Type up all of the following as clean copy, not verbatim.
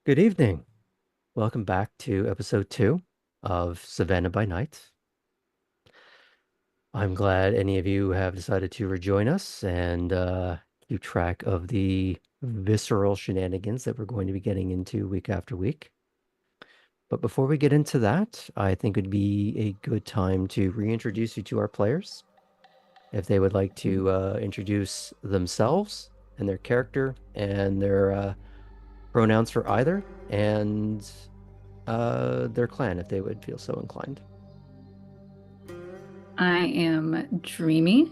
Good evening. Welcome back to episode 2 of Savannah by Night. I'm glad any of you have decided to rejoin us and keep track of the visceral shenanigans that we're going to be getting into week after week. But before we get into that, I think it'd be a good time to reintroduce you to our players. If they would like to introduce themselves and their character and their pronouns for either, and their clan if they would feel so inclined. I am Dreamy,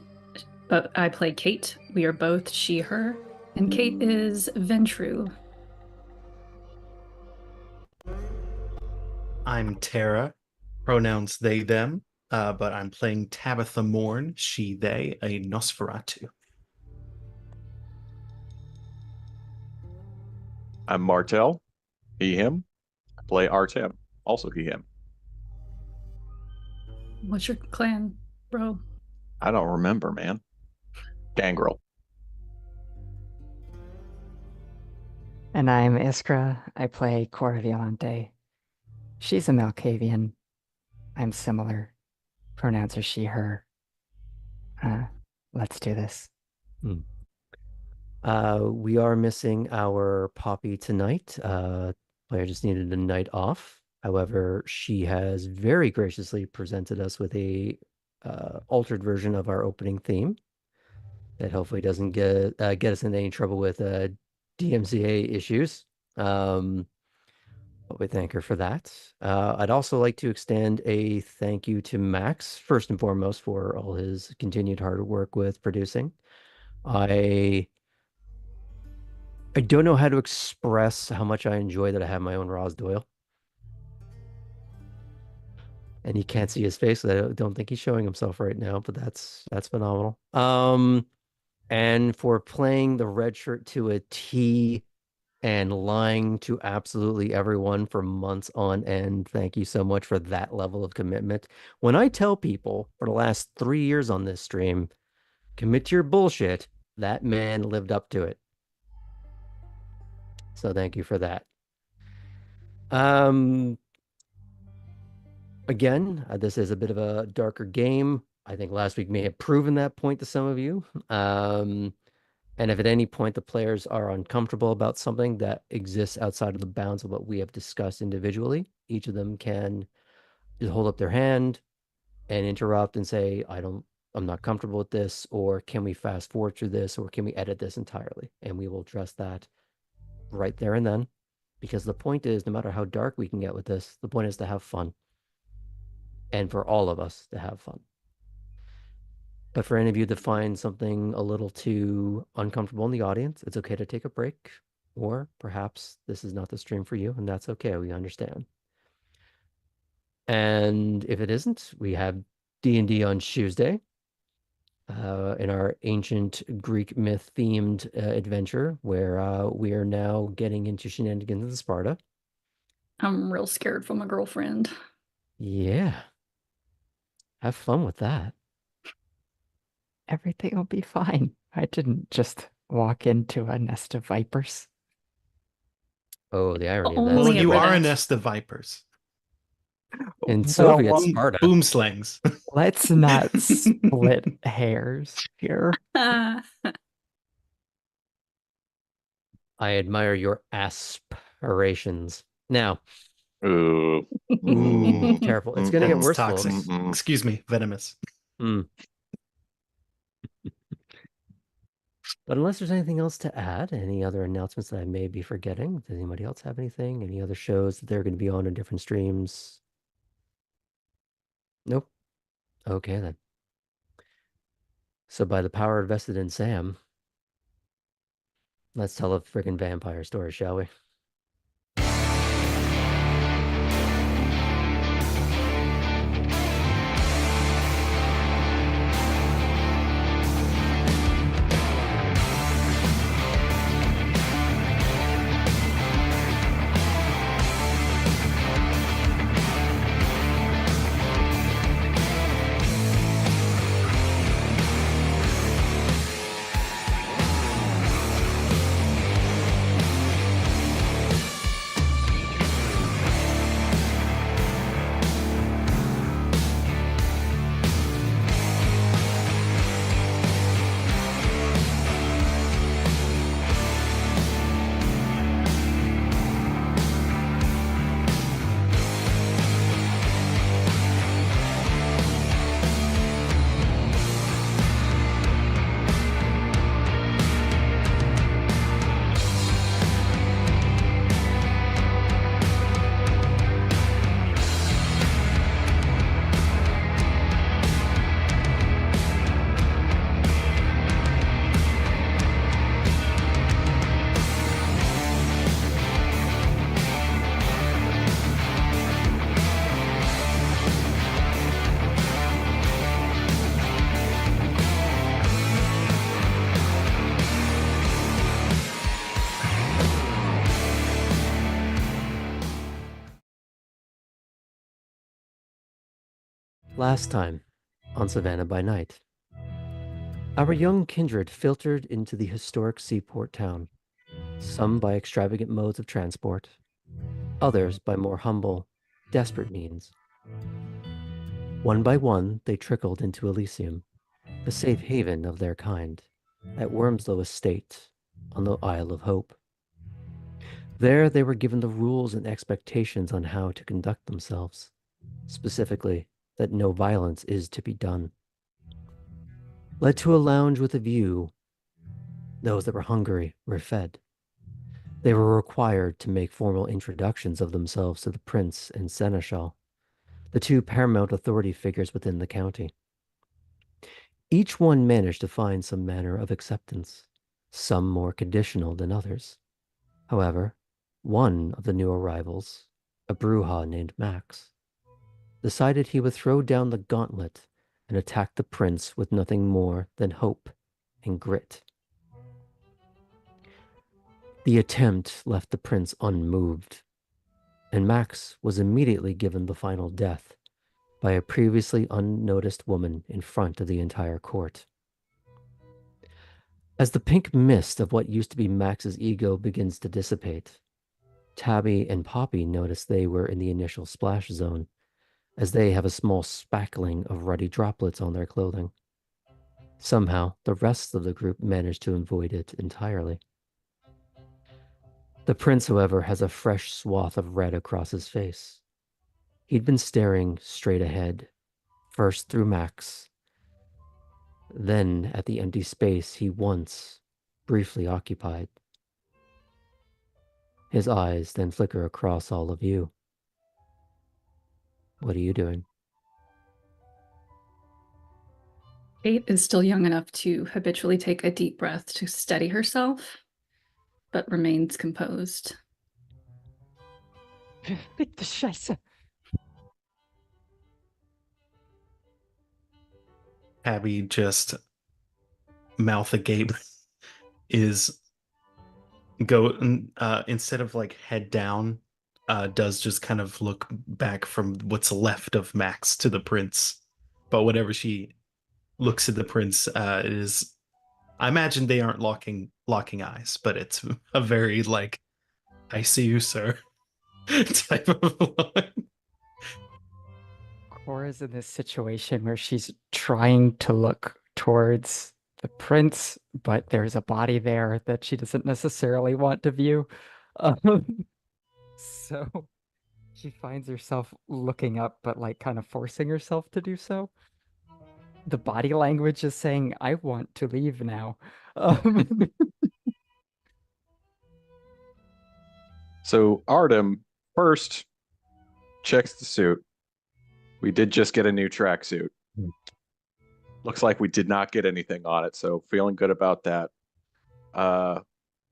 but I play Kate. We are both she, her, and Kate is Ventru. I'm Tara, pronouns they, them, but I'm playing Tabitha Morn, she, they, a Nosferatu. I'm Martel, he, him. I play Artem, also he, him. What's your clan, bro? I don't remember, man. Gangrel. And I'm Iskra. I play Cora Violante. She's a Malkavian. I'm similar. Pronouns are she, her. Let's do this. We are missing our Poppy tonight. Player just needed a night off. However, she has very graciously presented us with a altered version of our opening theme that hopefully doesn't get us into any trouble with DMCA issues. But we thank her for that. I'd also like to extend a thank you to Max, first and foremost, for all his continued hard work with producing. I don't know how to express how much I enjoy that I have my own Roz Doyle. And you can't see his face. I don't think he's showing himself right now, but that's phenomenal. And for playing the red shirt to a T and lying to absolutely everyone for months on end. Thank you so much for that level of commitment. When I tell people for the last 3 years on this stream, commit to your bullshit, that man lived up to it. So thank you for that. Again, this is a bit of a darker game. I think last week may have proven that point to some of you. And if at any point the players are uncomfortable about something that exists outside of the bounds of what we have discussed individually, each of them can just hold up their hand and interrupt and say, I'm not comfortable with this, or can we fast forward through this, or can we edit this entirely? And we will address that right there and then. Because the point is, no matter how dark we can get with this, the point is to have fun. And for all of us to have fun. But for any of you that find something a little too uncomfortable in the audience, it's okay to take a break. Or perhaps this is not the stream for you, and that's okay. We understand. And if it isn't, we have D&D on Tuesday in our ancient Greek myth themed adventure, where we are now getting into shenanigans in Sparta. I'm real scared for my girlfriend. Yeah. Have fun with that. Everything will be fine. I didn't just walk into a nest of vipers. Oh, the irony of Only that. Well, at you are a Red nest of vipers. In Soviet Well, Sparta. Boom slings. let's not split hairs here. I admire your aspirations. Now, Ooh. careful. It's going to get That's worse, toxic. folks. Excuse me, venomous. But unless there's anything else to add, any other announcements that I may be forgetting, does anybody else have anything? Any other shows that they're going to be on in different streams? Nope. Okay, then. So by the power vested in Sam, let's tell a friggin' vampire story, shall we? Last time on Savannah by Night, our young kindred filtered into the historic seaport town, some by extravagant modes of transport, others by more humble, desperate means. One by one, they trickled into Elysium, the safe haven of their kind, at Wormslow Estate on the Isle of Hope. There, they were given the rules and expectations on how to conduct themselves, specifically, that no violence is to be done. Led to a lounge with a view, those that were hungry were fed. They were required to make formal introductions of themselves to the prince and seneschal, the two paramount authority figures within the county. Each one managed to find some manner of acceptance, some more conditional than others. However, one of the new arrivals, a Brujah named Max, decided he would throw down the gauntlet and attack the prince with nothing more than hope and grit. The attempt left the prince unmoved, and Max was immediately given the final death by a previously unnoticed woman in front of the entire court. As the pink mist of what used to be Max's ego begins to dissipate, Tabby and Poppy notice they were in the initial splash zone, as they have a small spackling of ruddy droplets on their clothing. Somehow, the rest of the group managed to avoid it entirely. The prince, however, has a fresh swath of red across his face. He'd been staring straight ahead, first through Max, then at the empty space he once briefly occupied. His eyes then flicker across all of you. What are you doing? Kate is still young enough to habitually take a deep breath to steady herself, but remains composed. Verfickte Scheiße. Abby just mouth agape is instead of like head down, does just kind of look back from what's left of Max to the prince. But whenever she looks at the prince, it is, I imagine they aren't locking eyes, but it's a very like, I see you, sir, type of line. Cora's in this situation where she's trying to look towards the prince, but there's a body there that she doesn't necessarily want to view. So she finds herself looking up, but like kind of forcing herself to do so. The body language is saying, I want to leave now. So Artem first checks the suit. We did just get a new tracksuit. Looks like we did not get anything on it, so feeling good about that.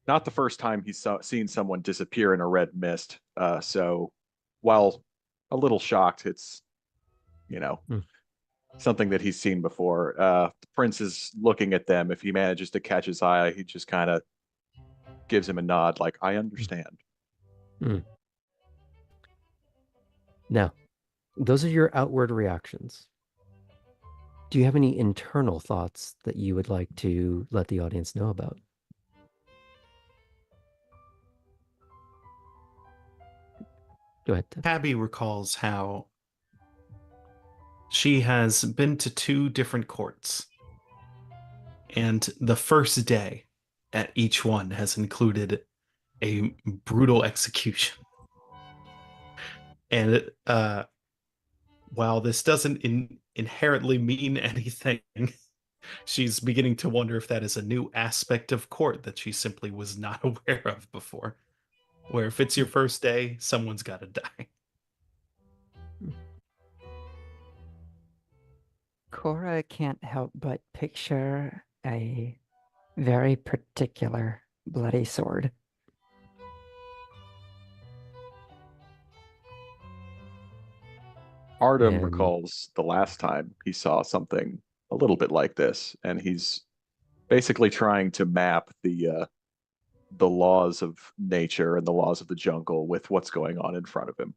Not the first time he's seen someone disappear in a red mist. So while a little shocked, it's, something that he's seen before. The prince is looking at them. If he manages to catch his eye, he just kind of gives him a nod, like, I understand. Now, those are your outward reactions. Do you have any internal thoughts that you would like to let the audience know about? Go ahead, Ted. Abby recalls how she has been to 2 different courts, and the first day at each one has included a brutal execution. And while this doesn't inherently mean anything, she's beginning to wonder if that is a new aspect of court that she simply was not aware of before. Where if it's your first day, someone's got to die. Cora can't help but picture a very particular bloody sword. Artem And- recalls the last time he saw something a little bit like this, and he's basically trying to map the laws of nature and the laws of the jungle with what's going on in front of him.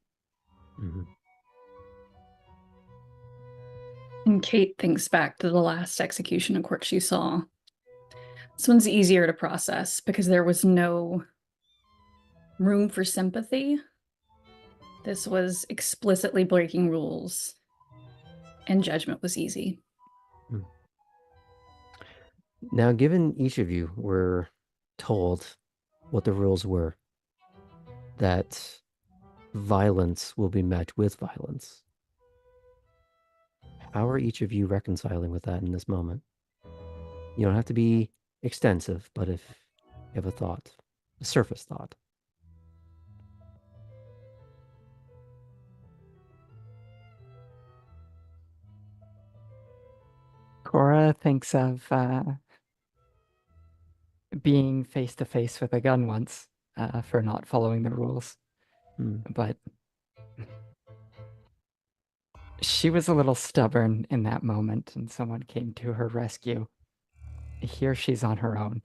And Kate thinks back to the last execution of court she saw. This one's easier to process because there was no room for sympathy. This was explicitly breaking rules, and judgment was easy. Now, given each of you were told what the rules were, that violence will be met with violence, how are each of you reconciling with that in this moment? You don't have to be extensive, but if you have a thought, a surface thought. Cora thinks of being face to face with a gun once for not following the rules. But she was a little stubborn in that moment, and someone came to her rescue. Here she's on her own.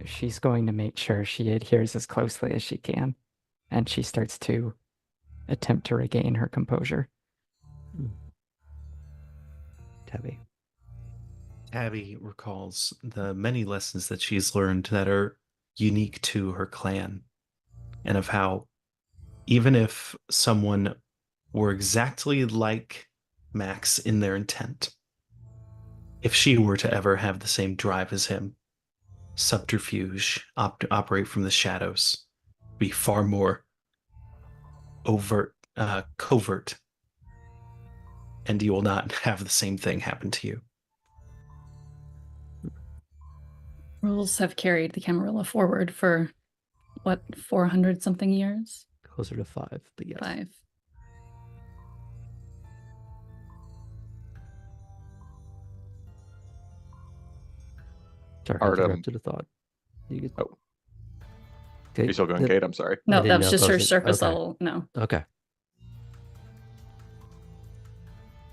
She's going to make sure she adheres as closely as she can, and she starts to attempt to regain her composure. Tabby. Tabby recalls the many lessons that she's learned that are unique to her clan, and of how even if someone were exactly like Max in their intent, if she were to ever have the same drive as him, subterfuge, operate from the shadows, be far more covert, and you will not have the same thing happen to you. Rules have carried the Camarilla forward for, what, 400 something years? Closer to 5, but yes. 5. Sorry, I Artem. interrupted a thought. You Oh. Okay. You're still going, Kate? I'm sorry. No, didn't that know was if just I her was- surface okay. level. No. Okay.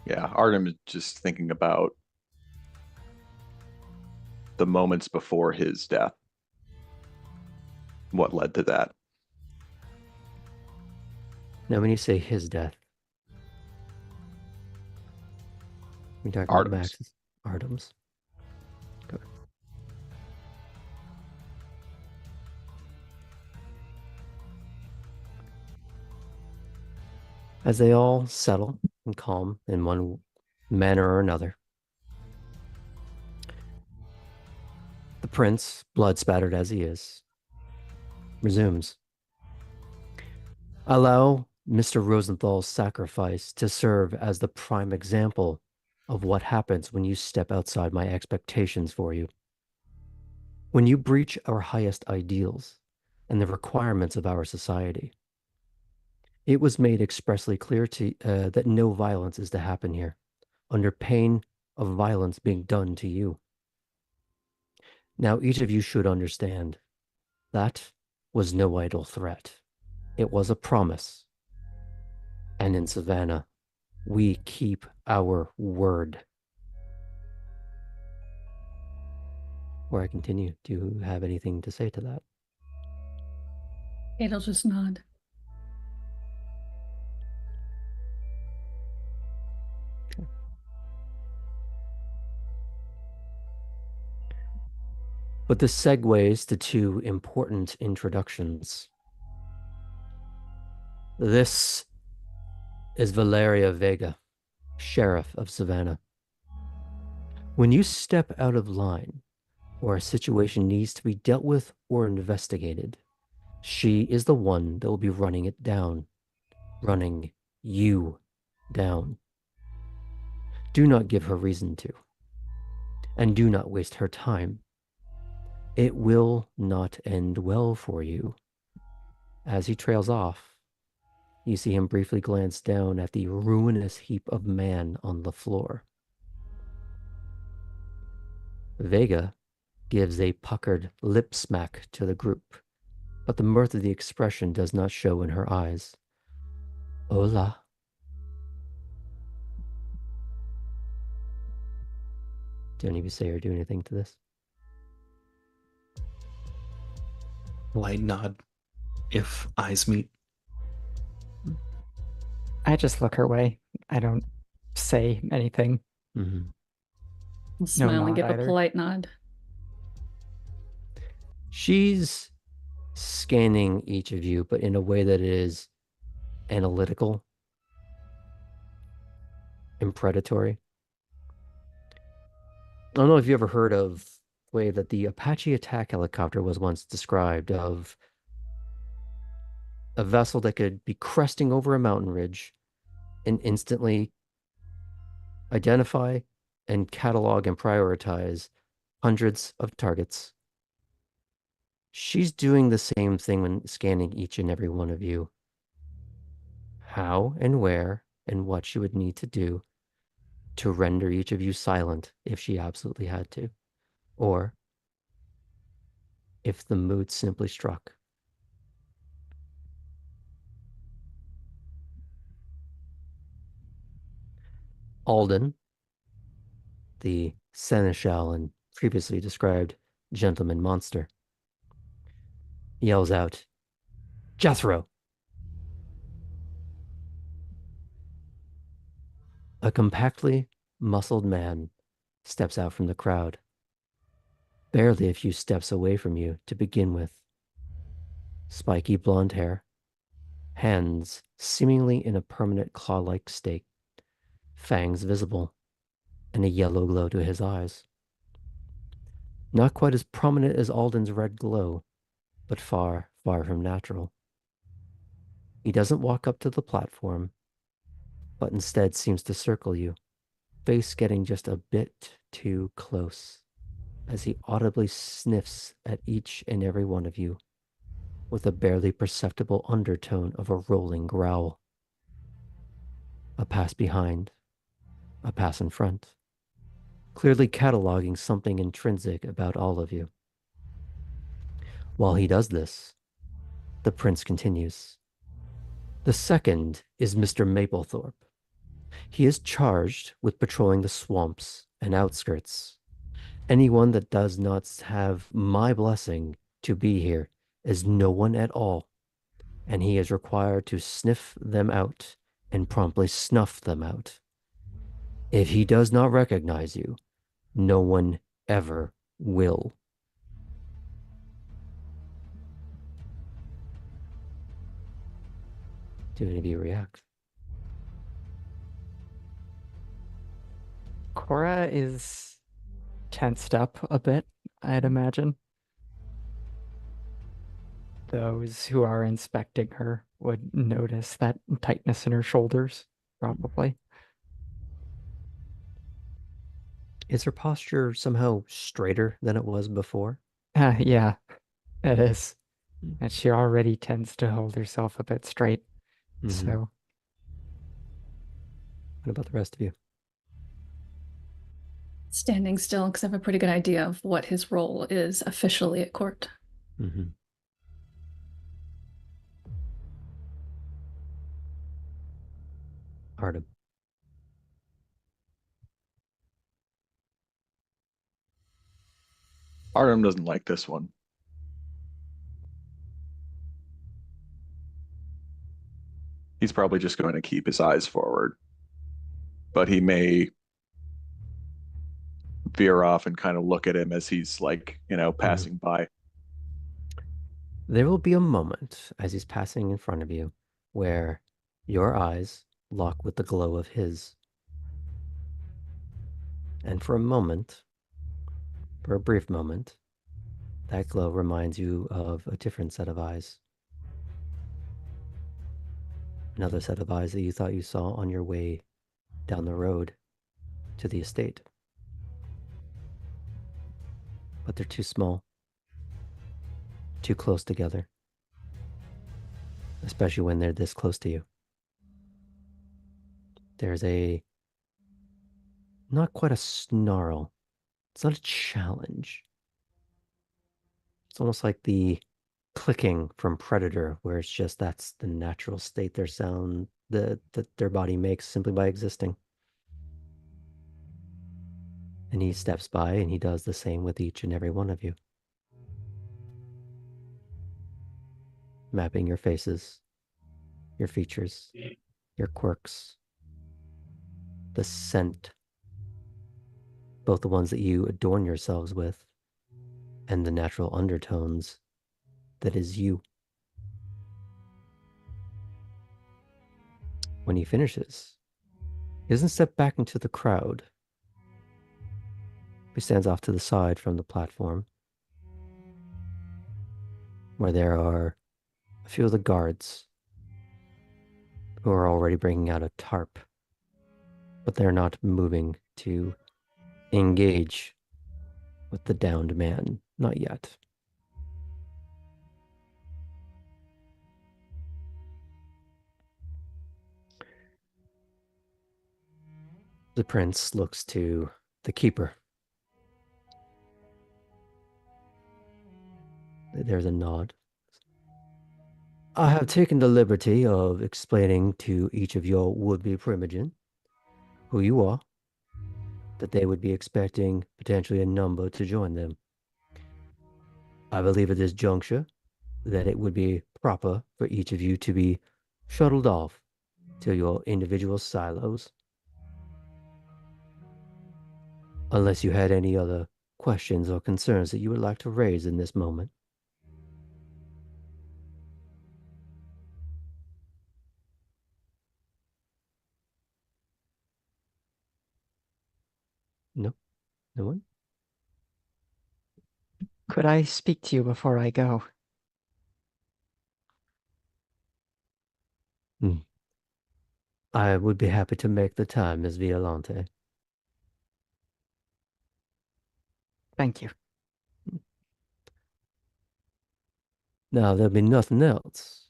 Yeah, Artem is just thinking about the moments before his death. What led to that? Now, when you say his death, you're talking about Artem's. Max's? Artem's. Good. As they all settle and calm in one manner or another, the prince, blood spattered as he is, resumes. Allow Mr. Rosenthal's sacrifice to serve as the prime example of what happens when you step outside my expectations for you. When you breach our highest ideals and the requirements of our society. It was made expressly clear that no violence is to happen here, under pain of violence being done to you. Now, each of you should understand that was no idle threat. It was a promise. And in Savannah, we keep our word. Before I continue, do you have anything to say to that? Kate'll just nod. But this segues to 2 important introductions. This is Valeria Vega, Sheriff of Savannah. When you step out of line, or a situation needs to be dealt with or investigated, she is the one that will be running it down, running you down. Do not give her reason to, and do not waste her time. It will not end well for you. As he trails off, you see him briefly glance down at the ruinous heap of man on the floor. Vega gives a puckered lip smack to the group, but the mirth of the expression does not show in her eyes. Hola. Do any of you say or do anything to this? Light nod if eyes meet. I just look her way. I don't say anything. Mhm. I'll smile and nod give a either. polite nod. She's scanning each of you, but in a way that is analytical and predatory. I don't know if you ever heard of the way that the Apache attack helicopter was once described of a vessel that could be cresting over a mountain ridge and instantly identify and catalog and prioritize hundreds of targets. She's doing the same thing when scanning each and every one of you. How and where and what she would need to do to render each of you silent if she absolutely had to, or if the mood simply struck. Alden, the seneschal and previously described gentleman monster, yells out, Jethro! A compactly muscled man steps out from the crowd, barely a few steps away from you to begin with. Spiky blonde hair, hands seemingly in a permanent claw-like state, fangs visible, and a yellow glow to his eyes. Not quite as prominent as Alden's red glow, but far, far from natural. He doesn't walk up to the platform, but instead seems to circle you, face getting just a bit too close, as he audibly sniffs at each and every one of you, with a barely perceptible undertone of a rolling growl. A pass behind, a pass in front, clearly cataloging something intrinsic about all of you. While he does this, the prince continues. The second is Mr. Maplethorpe. He is charged with patrolling the swamps and outskirts. Anyone that does not have my blessing to be here is no one at all, and he is required to sniff them out and promptly snuff them out. If he does not recognize you, no one ever will. Do any of you react? Cora is tensed up a bit, I'd imagine. Those who are inspecting her would notice that tightness in her shoulders, probably. Is her posture somehow straighter than it was before? Yeah, it is. And she already tends to hold herself a bit straight. So, What about the rest of you? Standing still because I have a pretty good idea of what his role is officially at court. Artem. Artem doesn't like this one. He's probably just going to keep his eyes forward, but he may veer off and kind of look at him as he's like, passing by. There will be a moment as he's passing in front of you where your eyes lock with the glow of his. And for a moment, for a brief moment, that glow reminds you of a different set of eyes. Another set of eyes that you thought you saw on your way down the road to the estate. But they're too small, too close together, especially when they're this close to you. There's not quite a snarl. It's not a challenge. It's almost like the clicking from Predator, where it's just that's the natural state their sound that their body makes simply by existing. And he steps by and he does the same with each and every one of you. Mapping your faces, your features, your quirks, the scent both the ones that you adorn yourselves with and the natural undertones that is you. When he finishes, he doesn't step back into the crowd. He stands off to the side from the platform, where there are a few of the guards who are already bringing out a tarp, but they're not moving to engage with the downed man. Not yet. The prince looks to the keeper. There's a nod. I have taken the liberty of explaining to each of your would-be Primogen who you are, that they would be expecting potentially a number to join them. I believe at this juncture that it would be proper for each of you to be shuttled off to your individual silos, unless you had any other questions or concerns that you would like to raise in this moment. No? No one? Could I speak to you before I go? I would be happy to make the time, Miss Violante. Thank you. Now, there'll be nothing else.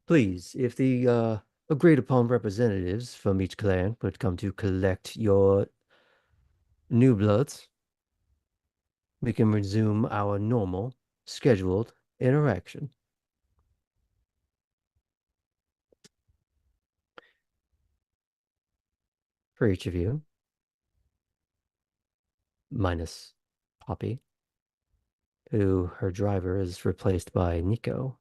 Please, if the agreed upon representatives from each clan would come to collect your new bloods, we can resume our normal, scheduled interaction. For each of you, minus Poppy, who her driver is replaced by Nico.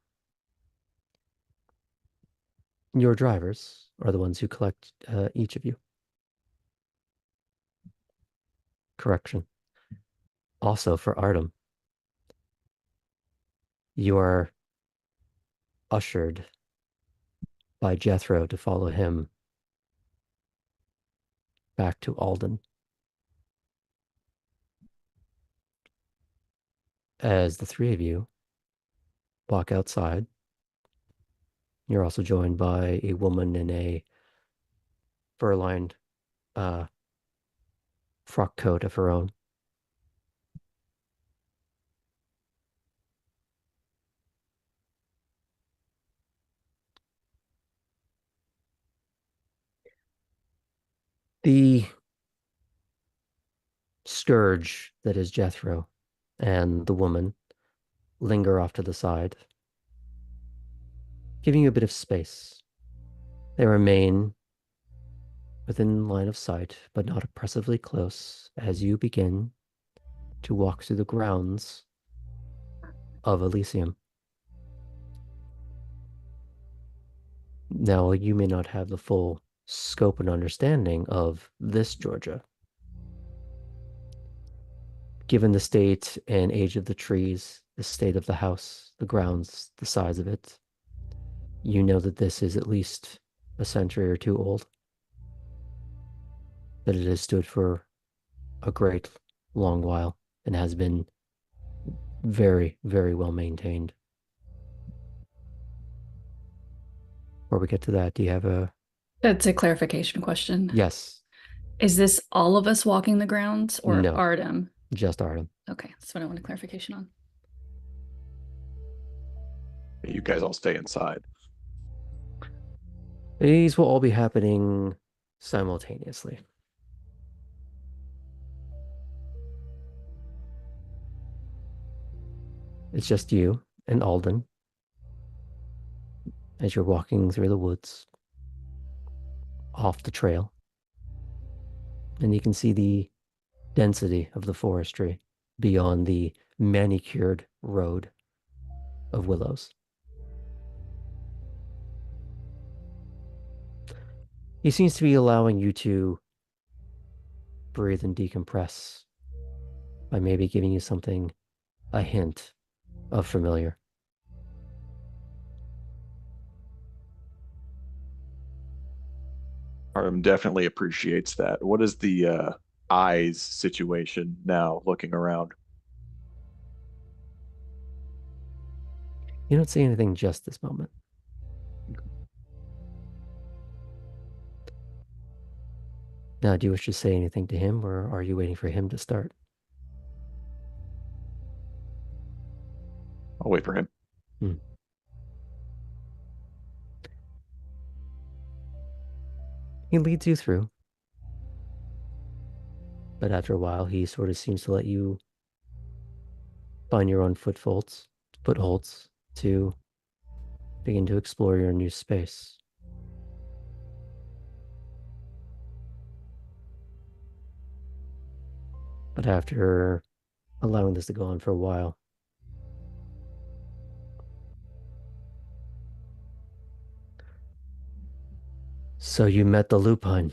Your drivers are the ones who collect each of you. Correction. Also for Artem, you are ushered by Jethro to follow him back to Alden. As the three of you walk outside, you're also joined by a woman in a fur-lined frock coat of her own. The scourge that is Jethro and the woman linger off to the side, giving you a bit of space. They remain within line of sight, but not oppressively close, as you begin to walk through the grounds of Elysium. Now, you may not have the full scope and understanding of this Georgia. Given the state and age of the trees, the state of the house, the grounds, the size of it, you know that this is at least a century or two old, that it has stood for a great long while and has been very, very well maintained. Before we get to that, do you have a... That's a clarification question. Yes. Is this all of us walking the grounds or No. Artem? Just Artem. Okay, that's what I want a clarification on. You guys all stay inside. These will all be happening simultaneously. It's just you and Alden as you're walking through the woods off the trail. And you can see the density of the forestry beyond the manicured road of willows. He seems to be allowing you to breathe and decompress by maybe giving you something, a hint of familiar. Artem definitely appreciates that. What is the eyes situation now looking around? You don't see anything just this moment. Now, do you wish to say anything to him, or are you waiting for him to start? I'll wait for him. He leads you through, but after a while, he sort of seems to let you find your own footholds to begin to explore your new space. But after allowing this to go on for a while, so you met the lupine.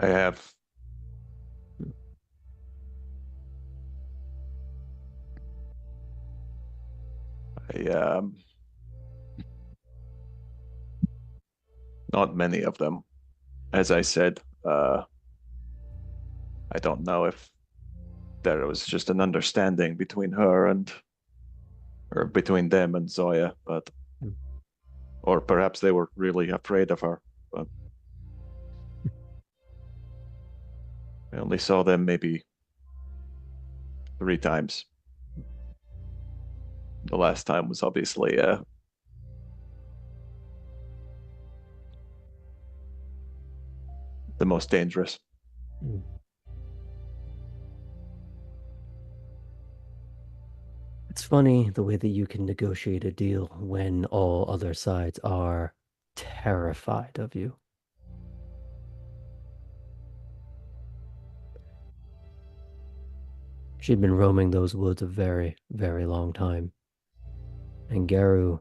I have. Not many of them. As I said, I don't know if there was just an understanding between her and, or between them and Zoya, but, or perhaps they were really afraid of her. But I only saw them maybe 3 times. The last time was obviously the most dangerous. It's funny the way that you can negotiate a deal when all other sides are terrified of you. She'd been roaming those woods a very, very long time. And Garu,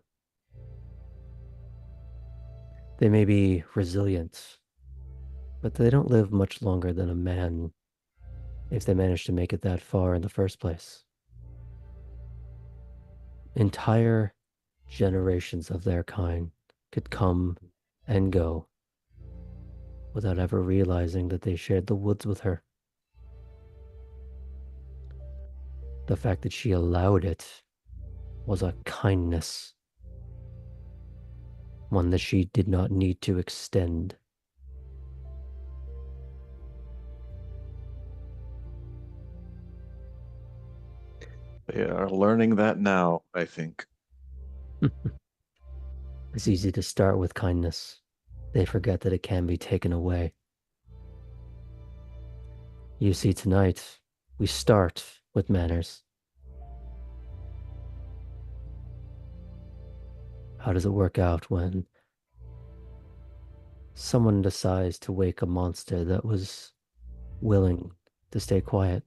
they may be resilient, but they don't live much longer than a man if they manage to make it that far in the first place. Entire generations of their kind could come and go without ever realizing that they shared the woods with her. The fact that she allowed it was a kindness, one that she did not need to extend. They are learning that now, I think. It's easy to start with kindness. They forget that it can be taken away. You see, tonight, we start with manners. How does it work out when someone decides to wake a monster that was willing to stay quiet?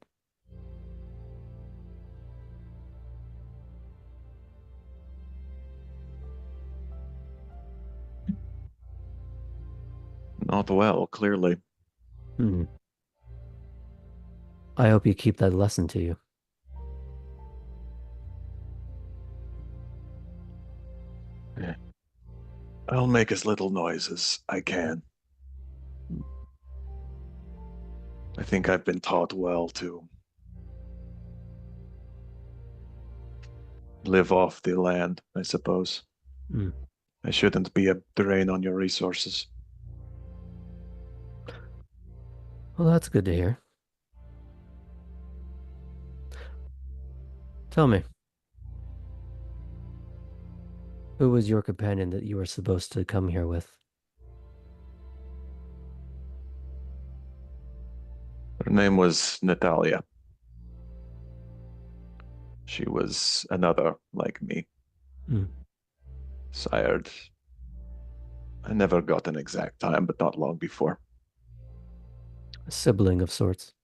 Not well, clearly. I hope you keep that lesson to you. Yeah. I'll make as little noise as I can. I think I've been taught well to live off the land, I suppose. I shouldn't be a drain on your resources. Well, that's good to hear. Tell me, who was your companion that you were supposed to come here with? Her name was Natalia. She was another like me. Sired. I never got an exact time, but not long before. A sibling of sorts.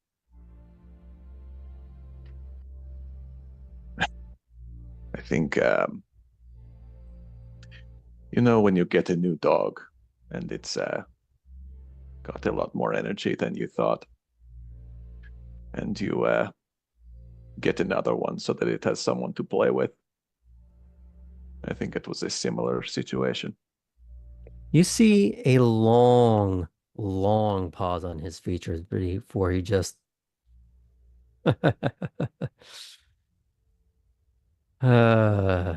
I think, you know, when you get a new dog and it's got a lot more energy than you thought. And you get another one so that it has someone to play with. I think it was a similar situation. You see a long, long pause on his features before he just uh,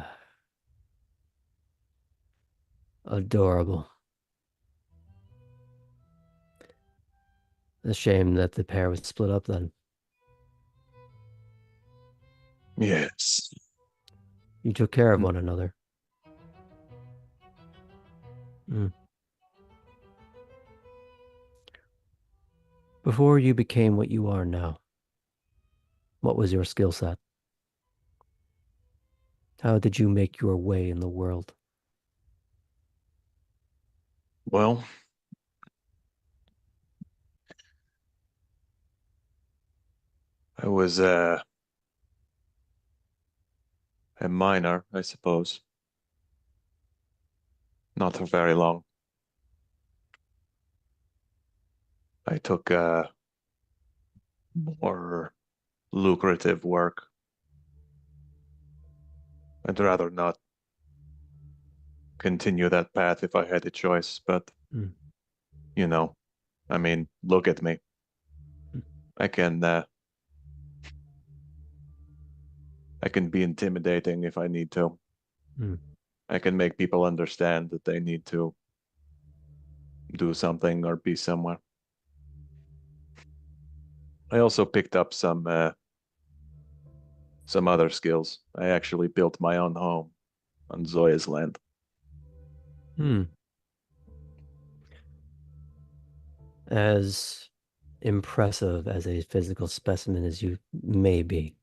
adorable. A shame that the pair was split up then. Yes. You took care of one another. Mm. Before you became what you are now, what was your skill set? How did you make your way in the world? Well, I was a miner, I suppose. Not for very long. I took more lucrative work. I'd rather not continue that path if I had a choice, but Mm. you know, I mean, look at me. Mm. I can be intimidating if I need to. Mm. I can make people understand that they need to do something or be somewhere. I also picked up some other skills. I actually built my own home on Zoya's land. Hmm. As impressive as a physical specimen as you may be,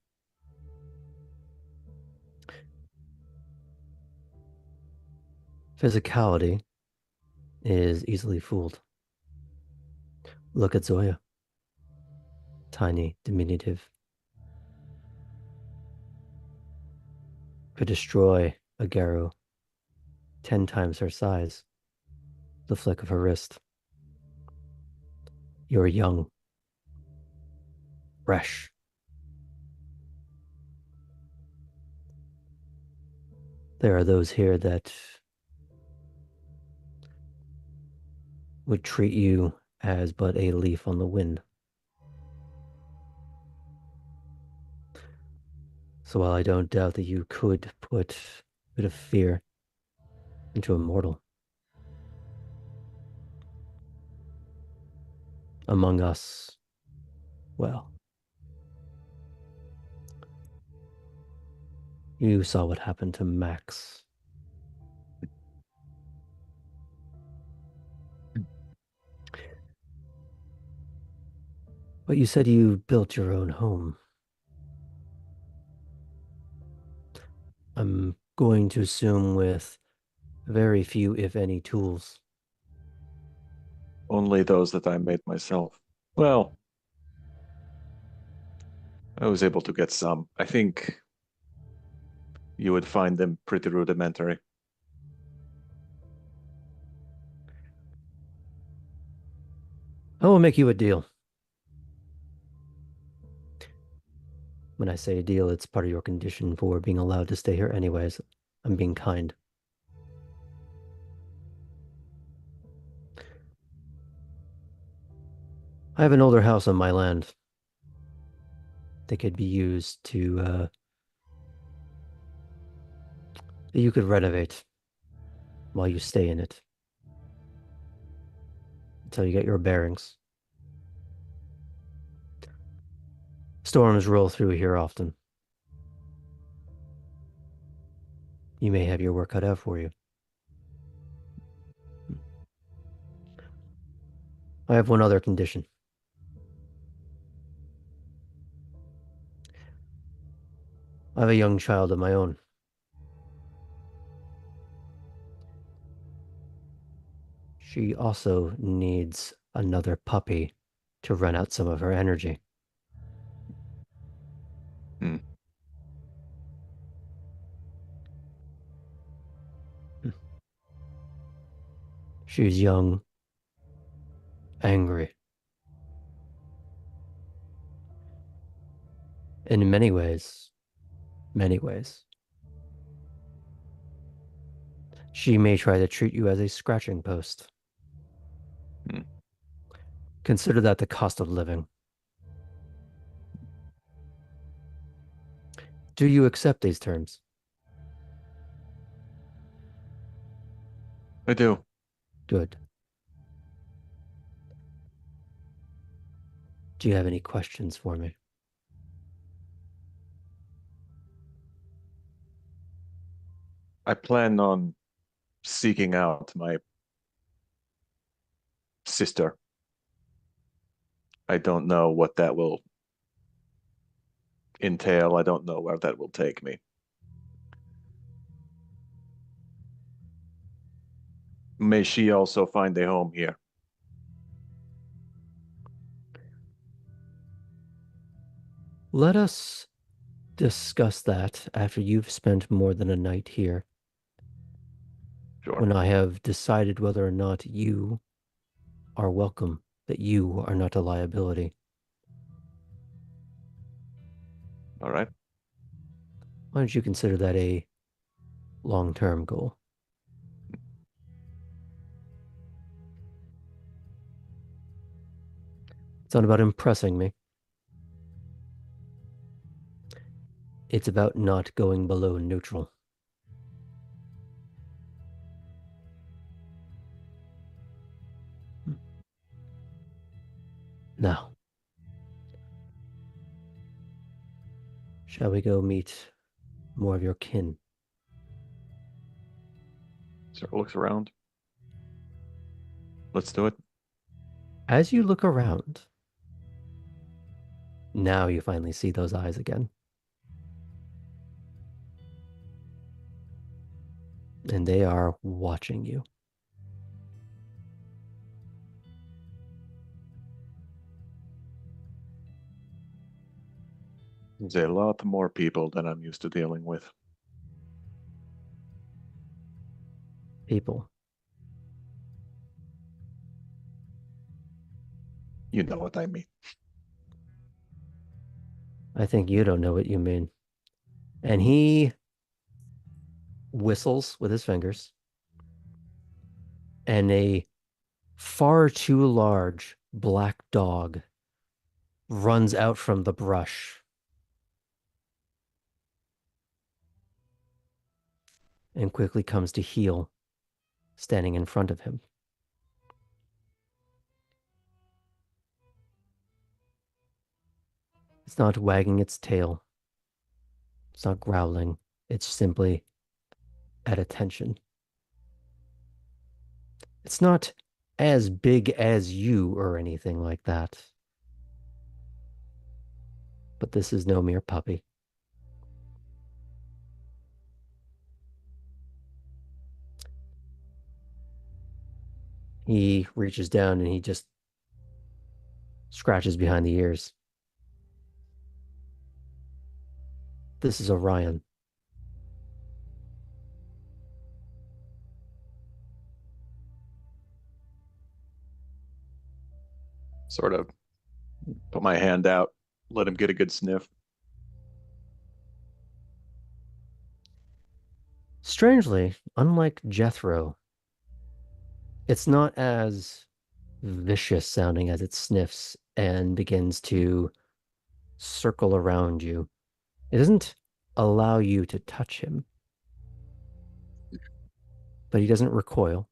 physicality is easily fooled. Look at Zoya. Tiny, diminutive. Could destroy a Garu 10 times her size. The flick of her wrist. You're young, fresh. There are those here that would treat you as but a leaf on the wind. So while I don't doubt that you could put a bit of fear into a mortal, among us, well, you saw what happened to Max. But you said you built your own home. I'm going to assume with very few, if any, tools. Only those that I made myself. Well, I was able to get some. I think you would find them pretty rudimentary. I will make you a deal. When I say a deal, it's part of your condition for being allowed to stay here anyways. I'm being kind. I have an older house on my land that could be used to, that you could renovate while you stay in it until you get your bearings. Storms roll through here often. You may have your work cut out for you. I have one other condition. I have a young child of my own. She also needs another puppy to run out some of her energy. Hmm. She's young angry. In many ways, she may try to treat you as a scratching post. Consider that the cost of living. Do you accept these terms? I do. Good. Do you have any questions for me? I plan on seeking out my sister. I don't know what that will entail. I don't know where that will take me. May she also find a home here. Let us discuss that after you've spent more than a night here. Sure. When I have decided whether or not you are welcome, that you are not a liability. All right. Why don't you consider that a long-term goal? It's not about impressing me. It's about not going below neutral. Now, shall we go meet more of your kin? Sort of looks around. Let's do it. As you look around, now you finally see those eyes again. And they are watching you. There's a lot more people than I'm used to dealing with. People. You know what I mean. I think you don't know what you mean. And he whistles with his fingers, and a far too large black dog runs out from the brush and quickly comes to heel, standing in front of him. It's not wagging its tail. It's not growling. It's simply at attention. It's not as big as you or anything like that. But this is no mere puppy. He reaches down and he just scratches behind the ears. This is Orion. Sort of put my hand out, let him get a good sniff. Strangely, unlike Jethro, it's not as vicious sounding as it sniffs and begins to circle around you. It doesn't allow you to touch him, but he doesn't recoil.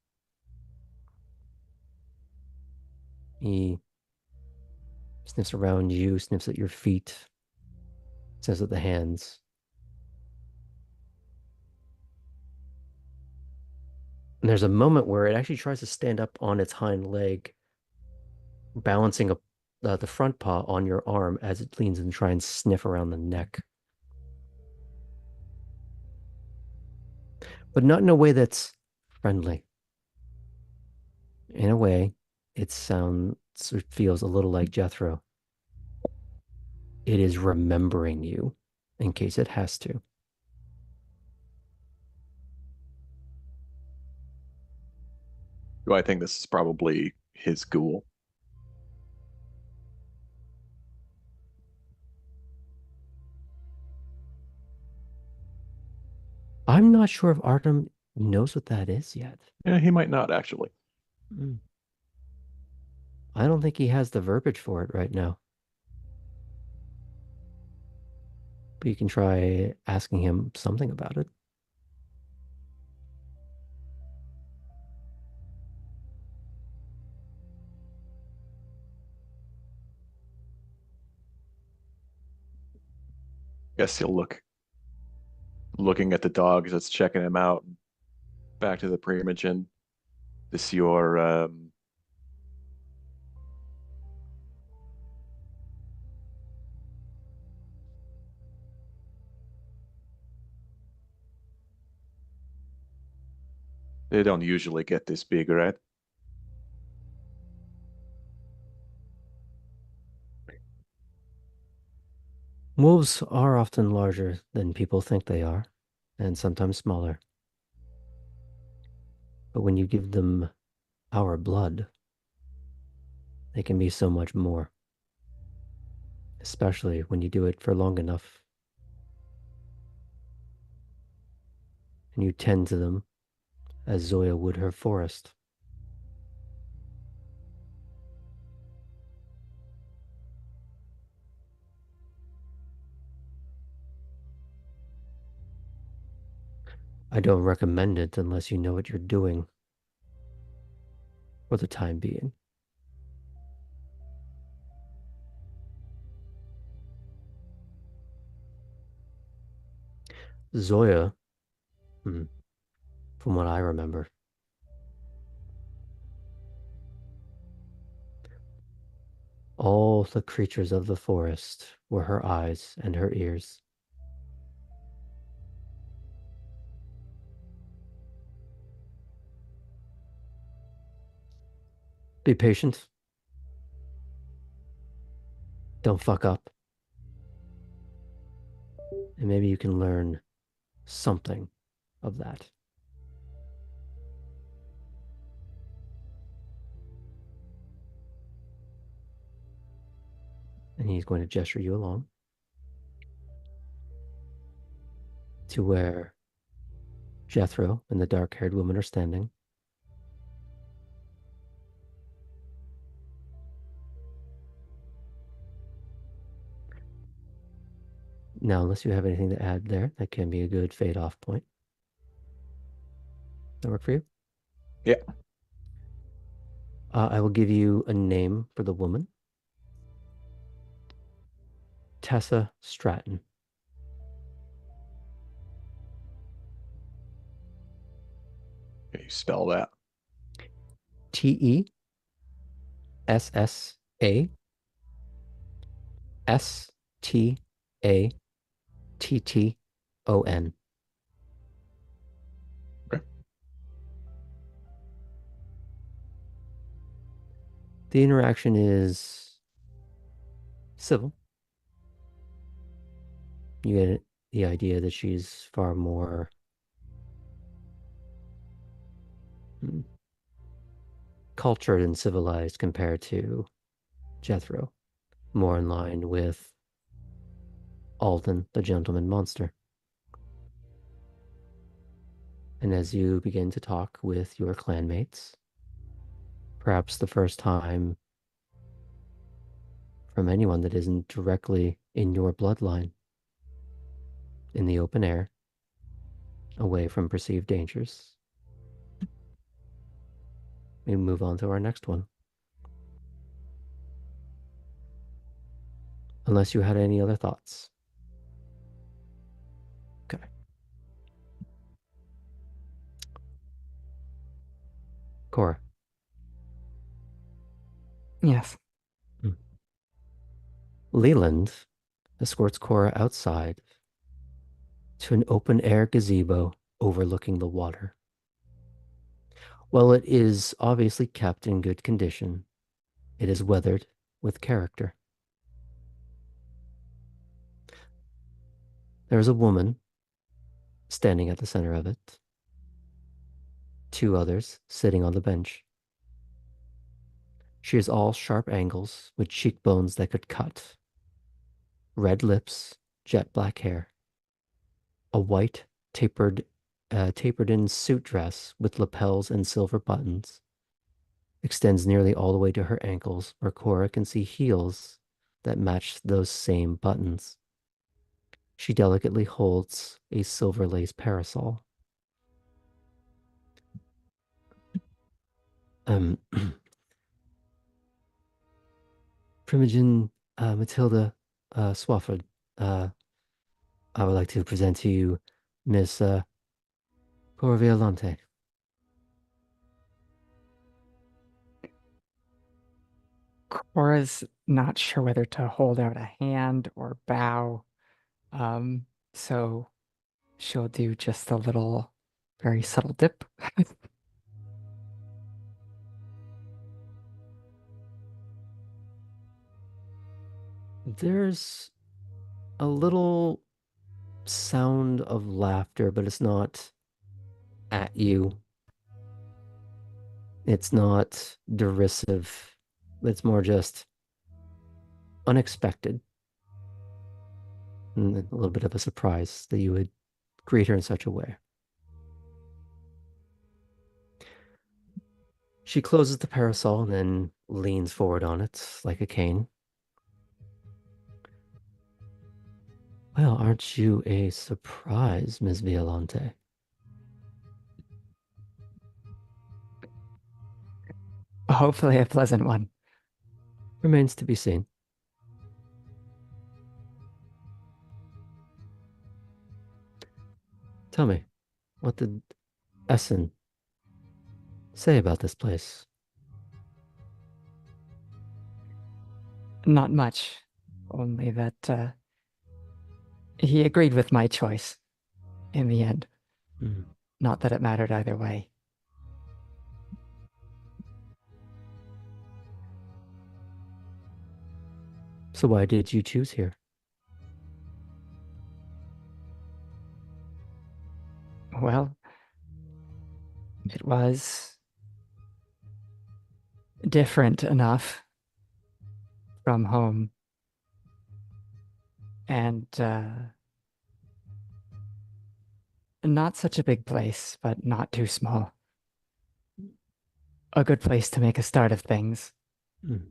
He sniffs around you, sniffs at your feet, sniffs at the hands. And there's a moment where it actually tries to stand up on its hind leg, balancing the front paw on your arm as it leans and tries and sniff around the neck. But not in a way that's friendly. In a way, it feels a little like Jethro. It is remembering you in case it has to. Do I think this is probably his ghoul? I'm not sure if Artem knows what that is yet. Yeah, he might not actually. Mm. I don't think he has the verbiage for it right now. But you can try asking him something about it. Guess he'll looking at the dogs that's checking him out. Back to the Primogen. This your they don't usually get this big, right? Wolves are often larger than people think they are, and sometimes smaller. But when you give them our blood, they can be so much more, especially when you do it for long enough and you tend to them as Zoya would her forest. I don't recommend it unless you know what you're doing for the time being. Zoya, from what I remember, all the creatures of the forest were her eyes and her ears. Be patient. Don't fuck up. And maybe you can learn something of that. And he's going to gesture you along to where Jethro and the dark-haired woman are standing. Now, unless you have anything to add there, that can be a good fade-off point. That work for you? Yeah. I will give you a name for the woman. Tessa Stratton. Can you spell that? TESSASTATTON. Okay. The interaction is civil. You get the idea that she's far more cultured and civilized compared to Jethro, more in line with Alden, the gentleman monster. And as you begin to talk with your clanmates, perhaps the first time from anyone that isn't directly in your bloodline, in the open air, away from perceived dangers, we move on to our next one. Unless you had any other thoughts. Okay. Cora. Yes. Leland escorts Cora outside to an open-air gazebo overlooking the water. While it is obviously kept in good condition, it is weathered with character. There is a woman standing at the center of it, two others sitting on the bench. She is all sharp angles with cheekbones that could cut, red lips, jet black hair, a white tapered tapered-in suit dress with lapels and silver buttons extends nearly all the way to her ankles, where Cora can see heels that match those same buttons. She delicately holds a silver lace parasol. Um, Primogen Matilda Swafford, I would like to present to you Miss Cora Violante. Cora's not sure whether to hold out a hand or bow. So she'll do just a little, very subtle dip. There's a little sound of laughter, but it's not at you. It's not derisive. It's more just unexpected. And a little bit of a surprise that you would greet her in such a way. She closes the parasol and then leans forward on it like a cane. Well, aren't you a surprise, Miss Violante? Hopefully a pleasant one. Remains to be seen. Tell me, what did Essen say about this place? Not much, only that he agreed with my choice in the end. Mm. Not that it mattered either way. So why did you choose here? Well, it was different enough from home. And not such a big place, but not too small. A good place to make a start of things. Mm.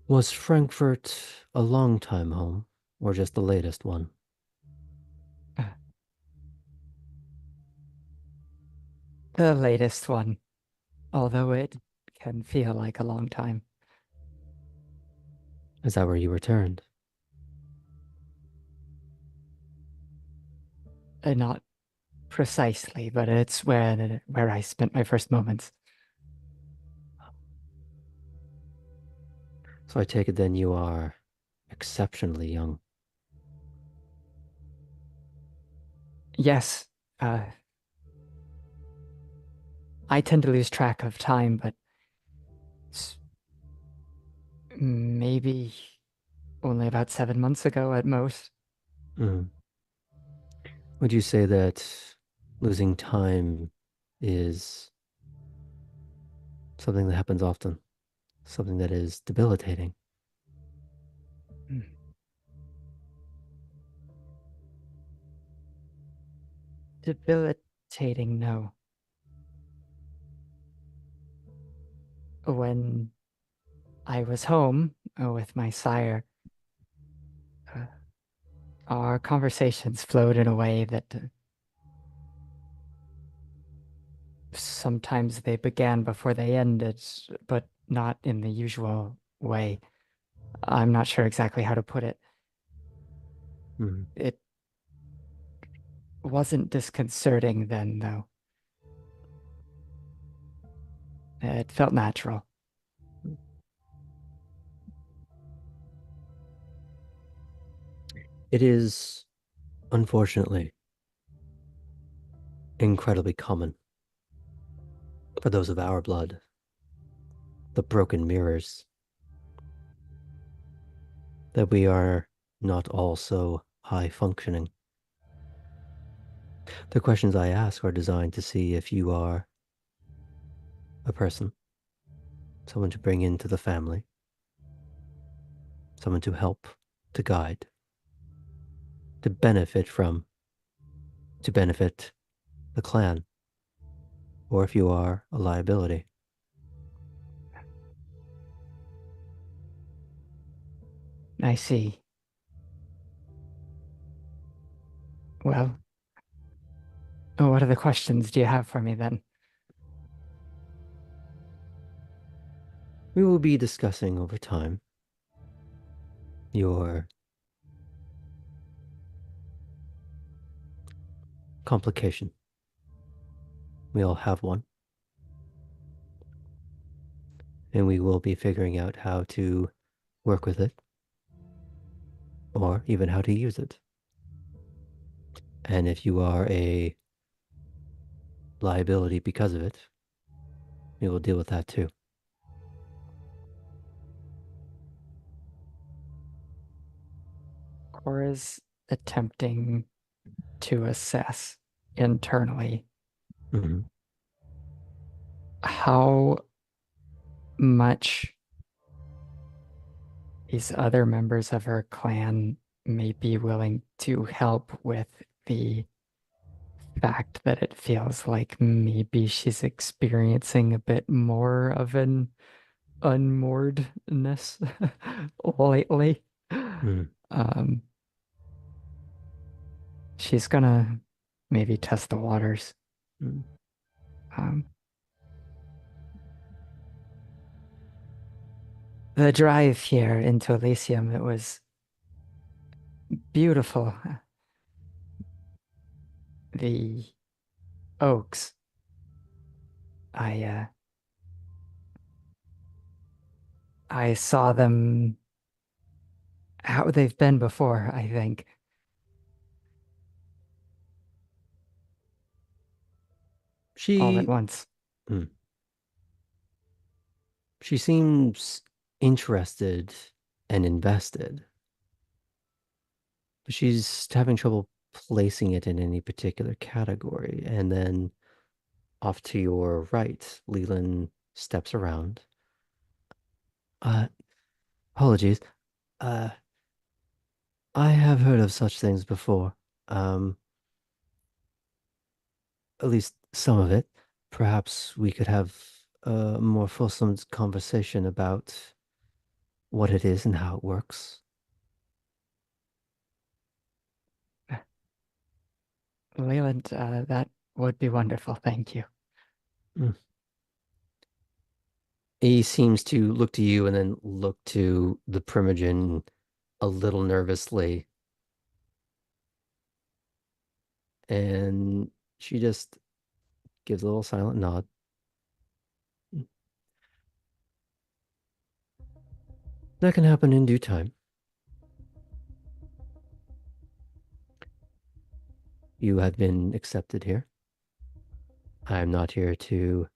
Was Frankfurt a long time home, or just the latest one? The latest one, although it can feel like a long time. Is that where you returned? Not precisely, but it's where I spent my first moments. So I take it then you are exceptionally young. Yes, I tend to lose track of time, but maybe only about 7 months ago at most. Mm. Would you say that losing time is something that happens often? Something that is debilitating? Mm. Debilitating, no. When I was home with my sire, uh, our conversations flowed in a way that sometimes they began before they ended, but not in the usual way. I'm not sure exactly how to put it. Mm. It wasn't disconcerting then, though. It felt natural. It is, unfortunately, incredibly common for those of our blood. The broken mirrors. That we are not all so high functioning. The questions I ask are designed to see if you are a person, someone to bring into the family, someone to help, to guide, to benefit from, to benefit the clan, or if you are a liability. I see. Well, what other questions do you have for me then? We will be discussing over time your complication. We all have one. And we will be figuring out how to work with it, or even how to use it. And if you are a liability because of it, we will deal with that too. Cora's attempting to assess internally how much these other members of her clan may be willing to help with the fact that it feels like maybe she's experiencing a bit more of an unmooredness lately. She's gonna maybe test the waters. The drive here into Elysium, it was beautiful. The oaks. I saw them how they've been before, I think. All at once. She seems interested and invested, but she's having trouble placing it in any particular category. And then off to your right, Leland steps around. Apologies. I have heard of such things before. At least some of it. Perhaps we could have a more fulsome conversation about what it is and how it works. Leland, that would be wonderful. Thank you. He seems to look to you and then look to the Primogen a little nervously. And she just gives a little silent nod. That can happen in due time. You have been accepted here. I am not here to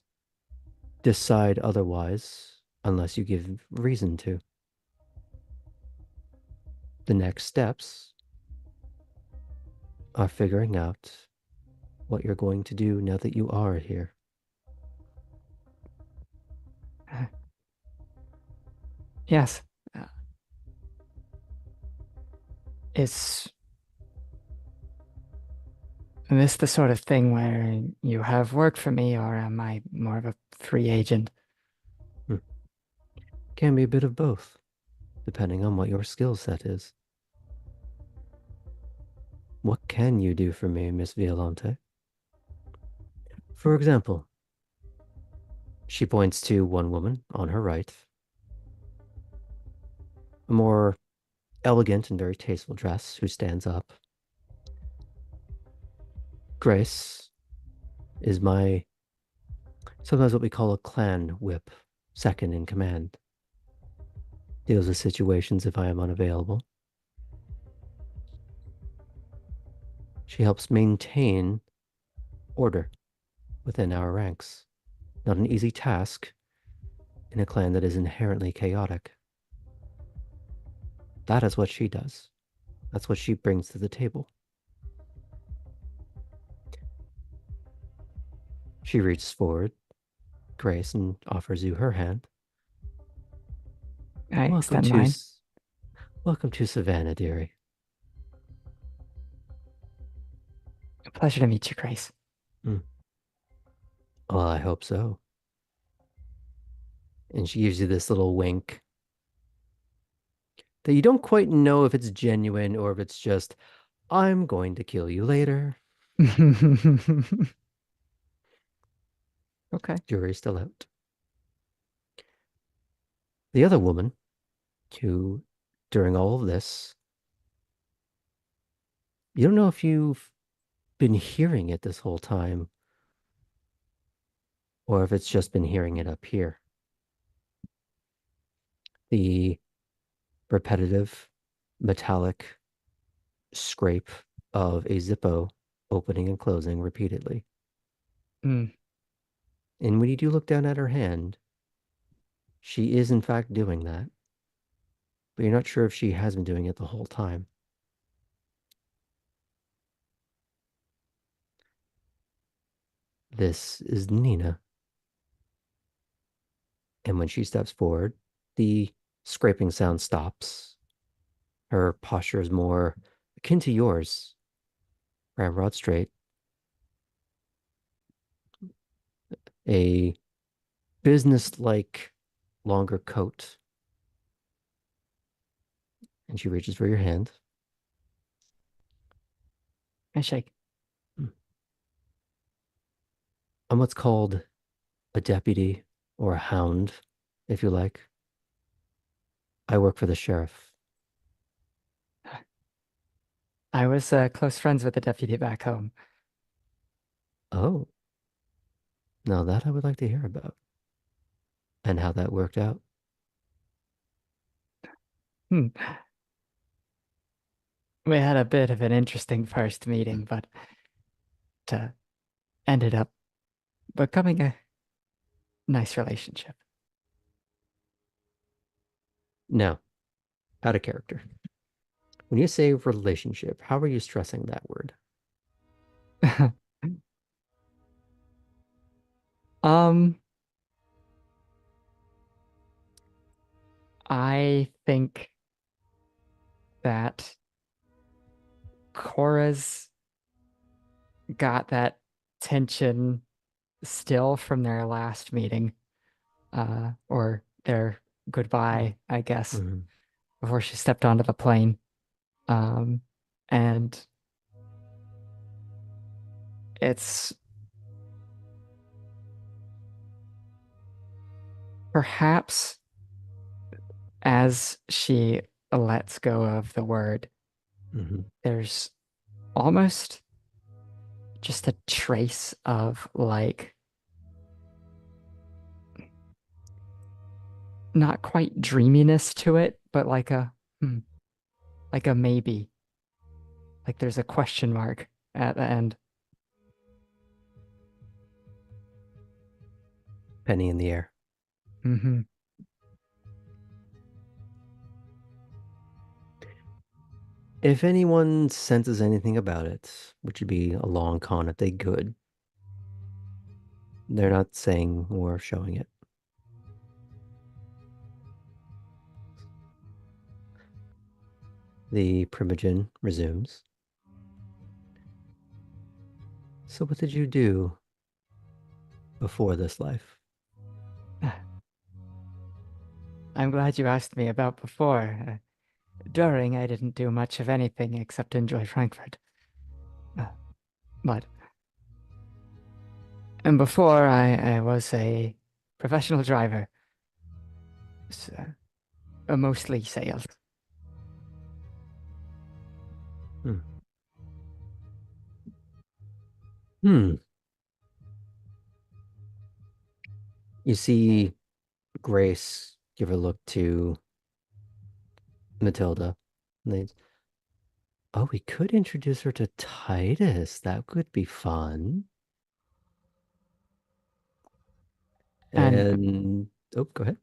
decide otherwise unless you give reason to. The next steps are figuring out what you're going to do now that you are here. Yes. Is this the sort of thing where you have work for me, or am I more of a free agent? Can be a bit of both, depending on what your skill set is. What can you do for me, Miss Violante? For example, she points to one woman on her right, a more elegant and very tasteful dress, who stands up. Grace is sometimes what we call a clan whip, second in command. Deals with situations if I am unavailable. She helps maintain order within our ranks. Not an easy task in a clan that is inherently chaotic. That is what she does. That's what she brings to the table. She reaches forward, Grace, and offers you her hand. I extend mine. Welcome to Savannah, dearie. Pleasure to meet you, Grace. Well, I hope so. And she gives you this little wink that you don't quite know if it's genuine or if it's just, I'm going to kill you later. Okay. Jury's still out. The other woman, who, during all of this, you don't know if you've been hearing it this whole time or if it's just been hearing it up here. The repetitive metallic scrape of a Zippo opening and closing repeatedly. Mm. And when you do look down at her hand, she is in fact doing that, but you're not sure if she has been doing it the whole time. This is Nina. And when she steps forward, the scraping sound stops. Her posture is more akin to yours, ramrod straight. A business-like longer coat. And she reaches for your hand. I shake. I'm what's called a deputy or a hound, if you like. I work for the sheriff. I was close friends with the deputy back home. Oh, now that I would like to hear about and how that worked out. Hmm. We had a bit of an interesting first meeting, but ended up becoming a nice relationship. Now, out of character. When you say relationship, how are you stressing that word? Um, I think that Cora's got that tension still from their last meeting, or their goodbye, I guess, Mm-hmm. before she stepped onto the plane. And it's perhaps as she lets go of the word, Mm-hmm. there's almost just a trace of like not quite dreaminess to it, but like a maybe. Like there's a question mark at the end. Penny in the air. Mm-hmm. If anyone senses anything about it, which would be a long con if they could, they're not saying or showing it. The Primogen resumes. So what did you do before this life? I'm glad you asked me about before. During, I didn't do much of anything except enjoy Frankfurt. But and before, I was a professional driver, so, mostly sales. Hmm. Hmm. You see Grace give a look to Matilda. And oh, we could introduce her to Titus. That could be fun. And And oh, go ahead.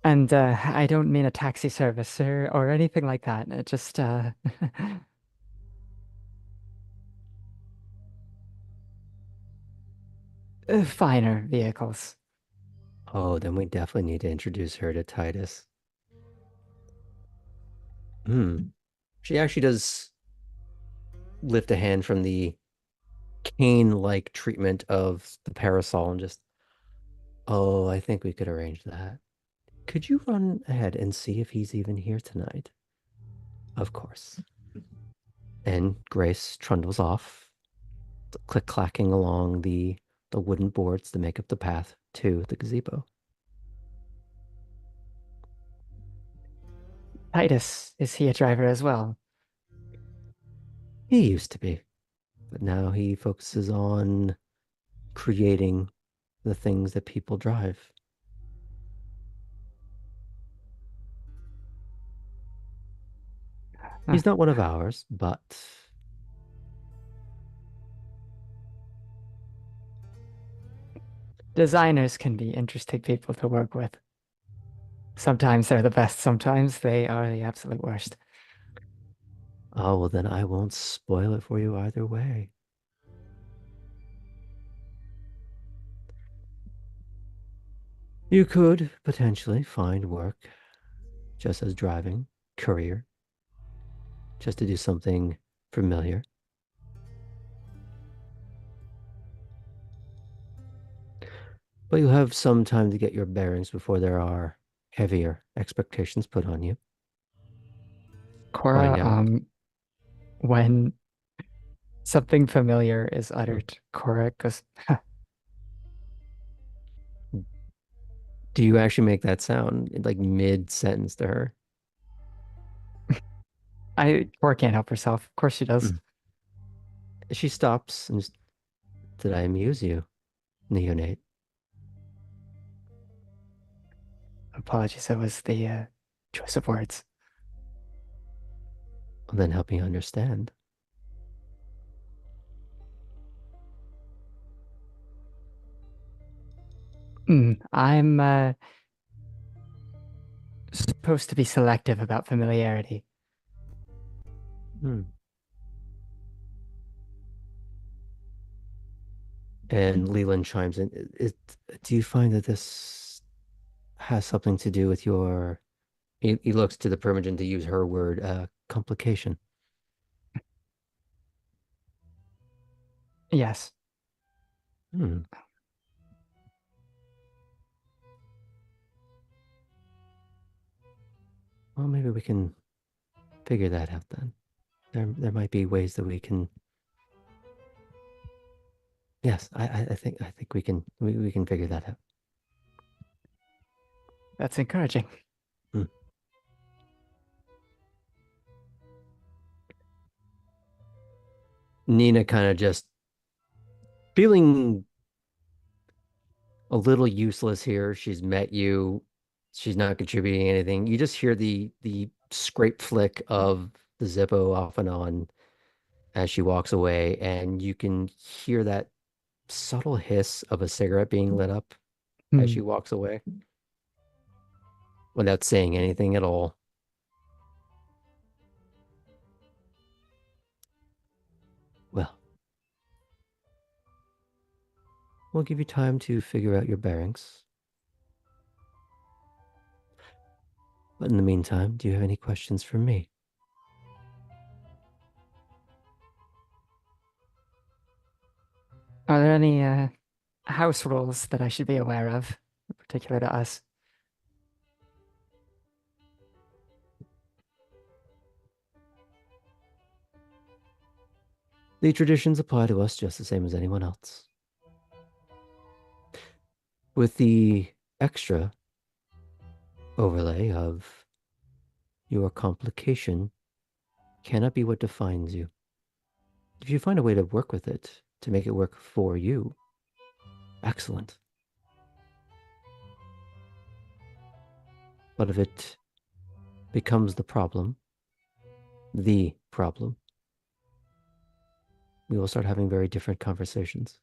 and I don't mean a taxi service or anything like that. Just finer vehicles. Oh, then we definitely need to introduce her to Titus. Hmm. She actually does lift a hand from the cane-like treatment of the parasol and just, oh, I think we could arrange that. Could you run ahead and see if he's even here tonight? Of course. And Grace trundles off, click-clacking along the wooden boards that make up the path to the gazebo. Titus, is he a driver as well? He used to be, but now he focuses on creating the things that people drive. He's not one of ours, but Designers can be interesting people to work with. Sometimes they're the best, sometimes they are the absolute worst. oh, well, then I won't spoil it for you either way. You could potentially find work just as driving, courier, just to do something familiar. But you have some time to get your bearings before there are heavier expectations put on you. Find Cora, out. when something familiar is uttered, Cora goes, Do you actually make that sound like mid-sentence to her? Cora can't help herself. Of course she does. She stops and just, did I amuse you, neonate? Apologies, it was the choice of words. Well, then help me understand. I'm supposed to be selective about familiarity. Hmm. And Leland chimes in. Do you find that this has something to do with your... He looks to the Primogen to use her word, complication. Yes. Hmm. Well, maybe we can figure that out then. There might be ways that we can... Yes, I think we can figure that out. That's encouraging. Hmm. Nina kind of just feeling a little useless here. She's met you. She's not contributing anything. You just hear the scrape flick of the Zippo off and on as she walks away, and you can hear that subtle hiss of a cigarette being lit up as Hmm. she walks away without saying anything at all. Well, we'll give you time to figure out your bearings. But in the meantime, do you have any questions for me? Are there any house rules that I should be aware of, in particular to us? The traditions apply to us just the same as anyone else, with the extra overlay of your complication cannot be what defines you. If you find a way to work with it, to make it work for you, excellent. But if it becomes the problem, we will start having very different conversations.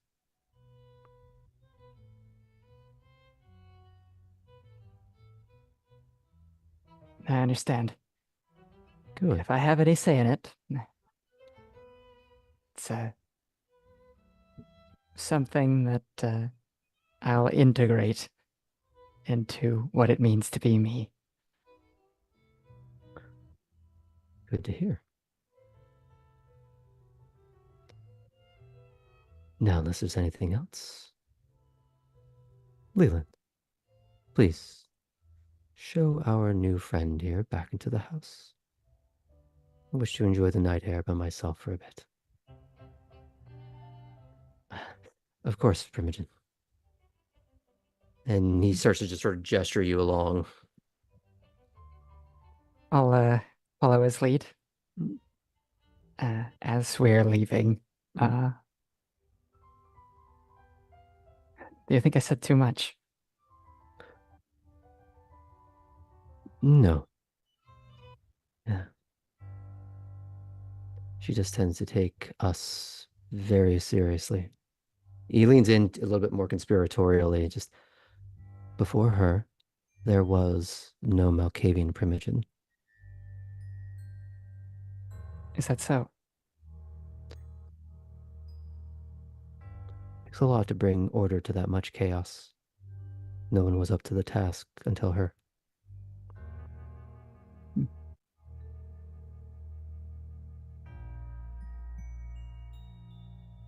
I understand. Good. If I have any say in it, it's something that I'll integrate into what it means to be me. Good to hear. Now, unless there's anything else. Leland, please show our new friend here back into the house. I wish to enjoy the night air by myself for a bit. Of course, Primogen. And he starts to just sort of gesture you along. I'll follow his lead. As we're leaving, do you think I said too much? No. Yeah. She just tends to take us very seriously. He leans in a little bit more conspiratorially. Just before her, there was no Malkavian Primogen. Is that so? Takes a lot to bring order to that much chaos. No one was up to the task until her.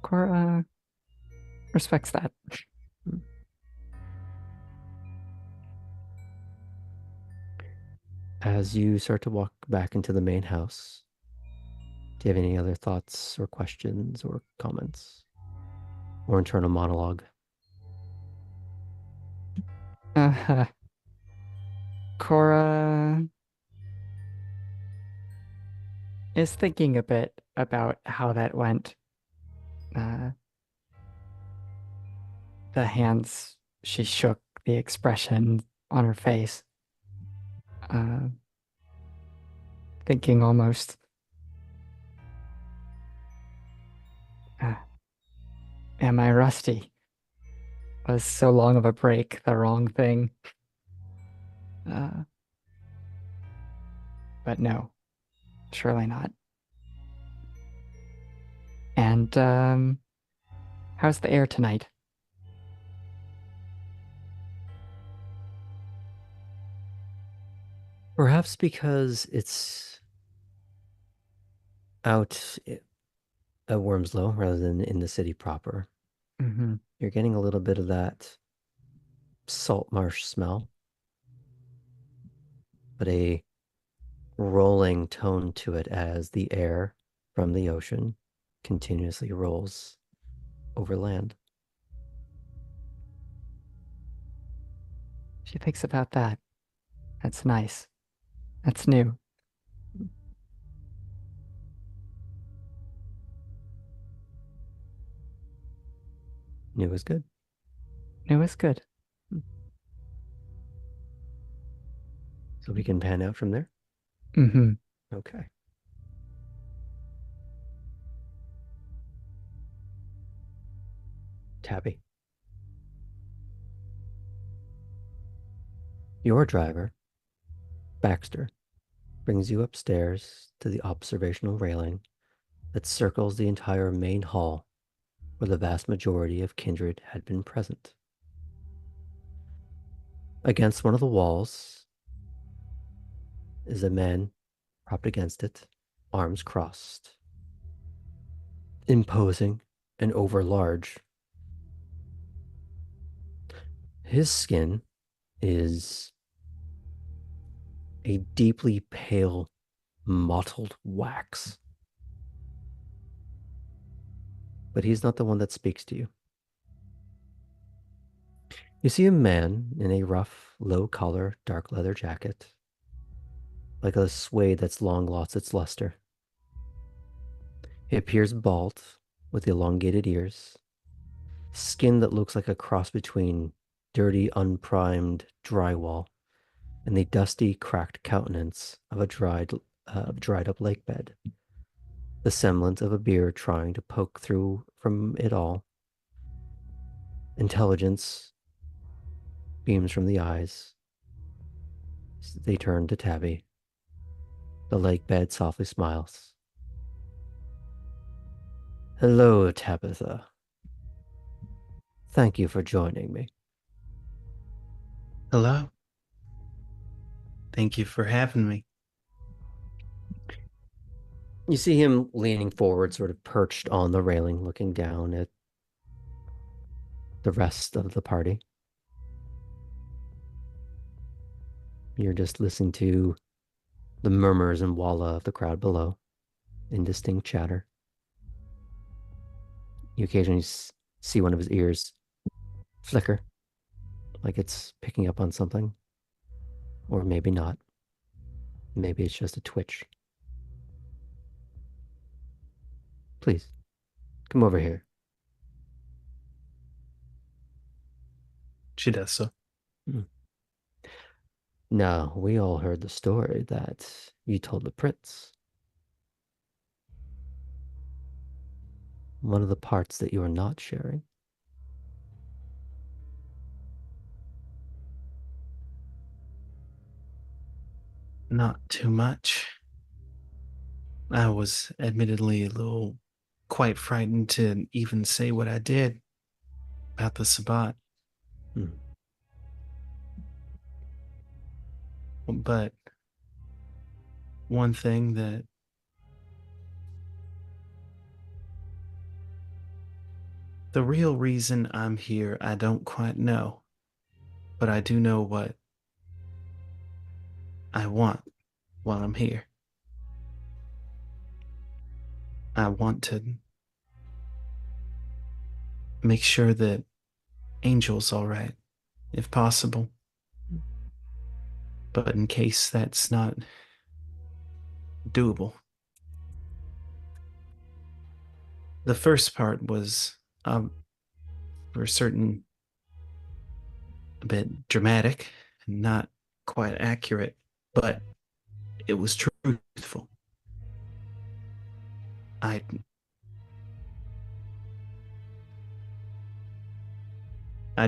Cora respects that. As you start to walk back into the main house, do you have any other thoughts or questions or comments or internal monologue? Cora is thinking a bit about how that went. The hands she shook, the expression on her face. Thinking almost, am I rusty? Was so long of a break the wrong thing? But no, surely not. And how's the air tonight? Perhaps because it's out at Wormslow rather than in the city proper. Mm-hmm. You're getting a little bit of that salt marsh smell, but a rolling tone to it as the air from the ocean continuously rolls over land. She thinks about that. That's nice. That's new. New is good. New is good. So we can pan out from there? Mm-hmm. Okay. Tabby. Your driver, Baxter, brings you upstairs to the observational railing that circles the entire main hall where the vast majority of kindred had been present. Against one of the walls is a man propped against it, arms crossed, imposing and overlarge. His skin is a deeply pale, mottled wax. But he's not the one that speaks to you. You see a man in a rough, low-collar, dark leather jacket, like a suede that's long lost its luster. He appears bald, with elongated ears, skin that looks like a cross between dirty, unprimed drywall and the dusty, cracked countenance of a dried-up lake bed. The semblance of a beard trying to poke through from it all. Intelligence beams from the eyes. They turn to Tabby. The lake bed softly smiles. Hello, Tabitha. Thank you for joining me. Hello. Thank you for having me. You see him leaning forward, sort of perched on the railing, looking down at the rest of the party. You're just listening to the murmurs and walla of the crowd below, indistinct chatter. You occasionally see one of his ears flicker, like it's picking up on something. Or maybe not. Maybe it's just a twitch. Please, come over here. She does so. Now, we all heard the story that you told the prince. One of the parts that you are not sharing. Not too much. I was admittedly a little quite frightened to even say what I did about the Sabbat. But one thing that the real reason I'm here, I don't quite know. But I do know what I want while I'm here. I want to make sure that Angel's all right, if possible. But in case that's not doable. The first part was, for certain, a bit dramatic and not quite accurate, but it was truthful. I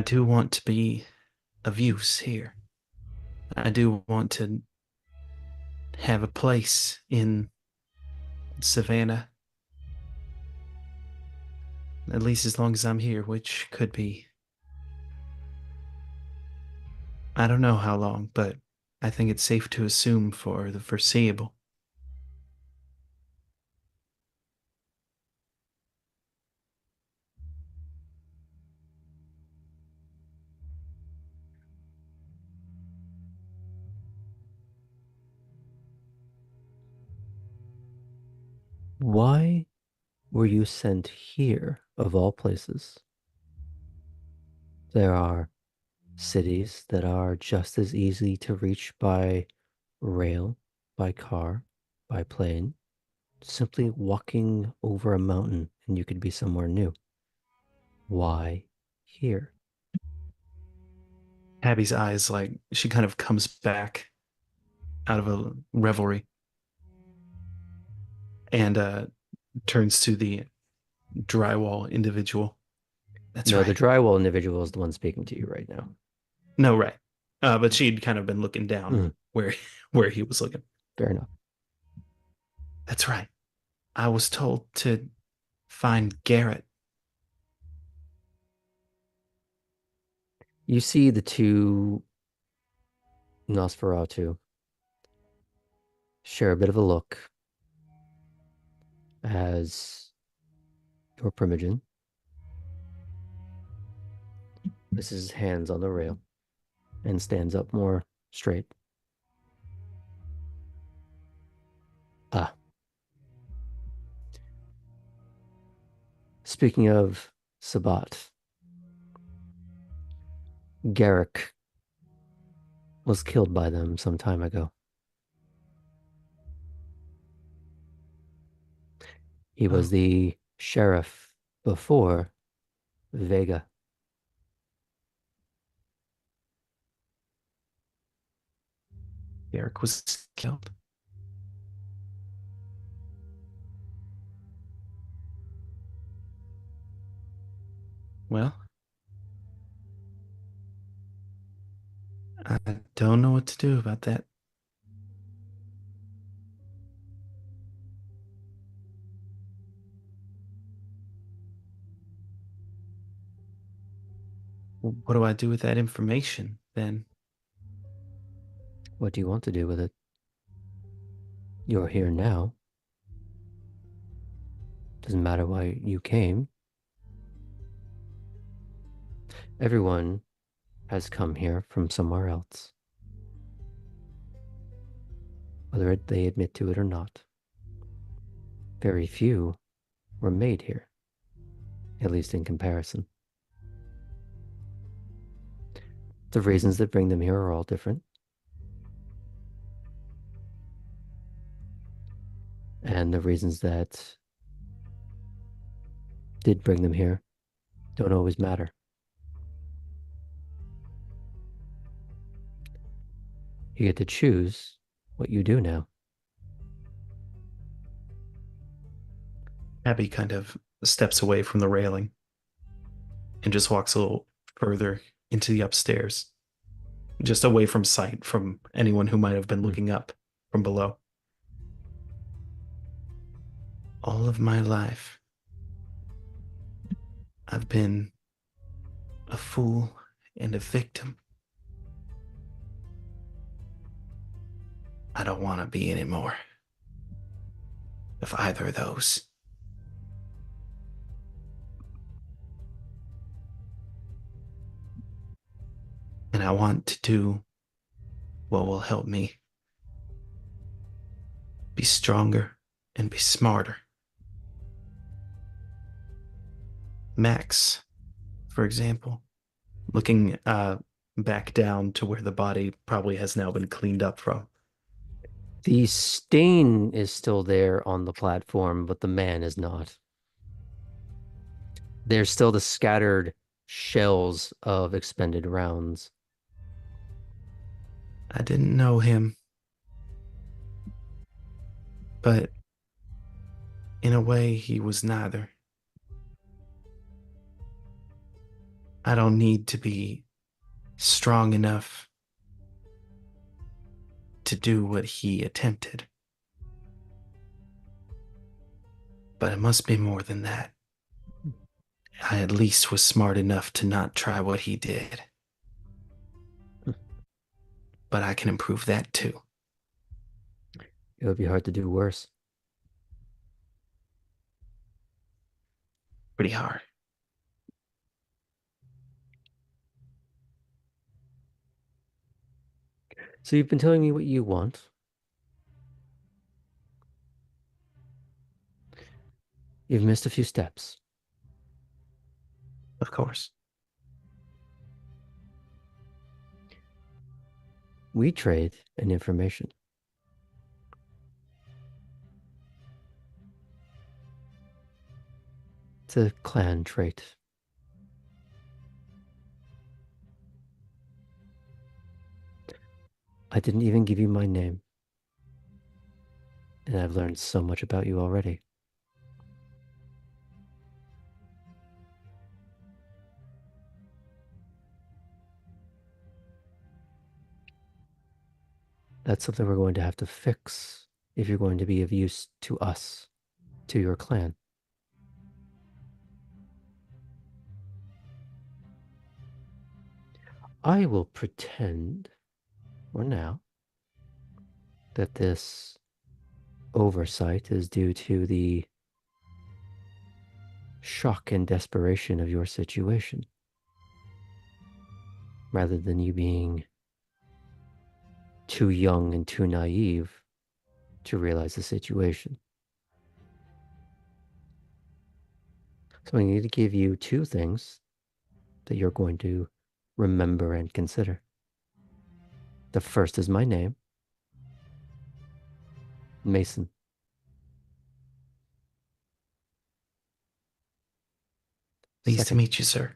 do want to be of use here. I do want to have a place in Savannah, at least as long as I'm here, which could be, I don't know how long, but I think it's safe to assume for the foreseeable. Why were you sent here, of all places? There are cities that are just as easy to reach by rail, by car, by plane. Simply walking over a mountain and you could be somewhere new. Why here? Abby's eyes, like, she kind of comes back out of a revelry and turns to the drywall individual. That's No, right. the drywall individual is the one speaking to you right now. No, right. But she'd kind of been looking down where he was looking. Fair enough. That's right. I was told to find Garrett. You see the two Nosferatu share a bit of a look as your Primogen places his hands on the rail and stands up more straight. Ah. Speaking of Sabbat, Garrick was killed by them some time ago. He was the sheriff before Vega. Garrett was killed. Well, I don't know what to do about that. What do I do with that information then? What do you want to do with it? You're here now. Doesn't matter why you came. Everyone has come here from somewhere else, whether they admit to it or not. Very few were made here, at least in comparison. The reasons that bring them here are all different. And the reasons that did bring them here don't always matter. You get to choose what you do now. Abby kind of steps away from the railing and just walks a little further into the upstairs, just away from sight from anyone who might have been looking up from below. All of my life, I've been a fool and a victim. I don't want to be anymore of either of those. And I want to do what will help me be stronger and be smarter. Max, for example, looking back down to where the body probably has now been cleaned up from. The stain is still there on the platform, but the man is not. There's still the scattered shells of expended rounds. I didn't know him, but in a way, he was neither. I don't need to be strong enough to do what he attempted. But it must be more than that. I at least was smart enough to not try what he did. But I can improve that too. It would be hard to do worse. Pretty hard. So you've been telling me what you want. You've missed a few steps. Of course. We trade in information. It's a clan trait. I didn't even give you my name. And I've learned so much about you already. That's something we're going to have to fix if you're going to be of use to us, to your clan. I will pretend, for now, that this oversight is due to the shock and desperation of your situation, rather than you being too young and too naive to realize the situation. So I need to give you two things that you're going to remember and consider. The first is my name, Mason. Pleased to Second, meet you, sir.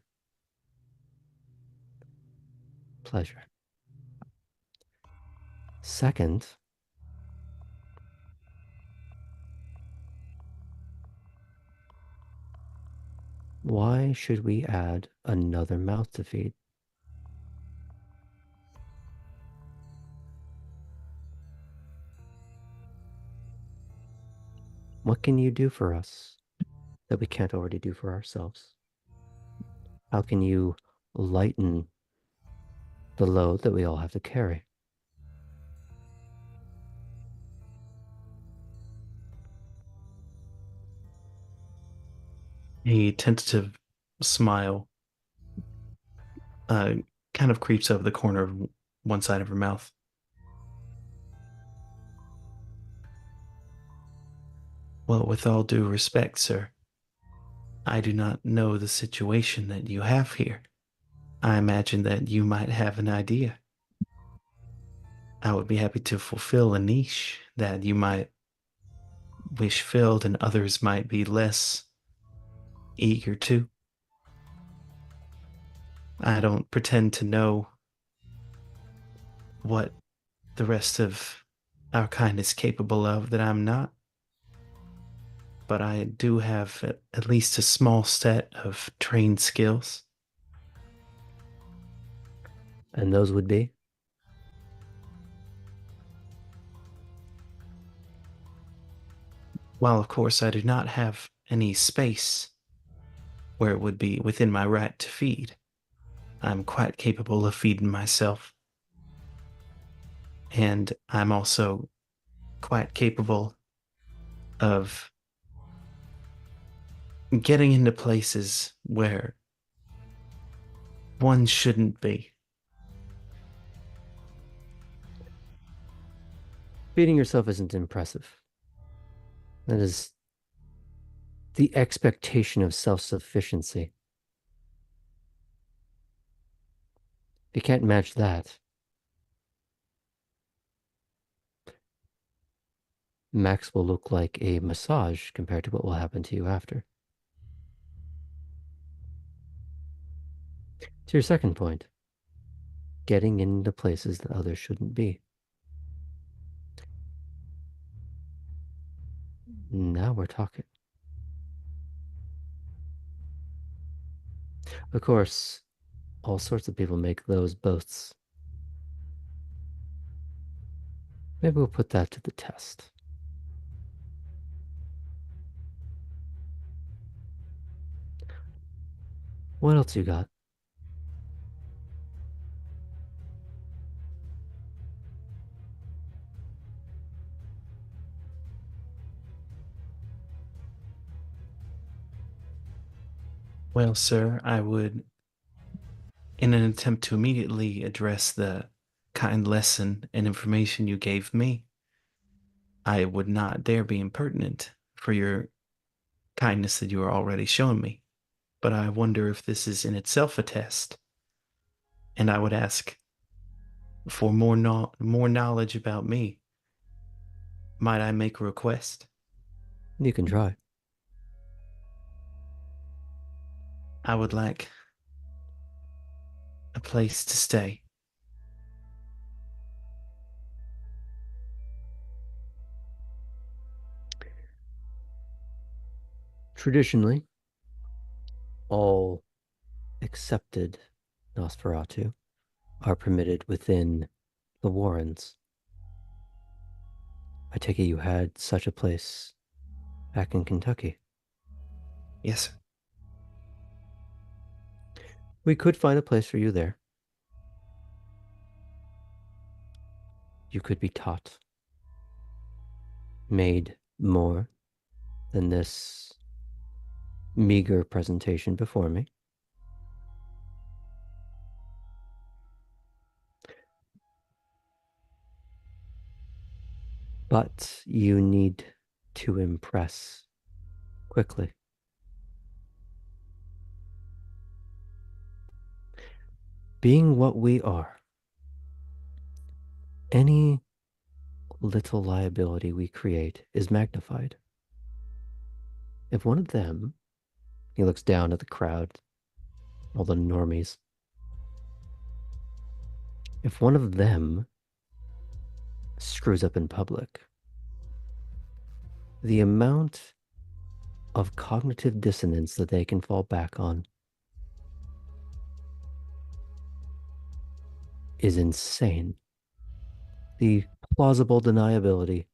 pleasure. Second, why should we add another mouth to feed? What can you do for us that we can't already do for ourselves? How can you lighten the load that we all have to carry? A tentative smile kind of creeps over the corner of one side of her mouth. Well, with all due respect, sir, I do not know the situation that you have here. I imagine that you might have an idea. I would be happy to fulfill a niche that you might wish filled and others might be less eager to. I don't pretend to know what the rest of our kind is capable of that I'm not, but I do have at least a small set of trained skills. And those would be? While, of course, I do not have any space where it would be within my right to feed, I'm quite capable of feeding myself. And I'm also quite capable of getting into places where one shouldn't be. Feeding yourself isn't impressive. That is the expectation of self-sufficiency. If you can't match that, Max will look like a massage compared to what will happen to you after. To your second point, getting into places that others shouldn't be. Now we're talking. Of course, all sorts of people make those boasts. Maybe we'll put that to the test. What else you got? Well, sir, I would, in an attempt to immediately address the kind lesson and information you gave me, I would not dare be impertinent for your kindness that you are already showing me. But I wonder if this is in itself a test. And I would ask for more knowledge about me. Might I make a request? You can try. I would like a place to stay. Traditionally, all accepted Nosferatu are permitted within the Warrens. I take it you had such a place back in Kentucky. Yes, sir. We could find a place for you there. You could be taught, made more than this meager presentation before me. But you need to impress quickly. Being what we are, any little liability we create is magnified. If one of them, he looks down at the crowd, all the normies, if one of them screws up in public, the amount of cognitive dissonance that they can fall back on is insane. The plausible deniability.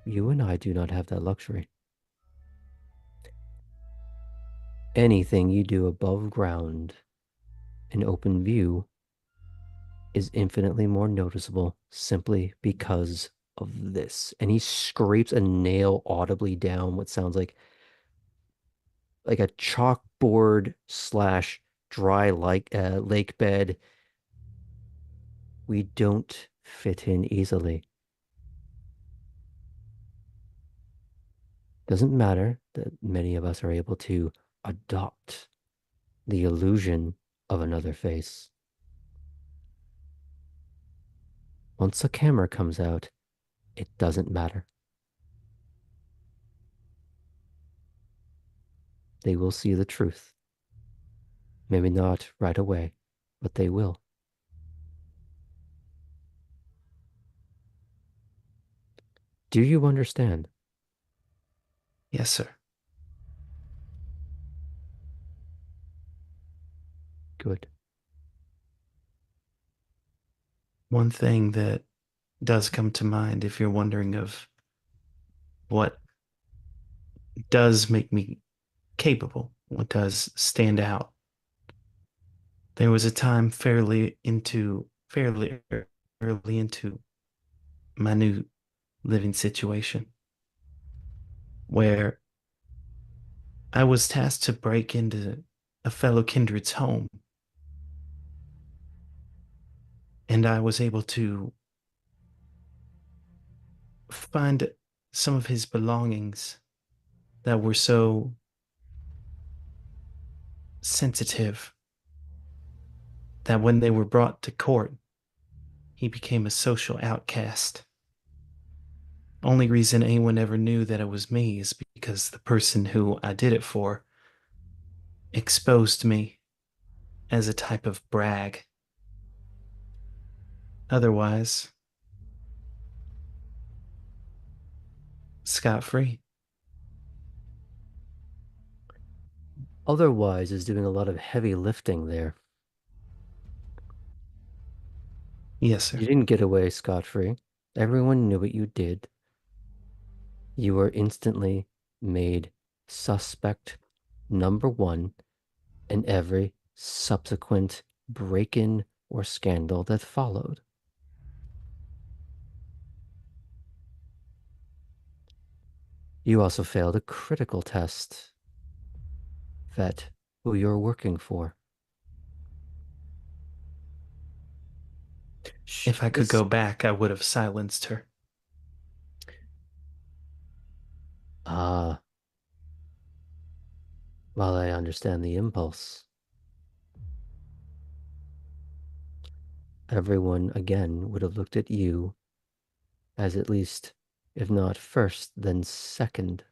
You and I do not have that luxury. Anything you do above ground in open view is infinitely more noticeable simply because of this. And he scrapes a nail audibly down what sounds like like a chalkboard slash dry lake bed. We don't fit in easily. Doesn't matter that many of us are able to adopt the illusion of another face. Once a camera comes out, it doesn't matter. They will see the truth. Maybe not right away, but they will. Do you understand? Yes, sir. Good. One thing that does come to mind, if you're wondering of what does make me capable, what does stand out. There was a time fairly early into my new living situation where I was tasked to break into a fellow kindred's home, and I was able to find some of his belongings that were so sensitive that when they were brought to court, he became a social outcast. Only reason anyone ever knew that it was me is because the person who I did it for exposed me as a type of brag. Otherwise, scot free. Otherwise is doing a lot of heavy lifting there. Yes, You sir. didn't get away scot-free. Everyone knew what you did. You were instantly made suspect number one in every subsequent break-in or scandal that followed. You also failed a critical test. Vet who you're working for. If I could This, go back, I would have silenced her. ah, while I understand the impulse, everyone again would have looked at you as at least, if not first, then second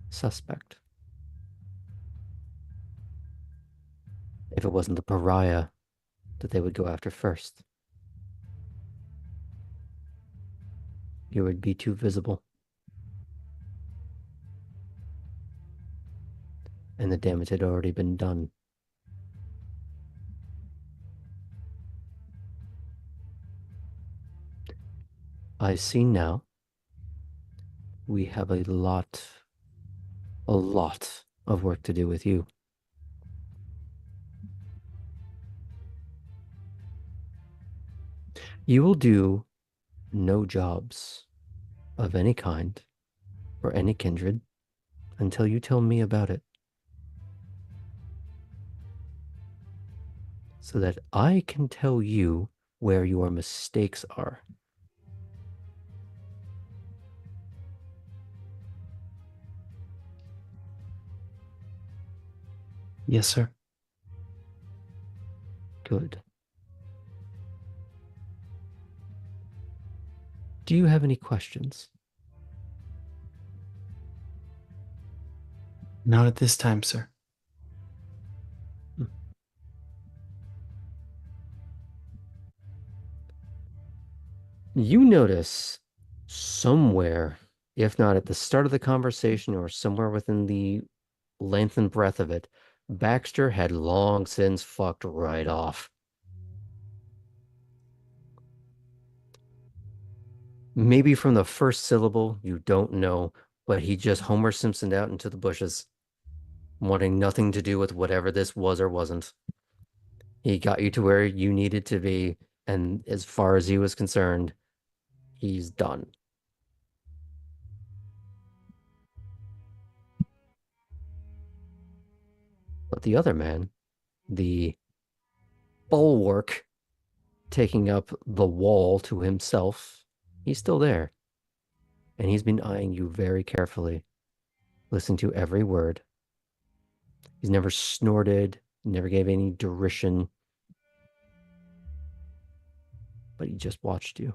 suspect. If it wasn't the pariah that they would go after first, you would be too visible. And the damage had already been done. I see now we have a lot of work to do with you. You will do no jobs of any kind or any kindred until you tell me about it, so that I can tell you where your mistakes are. Yes, sir. Good. Do you have any questions? Not at this time, sir. You notice somewhere, if not at the start of the conversation or somewhere within the length and breadth of it, Baxter had long since fucked right off. Maybe from the first syllable, you don't know, but he just Homer Simpsoned out into the bushes, wanting nothing to do with whatever this was or wasn't. He got you to where you needed to be, and as far as he was concerned, he's done. But the other man, the bulwark taking up the wall to himself, he's still there. And he's been eyeing you very carefully, listening to every word. He's never snorted, never gave any derision, but he just watched you.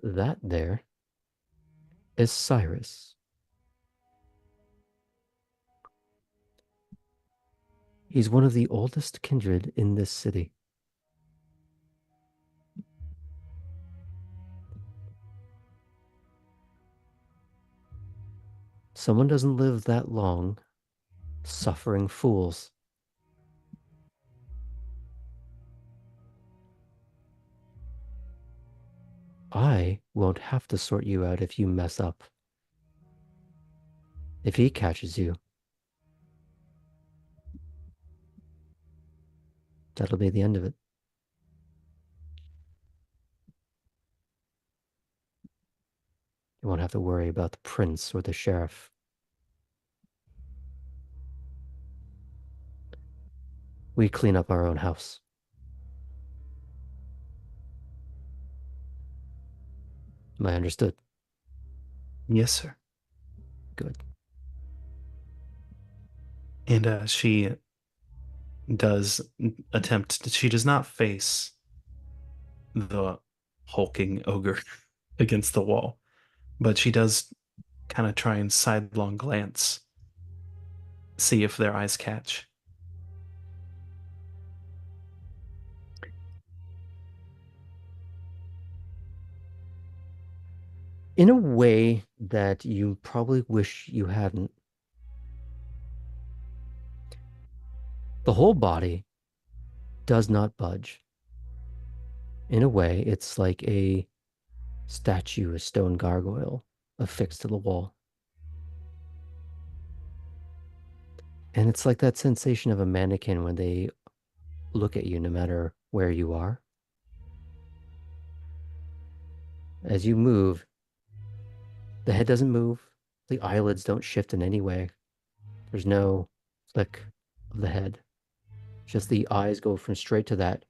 That there is Cyrus. He's one of the oldest kindred in this city. Someone doesn't live that long suffering fools. I won't have to sort you out if you mess up. If he catches you, that'll be the end of it. You won't have to worry about the prince or the sheriff. We clean up our own house. Am I understood? Yes, sir. Good. And she does attempt, she does not face the hulking ogre against the wall, but she does kind of try and sidelong glance, see if their eyes catch. In a way that you probably wish you hadn't. The whole body does not budge. In a way, it's like a statue, a stone gargoyle affixed to the wall. And it's like that sensation of a mannequin when they look at you no matter where you are. As you move, the head doesn't move, the eyelids don't shift in any way. There's no flick of the head. Just the eyes go from straight to that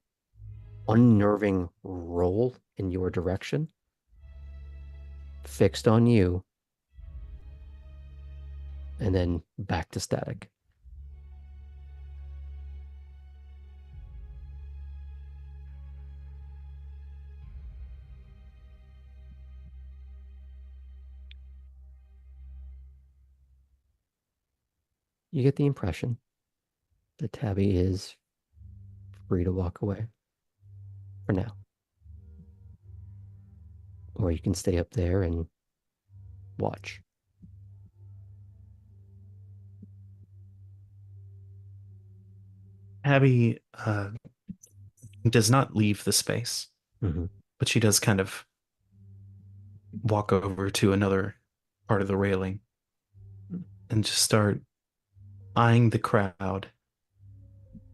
unnerving roll in your direction, fixed on you, and then back to static. You get the impression that Tabby is free to walk away for now. Or you can stay up there and watch. Abby does not leave the space, Mm-hmm. but she does kind of walk over to another part of the railing and just start eyeing the crowd,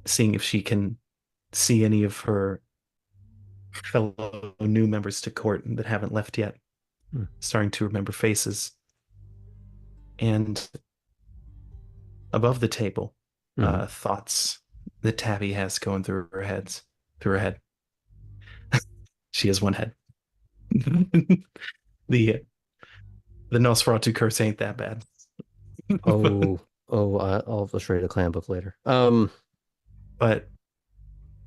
seeing if she can see any of her fellow new members to court that haven't left yet, starting to remember faces. And above the table, thoughts that Tabby has going through her head. She has one head. the Nosferatu curse ain't that bad. I'll show you the clan book later. But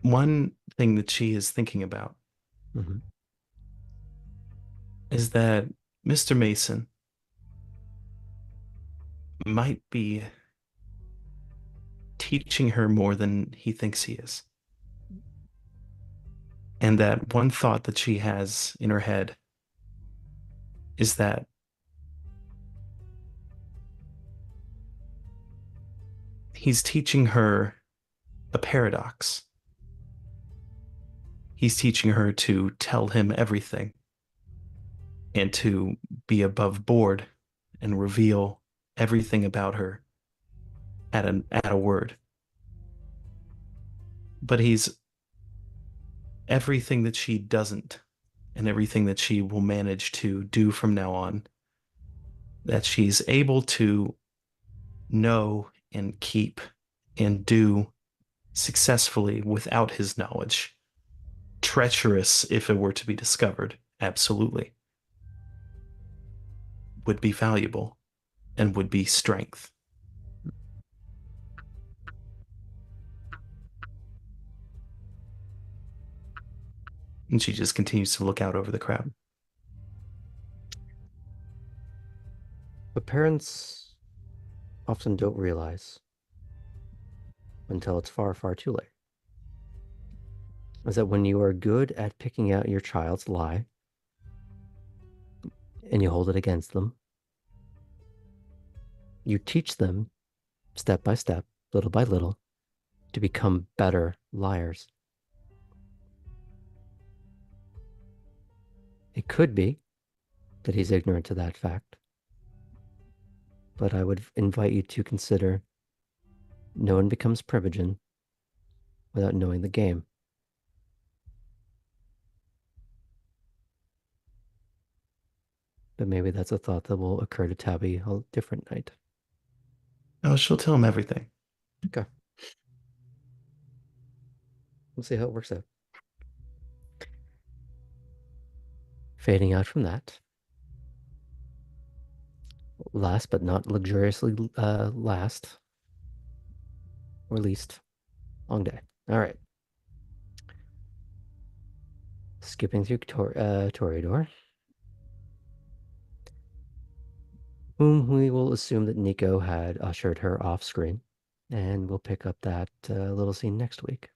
one thing that she is thinking about is that Mr. Mason might be teaching her more than he thinks he is. And that one thought that she has in her head is that he's teaching her a paradox. He's teaching her to tell him everything and to be above board and reveal everything about her at a word. But he's everything that she doesn't and everything that she will manage to do from now on, that she's able to know and keep and do successfully without his knowledge. Treacherous if it were to be discovered, absolutely. Would be valuable and would be strength. And she just continues to look out over the crowd. But parents often don't realize until it's far, far too late is that when you are good at picking out your child's lie and you hold it against them, you teach them step by step, little by little, to become better liars. It could be that he's ignorant to that fact, but I would invite you to consider no one becomes Primogen without knowing the game. But maybe that's a thought that will occur to Tabby a different night. Oh, she'll tell him everything. Okay. We'll see how it works out. Fading out from that. Last but not luxuriously last or least, long day. All right. Skipping through Toreador, whom we will assume that Nico had ushered her off screen, and we'll pick up that little scene next week.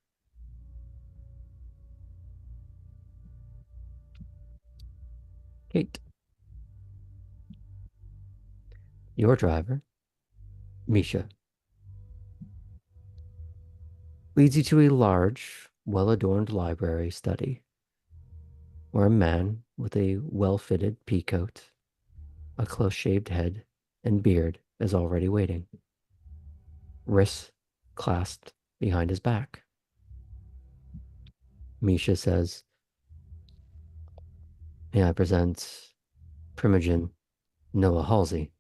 Kate. Your driver, Misha, leads you to a large, well-adorned library study, where a man with a well-fitted pea coat, a close-shaved head, and beard is already waiting, wrists clasped behind his back. Misha says, "May I present Primogen Noah Halsey?"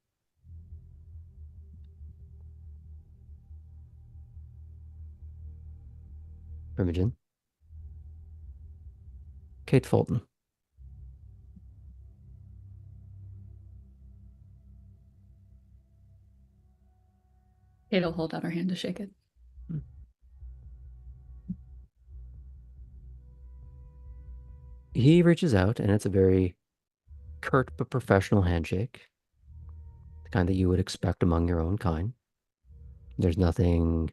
Primogen. Kate Fulton. Kate'll hold out her hand to shake it. He reaches out, and it's a very curt but professional handshake, the kind that you would expect among your own kind. There's nothing,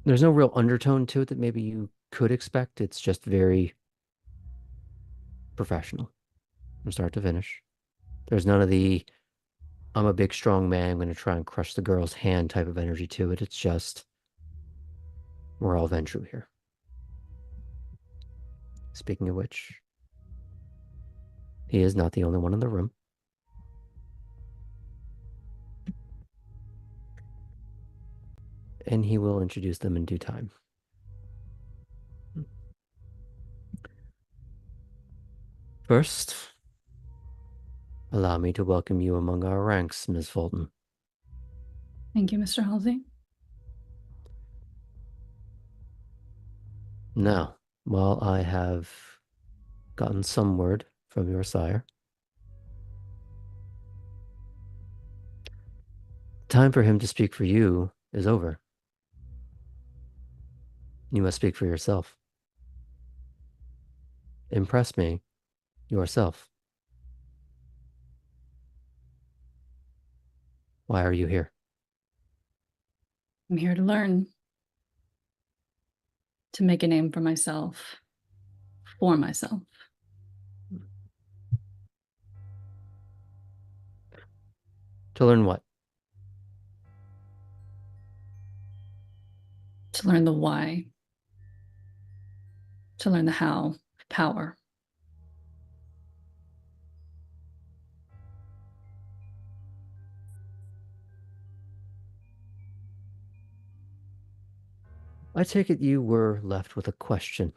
there's no real undertone to it that maybe you could expect. It's just very professional from start to finish. There's none of the, I'm a big, strong man, I'm going to try and crush the girl's hand type of energy to it. It's just, we're all Ventrue here. Speaking of which, he is not the only one in the room. And he will introduce them in due time. First, allow me to welcome you among our ranks, Ms. Fulton. Thank you, Mr. Halsey. Now, while I have gotten some word from your sire, time for him to speak for you is over. You must speak for yourself. Impress me yourself. Why are you here? I'm here to learn, to make a name for myself, for myself. To learn what? To learn the why, to learn the how, power. I take it you were left with a question.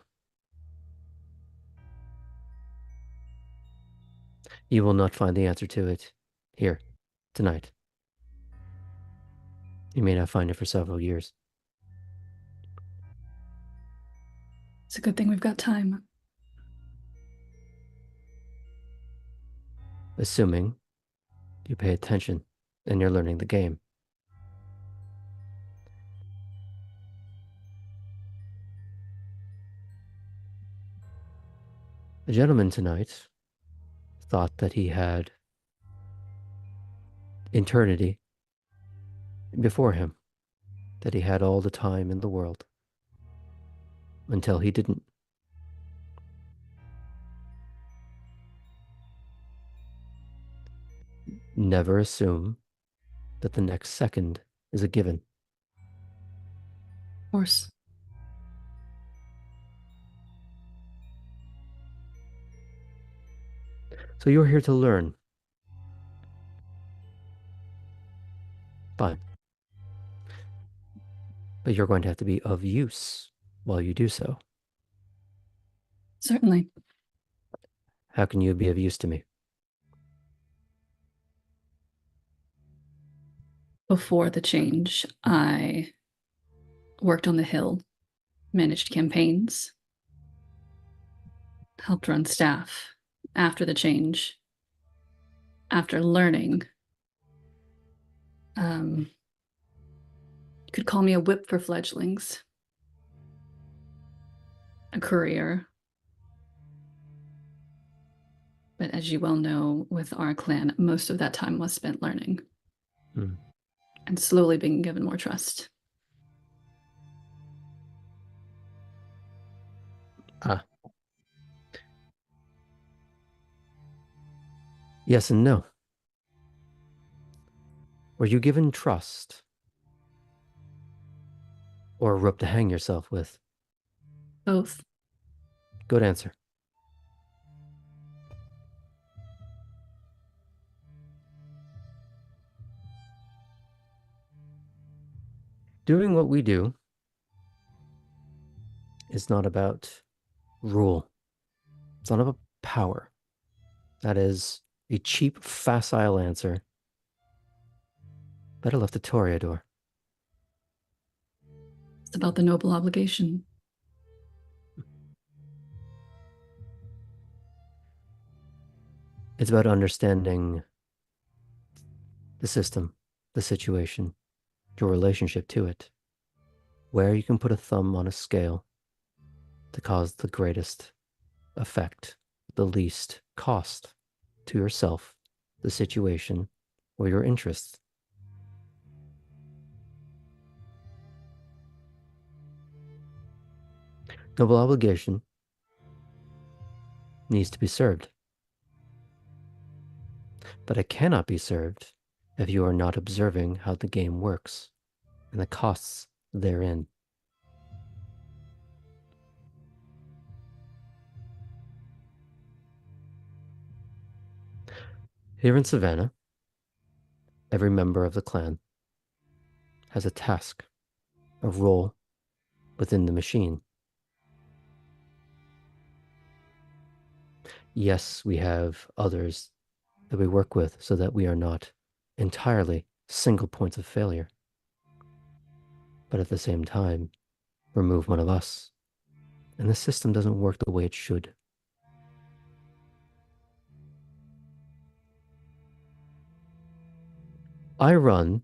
You will not find the answer to it here, tonight. You may not find it for several years. It's a good thing we've got time. Assuming you pay attention and you're learning the game. The gentleman tonight thought that he had eternity before him, that he had all the time in the world, until he didn't. Never assume that the next second is a given. Of course. So you're here to learn. Fine. But you're going to have to be of use while you do so. Certainly. How can you be of use to me? Before the change, I worked on the Hill, managed campaigns, helped run staff. After the change, after learning, you could call me a whip for fledglings, a courier. But as you well know, with our clan, most of that time was spent learning and slowly being given more trust. Yes and no. Were you given trust or a rope to hang yourself with? Both. Good answer. Doing what we do is not about rule. It's not about power. That is a cheap, facile answer. Better left to Toreador. It's about the noble obligation. It's about understanding the system, the situation, your relationship to it, where you can put a thumb on a scale to cause the greatest effect, the least cost to yourself, the situation, or your interests. Noble obligation needs to be served, but it cannot be served if you are not observing how the game works and the costs therein. Here in Savannah, every member of the clan has a task, a role within the machine. Yes, we have others that we work with so that we are not entirely single points of failure. But at the same time, remove one of us, and the system doesn't work the way it should. I run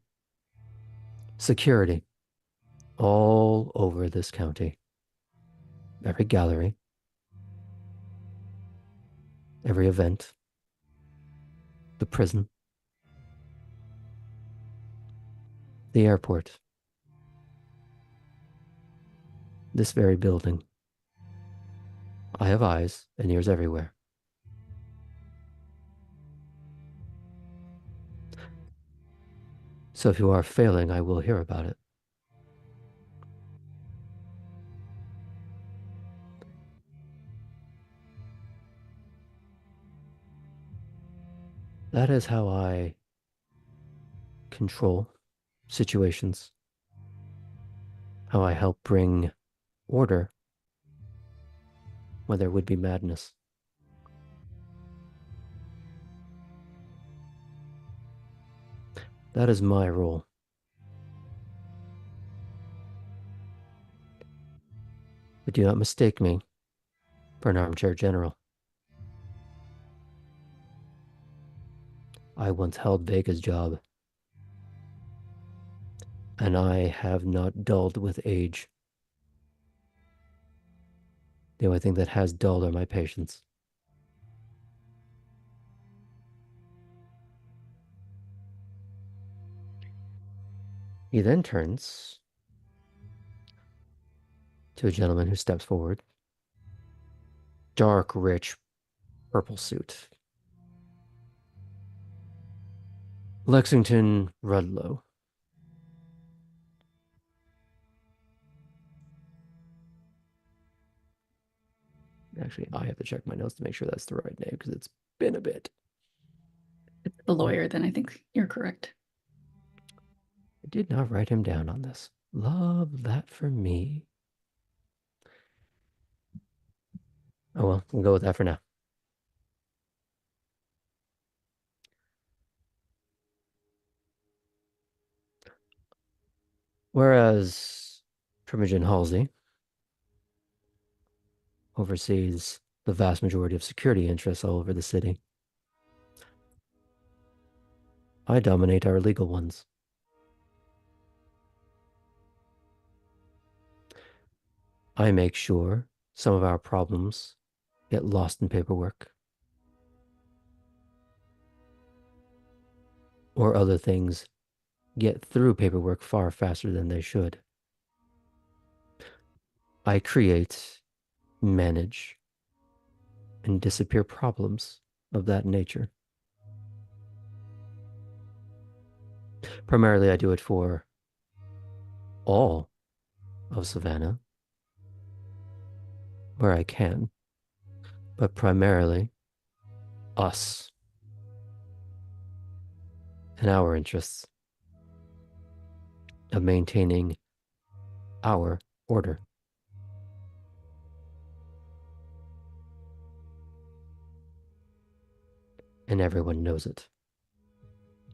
security all over this county. Every gallery, every event, the prison, the airport, this very building. I have eyes and ears everywhere. So if you are failing, I will hear about it. That is how I control situations, how I help bring order where there would be madness. That is my role. But do not mistake me for an armchair general. I once held Vega's job, and I have not dulled with age. The only thing that has dulled are my patience. He then turns to a gentleman who steps forward. Dark, rich, purple suit. Lexington Rudlow. Actually, I have to check my notes to make sure that's the right name because it's been a bit. It's the lawyer, then I think you're correct. I did not write him down on this. Love that for me. Oh well, we'll go with that for now. Whereas Primogen Halsey oversees the vast majority of security interests all over the city, I dominate our legal ones. I make sure some of our problems get lost in paperwork, or other things get through paperwork far faster than they should. I create, manage, and disappear problems of that nature. Primarily, I do it for all of Savannah, where I can, but primarily us and our interests of maintaining our order. And everyone knows it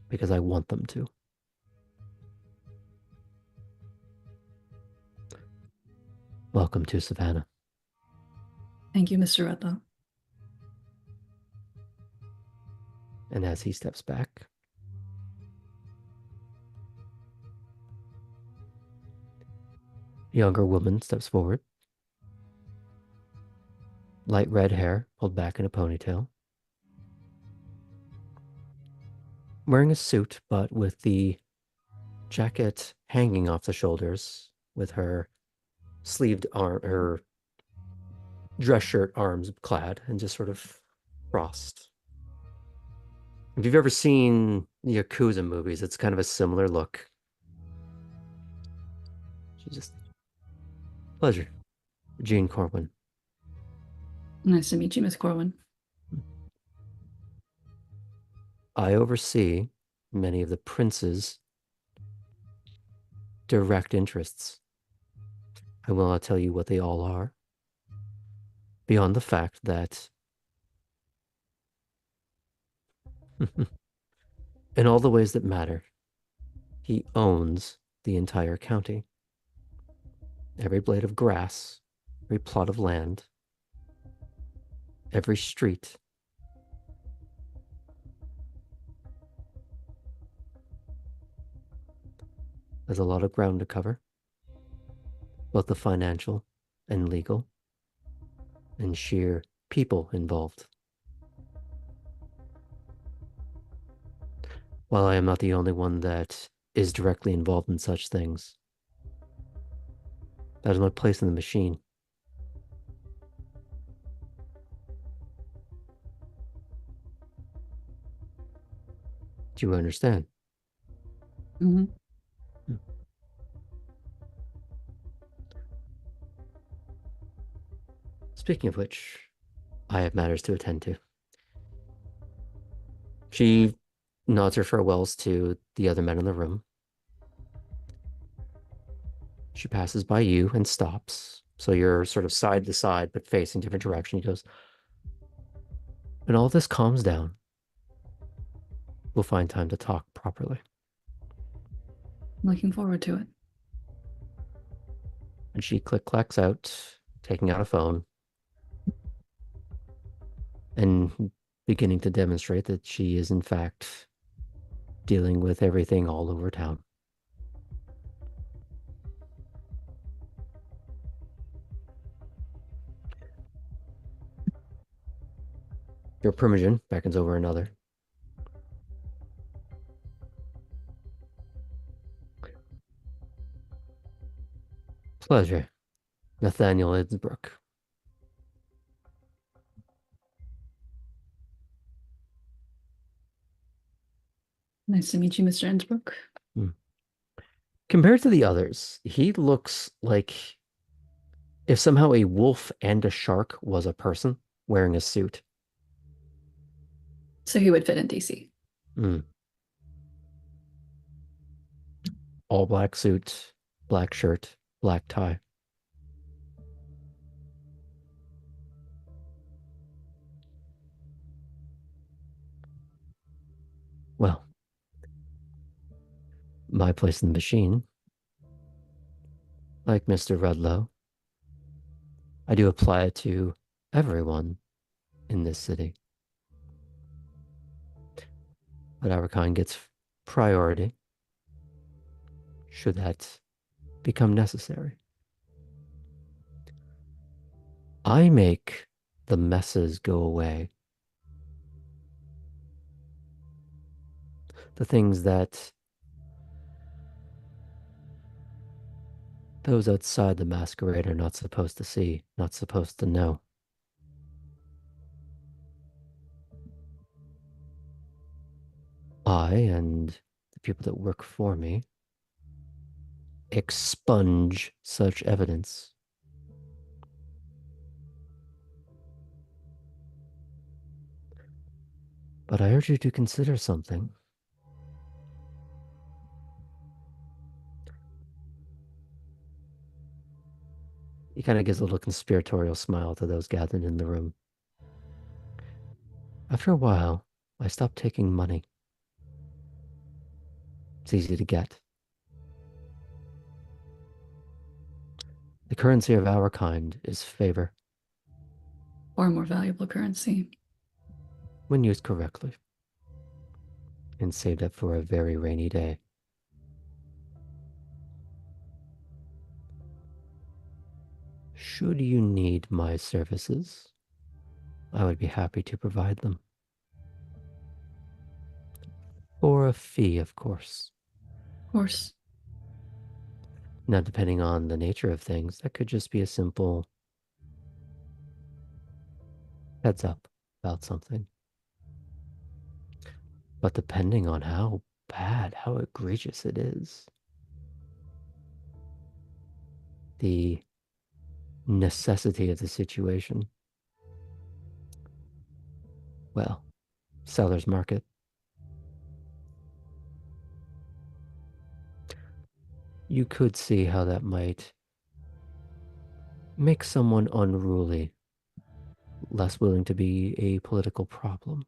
because I want them to. Welcome to Savannah. Thank you, Mr. Rudlow. And as he steps back, a younger woman steps forward. Light red hair pulled back in a ponytail. Wearing a suit, but with the jacket hanging off the shoulders, with her sleeved arm, her dress shirt arms clad and just sort of crossed. If you've ever seen the Yakuza movies, it's kind of a similar look. She's just pleasure. Jean Corwin. Nice to meet you, Miss Corwin. I oversee many of the prince's direct interests. I will not tell you what they all are, beyond the fact that in all the ways that matter, he owns the entire county. Every blade of grass, every plot of land, every street. There's a lot of ground to cover, both the financial and legal, and sheer people involved. While I am not the only one that is directly involved in such things, that is my place in the machine. Do you understand? Mm-hmm. Speaking of which, I have matters to attend to. She nods her farewells to the other men in the room. She passes by you and stops. So you're sort of side to side, but facing different directions. He goes, when all this calms down, we'll find time to talk properly. Looking forward to it. And she click-clacks out, taking out a phone and beginning to demonstrate that she is, in fact, dealing with everything all over town. Your Primogen beckons over another. Pleasure, Nathaniel Innsbruck. Nice to meet you, Mr. Innsbruck. Compared to the others, he looks like if somehow a wolf and a shark was a person wearing a suit. So he would fit in DC. All black suit, black shirt, black tie. Well, my place in the machine, like Mr. Rudlow, I do apply it to everyone in this city. But our kind gets priority should that become necessary. I make the messes go away. The things that those outside the masquerade are not supposed to see, not supposed to know. I and the people that work for me expunge such evidence. But I urge you to consider something. He kind of gives a little conspiratorial smile to those gathered in the room. After a while, I stopped taking money. It's easy to get. The currency of our kind is favor. Or more valuable currency. When used correctly. And saved up for a very rainy day. Should you need my services, I would be happy to provide them. For a fee, of course. Of course. Now, depending on the nature of things, that could just be a simple heads up about something. But depending on how bad, how egregious it is, the necessity of the situation, well, seller's market. You could see how that might make someone unruly, less willing to be a political problem.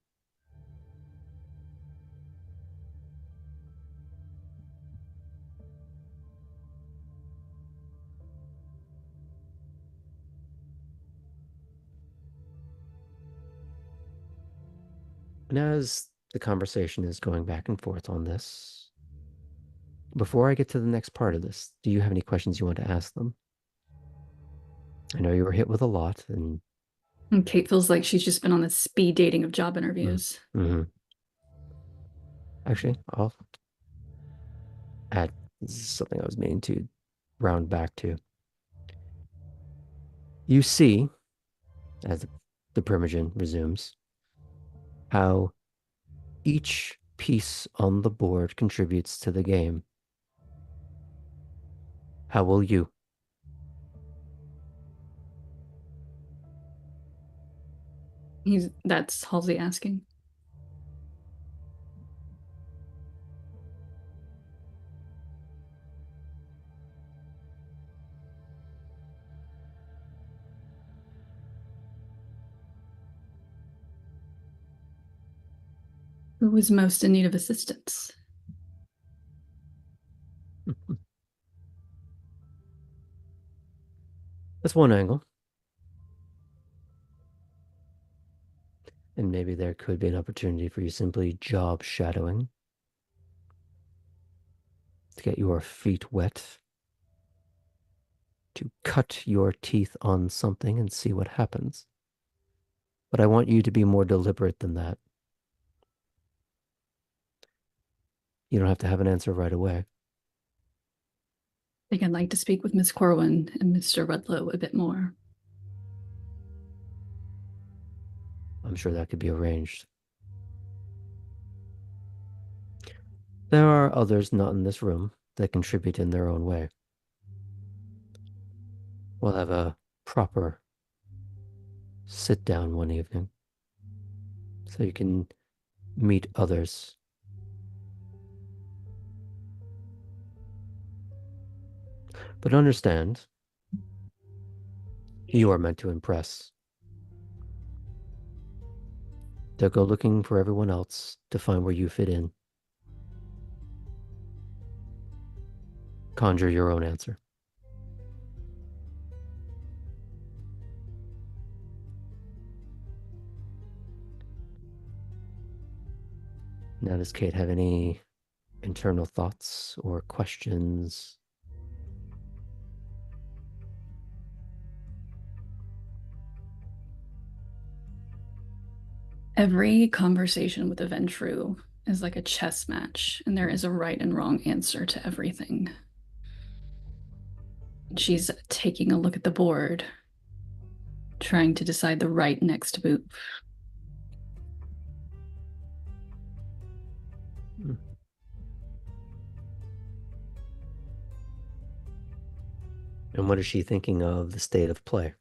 And as the conversation is going back and forth on this, before I get to the next part of this, do you have any questions you want to ask them? I know you were hit with a lot, and Kate feels like she's just been on the speed dating of job interviews. Actually, I'll add something I was meaning to round back to. You see, as the Primogen resumes, how each piece on the board contributes to the game. How will you? That's Halsey asking. Who was most in need of assistance? That's one angle. And maybe there could be an opportunity for you simply job shadowing to get your feet wet, to cut your teeth on something and see what happens. But I want you to be more deliberate than that. You don't have to have an answer right away. I think I'd like to speak with Miss Corwin and Mr. Rudlow a bit more. I'm sure that could be arranged. There are others not in this room that contribute in their own way. We'll have a proper sit down one evening so you can meet others. But understand, you are meant to impress. They'll go looking for everyone else to find where you fit in. Conjure your own answer. Now, does Kate have any internal thoughts or questions? Every conversation with a Ventru is like a chess match, and there is a right and wrong answer to everything. She's taking a look at the board, trying to decide the right next move. And what is she thinking of the state of play?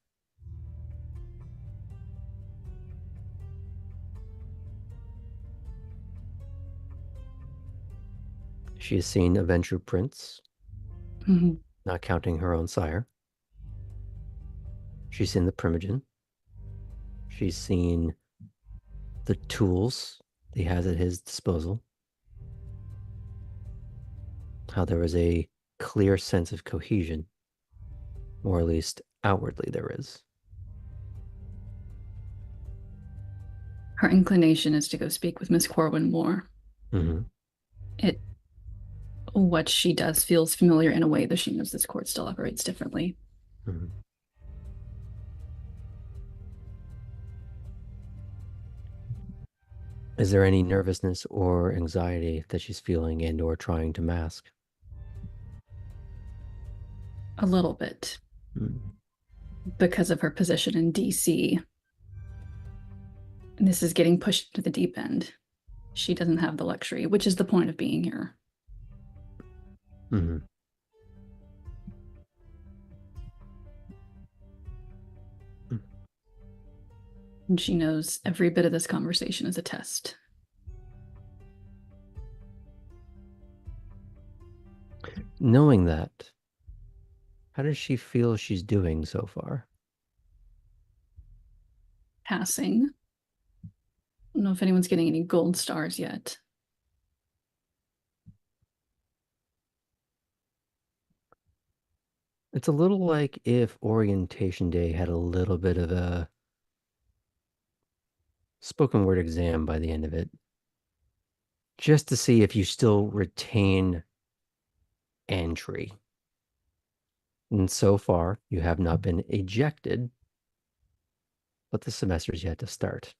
She has seen a Ventru prince, not counting her own sire. She's seen the Primogen. She's seen the tools he has at his disposal. How there is a clear sense of cohesion, or at least outwardly there is. Her inclination is to go speak with Miss Corwin more. What she does feels familiar in a way that she knows this court still operates differently. Is there any nervousness or anxiety that she's feeling and or trying to mask? A little bit. Because of her position in DC. And this is getting pushed to the deep end. She doesn't have the luxury, which is the point of being here. And she knows every bit of this conversation is a test. Knowing that, how does she feel she's doing so far? Passing. I don't know if anyone's getting any gold stars yet. It's a little like if orientation day had a little bit of a spoken word exam by the end of it, just to see if you still retain entry. And so far, you have not been ejected, but the semester's yet to start.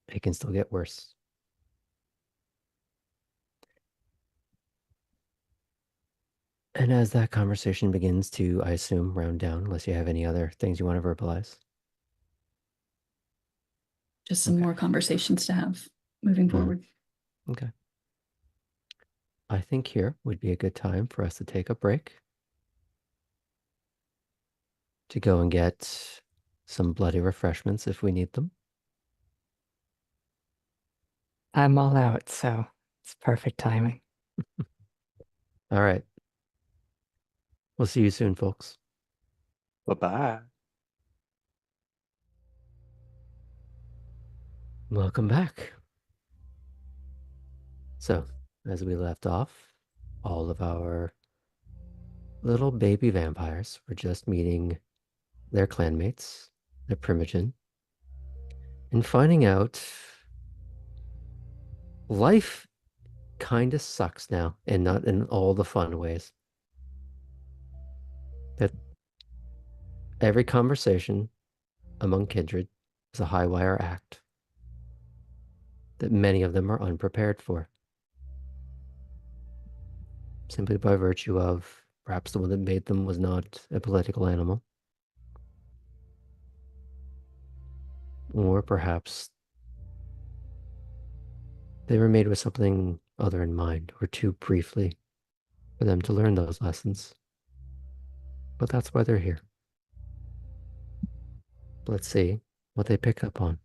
It can still get worse. And as that conversation begins to, I assume, round down, unless you have any other things you want to verbalize. Just some more conversations to have moving forward. Okay. I think here would be a good time for us to take a break, to go and get some bloody refreshments if we need them. I'm all out, so it's perfect timing. All right. We'll see you soon, folks. Bye-bye. Welcome back. So, as we left off, all of our little baby vampires were just meeting their clanmates, their Primogen, and finding out life kind of sucks now, and not in all the fun ways. That every conversation among kindred is a high wire act that many of them are unprepared for, simply by virtue of perhaps the one that made them was not a political animal, or perhaps they were made with something other in mind, or too briefly for them to learn those lessons. But that's why they're here. Let's see what they pick up on.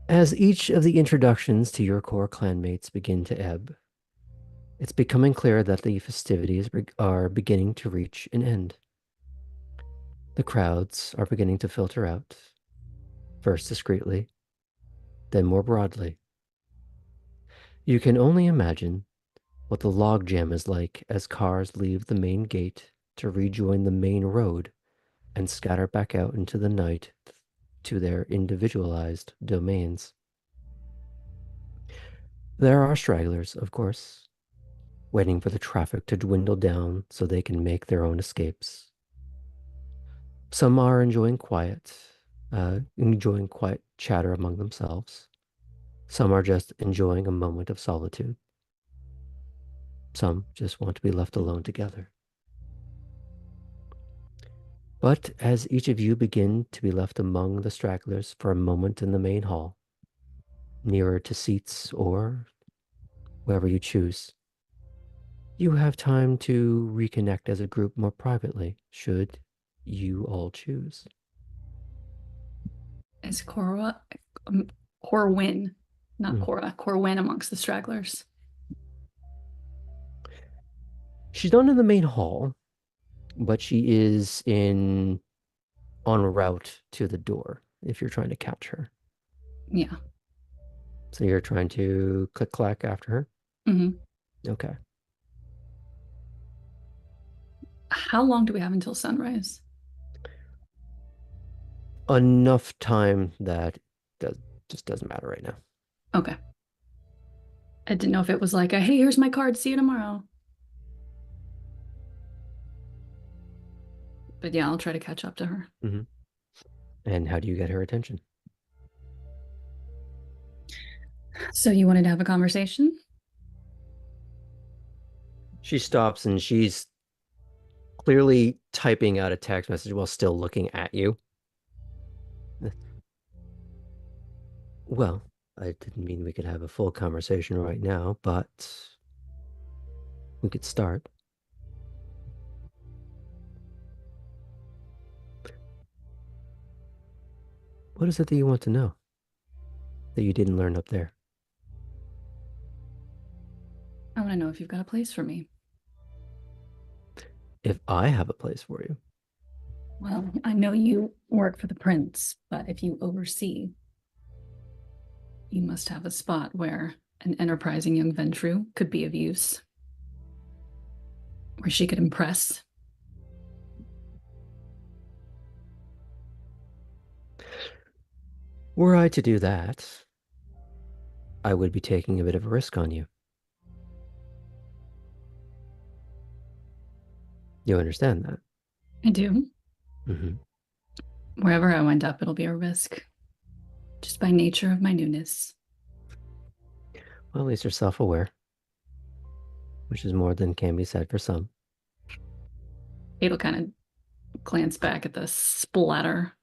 As each of the introductions to your core clanmates begin to ebb, it's becoming clear that the festivities are beginning to reach an end. The crowds are beginning to filter out, first discreetly, then more broadly. You can only imagine what the logjam is like as cars leave the main gate to rejoin the main road and scatter back out into the night to their individualized domains. There are stragglers, of course, waiting for the traffic to dwindle down so they can make their own escapes. Some are enjoying quiet chatter among themselves. Some are just enjoying a moment of solitude. Some just want to be left alone together. But as each of you begin to be left among the stragglers for a moment in the main hall, nearer to seats or wherever you choose, you have time to reconnect as a group more privately, should you all choose. Is Corwin, not Mm. Cora, Corwin amongst the stragglers? She's not in the main hall, but she is en route to the door if you're trying to catch her. Yeah. So you're trying to click clack after her? hmm Okay. How long do we have until sunrise? Enough time that just doesn't matter right now. Okay. I didn't know if it was like a, hey, here's my card, see you tomorrow. But yeah, I'll try to catch up to her. Mm-hmm. And how do you get her attention? So you wanted to have a conversation? She stops and she's clearly typing out a text message while still looking at you. Well, I didn't mean we could have a full conversation right now, but we could start. What is it that you want to know that you didn't learn up there? I want to know if you've got a place for me. If I have a place for you. Well, I know you work for the prince, but if you oversee, you must have a spot where an enterprising young Ventru could be of use, where she could impress. Were I to do that, I would be taking a bit of a risk on you. You understand that? I do. Mm-hmm. Wherever I wind up, it'll be a risk, just by nature of my newness. Well, at least you're self-aware, which is more than can be said for some. It'll kind of glance back at the splatter.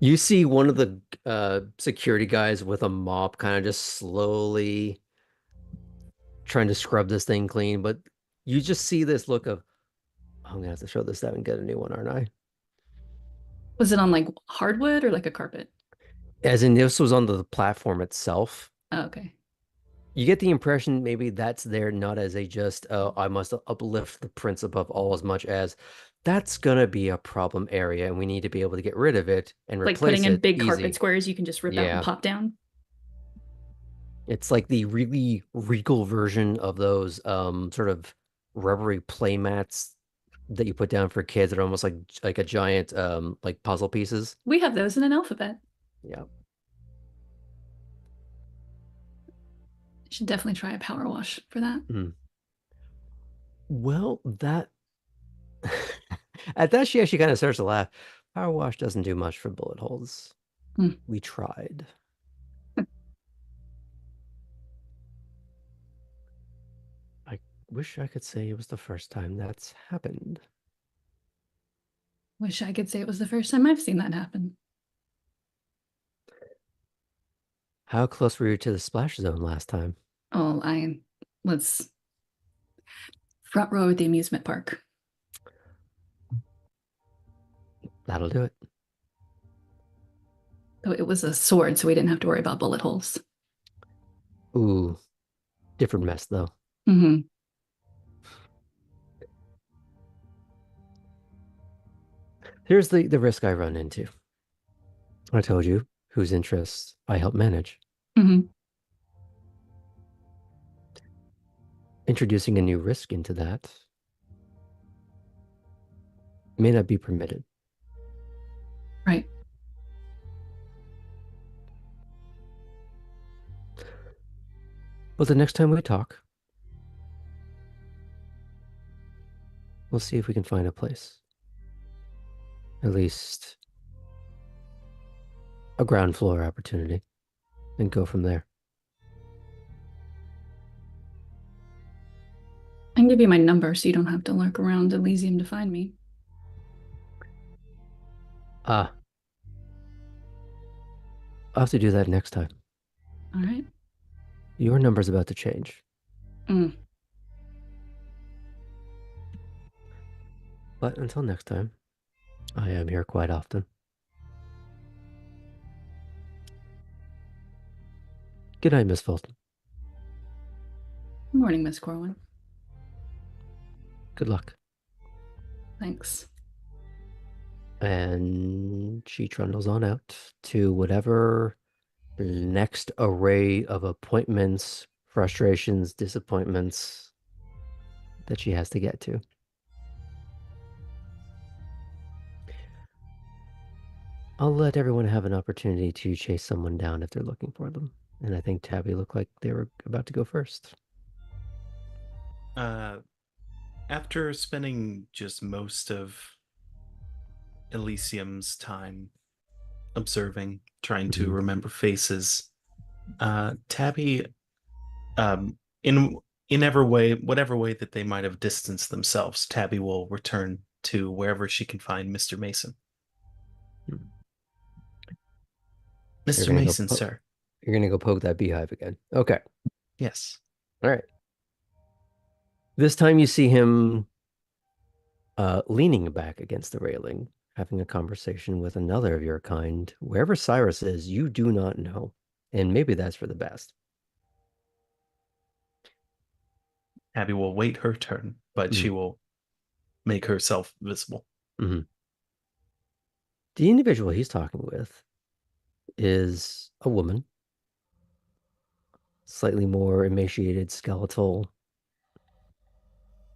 You see one of the security guys with a mop kind of just slowly trying to scrub this thing clean, but you just see this look of, I'm gonna have to throw this out and get a new one, aren't I? Was it on like hardwood or like a carpet? As in, this was on the platform itself. Oh, okay. You get the impression maybe that's there not as a just, I must uplift the prince above all, as much as that's gonna be a problem area, and we need to be able to get rid of it and Like replace putting in it big easy. carpet squares you can just rip out and Yeah. pop down. It's like the really regal version of those sort of rubbery play mats that you put down for kids that are almost like a giant like puzzle pieces. We have those in an alphabet. Yeah. Should definitely try a power wash for that. Well, that at that she actually kind of starts to laugh. Power wash doesn't do much for bullet holes. We tried. I wish I could say it was the first time that's happened. Wish I could say it was the first time I've seen that happen. How close were you to the splash zone last time? Oh, I was front row at the amusement park. That'll do it. Though it was a sword, so we didn't have to worry about bullet holes. Ooh, different mess though. Mm-hmm. Here's the risk I run into. I told you whose interests I help manage. Mm-hmm. Introducing a new risk into that may not be permitted. Right. But the next time we talk, we'll see if we can find a place. At least a ground floor opportunity and go from there. I can give you my number so you don't have to lurk around Elysium to find me. I'll have to do that next time. All right. Your number's about to change. But until next time, I am here quite often. Good night, Miss Fulton. Good morning, Miss Corwin. Good luck. Thanks. And she trundles on out to whatever next array of appointments, frustrations, disappointments that she has to get to. I'll let everyone have an opportunity to chase someone down if they're looking for them. And I think Tabby looked like they were about to go first. After spending just most of Elysium's time observing, trying to remember faces, Tabby, in whatever way that they might have distanced themselves, Tabby will return to wherever she can find Mr. Mason. Mr. Mason, sir. You're gonna go poke that beehive again. Okay. Yes. All right. This time you see him leaning back against the railing, having a conversation with another of your kind. Wherever Cyrus is, you do not know. And maybe that's for the best. Abby will wait her turn, but she will make herself visible. The individual he's talking with is a woman, slightly more emaciated, skeletal,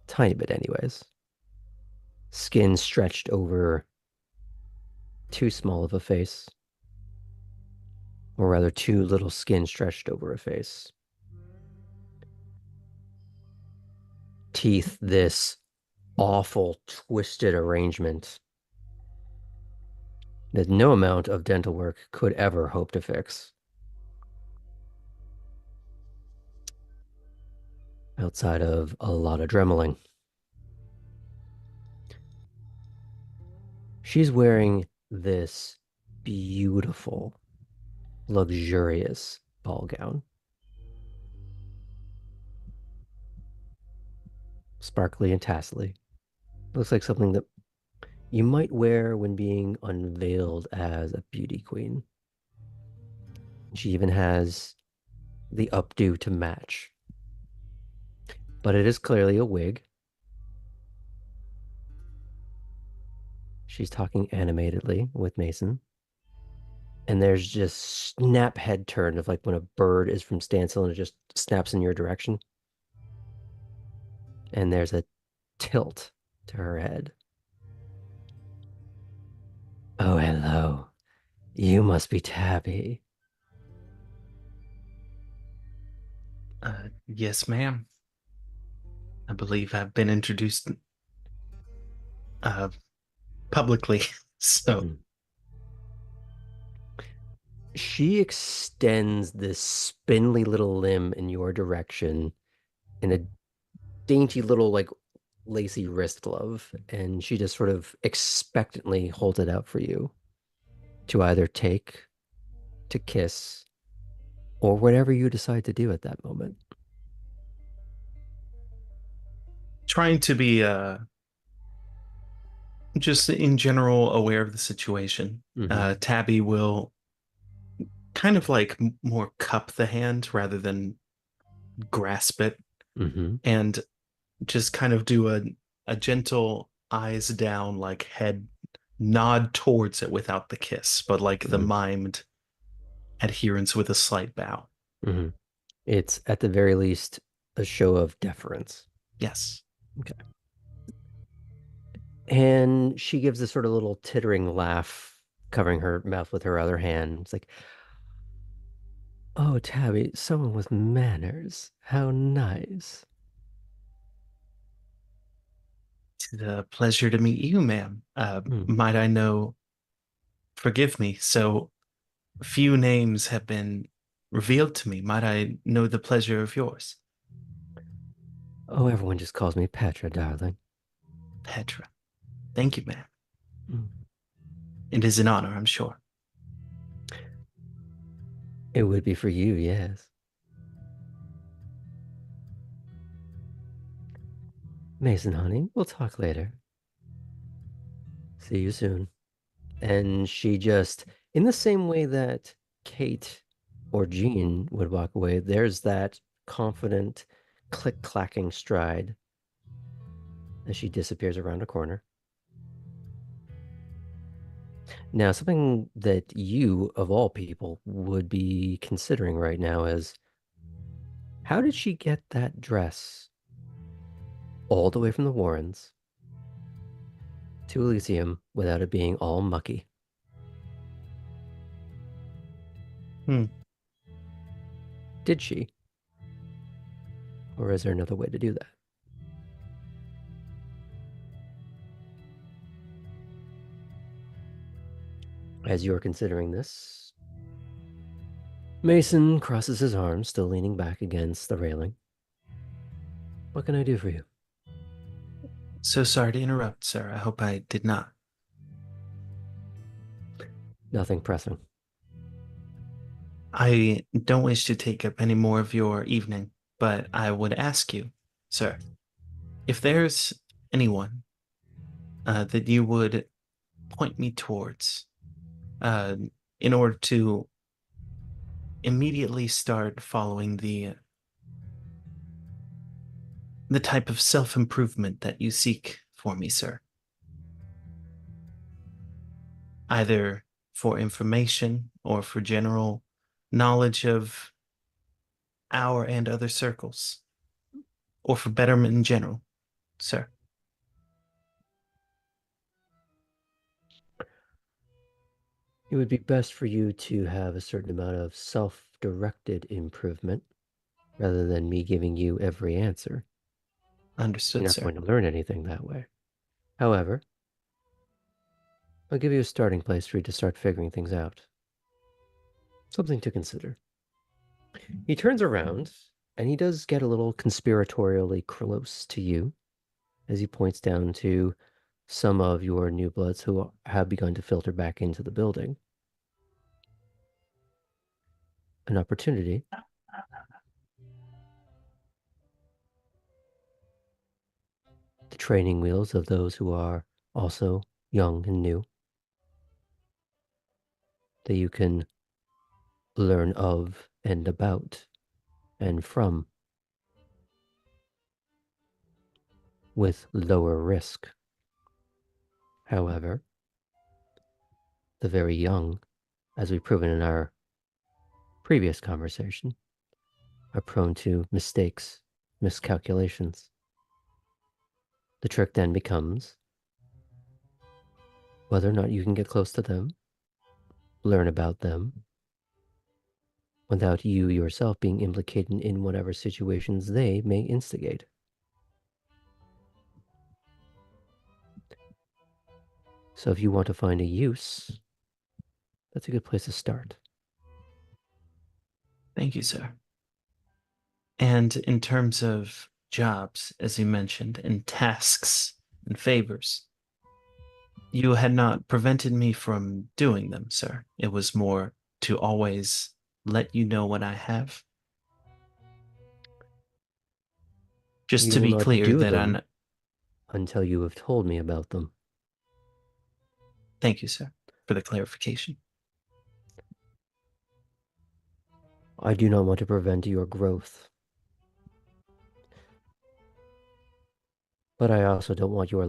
tiny bit anyways. Skin stretched over too small of a face, or rather too little skin stretched over a face. Teeth, this awful twisted arrangement that no amount of dental work could ever hope to fix. Outside of a lot of dremeling. She's wearing this beautiful, luxurious ball gown. Sparkly and tassely. Looks like something that you might wear when being unveiled as a beauty queen. She even has the updo to match. But it is clearly a wig. She's talking animatedly with Mason. And there's just snap head turn of like when a bird is from standstill and it just snaps in your direction. And there's a tilt to her head. Oh, hello. You must be Tabby. Yes, ma'am. I believe I've been introduced uh, publicly. So Mhm. She extends this spindly little limb in your direction in a dainty little, like, lacy wrist glove. And she just sort of expectantly holds it out for you to either take, to kiss, or whatever you decide to do at that moment. trying to be just in general aware of the situation. Mm-hmm. Tabby will kind of like more cup the hand rather than grasp it, Mm-hmm. and just kind of do a gentle eyes down, like head nod towards it without the kiss, but like the Mm-hmm. mimed adherence with a slight bow. Mm-hmm. It's at the very least a show of deference. Yes. Okay. And she gives a sort of little tittering laugh, covering her mouth with her other hand. It's like, oh, Tabby, someone with manners. How nice. It's a pleasure to meet you, ma'am. Hmm. Might I know, forgive me, so few names have been revealed to me. Might I know the pleasure of yours? Oh, everyone just calls me Petra, darling. Petra. Thank you, ma'am. Hmm. It is an honor, I'm sure. It would be for you, yes. Mason, honey, we'll talk later. See you soon. And she just, in the same way that Kate or Jean would walk away, there's that confident click-clacking stride as she disappears around a corner. Now, something that you, of all people, would be considering right now is how did she get that dress all the way from the Warrens to Elysium without it being all mucky? Hmm. Did she? Or is there another way to do that? As you are considering this, Mason crosses his arms, still leaning back against the railing. What can I do for you? So sorry to interrupt, sir. I hope I did not. Nothing pressing. I don't wish to take up any more of your evening, but I would ask you, sir, if there's anyone that you would point me towards uh, in order to immediately start following the type of self-improvement that you seek for me, sir. Either for information or for general knowledge of our and other circles, or for betterment in general, sir. It would be best for you to have a certain amount of self-directed improvement rather than me giving you every answer. You're Understood, not sir. going to learn anything that way. However, I'll give you a starting place for you to start figuring things out. Something to consider. He turns around and he does get a little conspiratorially close to you as he points down to some of your new bloods who have begun to filter back into the building. An opportunity the training wheels of those who are also young and new that you can learn of and about and from with lower risk. However, the very young, as we've proven in our previous conversation, are prone to mistakes, miscalculations. The trick then becomes whether or not you can get close to them, learn about them, without you yourself being implicated in whatever situations they may instigate. So if you want to find a use, that's a good place to start. Thank you, sir. And in terms of jobs, as you mentioned, and tasks and favors, you had not prevented me from doing them, sir. It was more to always let you know what I have. Just You to will be not clear do that them until you have told me about them. Thank you, sir, for the clarification. I do not want to prevent your growth. But I also don't want your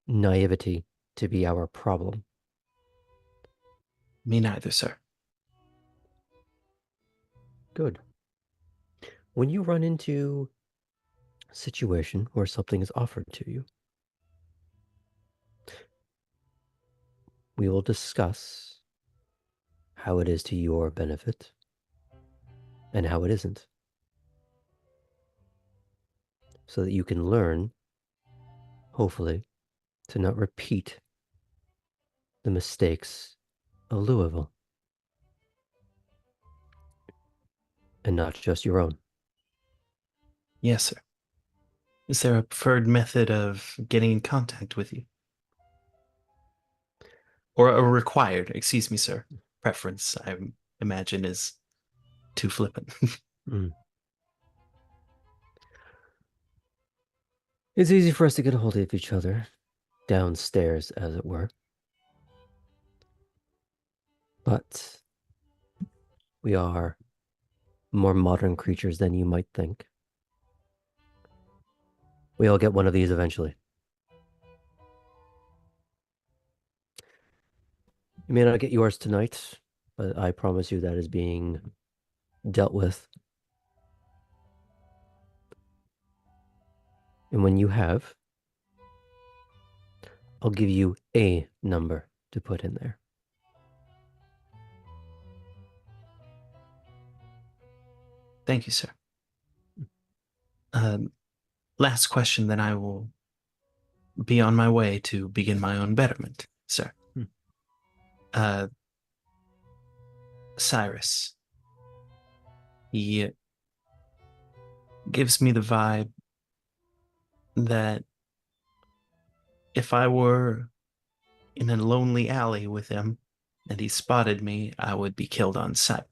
naivety to be our problem. Me neither, sir. Good. When you run into a situation where something is offered to you, we will discuss how it is to your benefit and how it isn't, so that you can learn, hopefully, to not repeat the mistakes of Louisville, and not just your own. Yes, sir. Is there a preferred method of getting in contact with you? Or a required, excuse me, sir, preference, I imagine, is too flippant. Mm. It's easy for us to get a hold of each other, downstairs, as it were. But we are more modern creatures than you might think. We all get one of these eventually. You may not get yours tonight, but I promise you that is being dealt with. And when you have, I'll give you a number to put in there. Thank you, sir. Last question, then I will be on my way to begin my own betterment, sir. Cyrus. He gives me the vibe that if I were in a lonely alley with him and he spotted me, I would be killed on sight.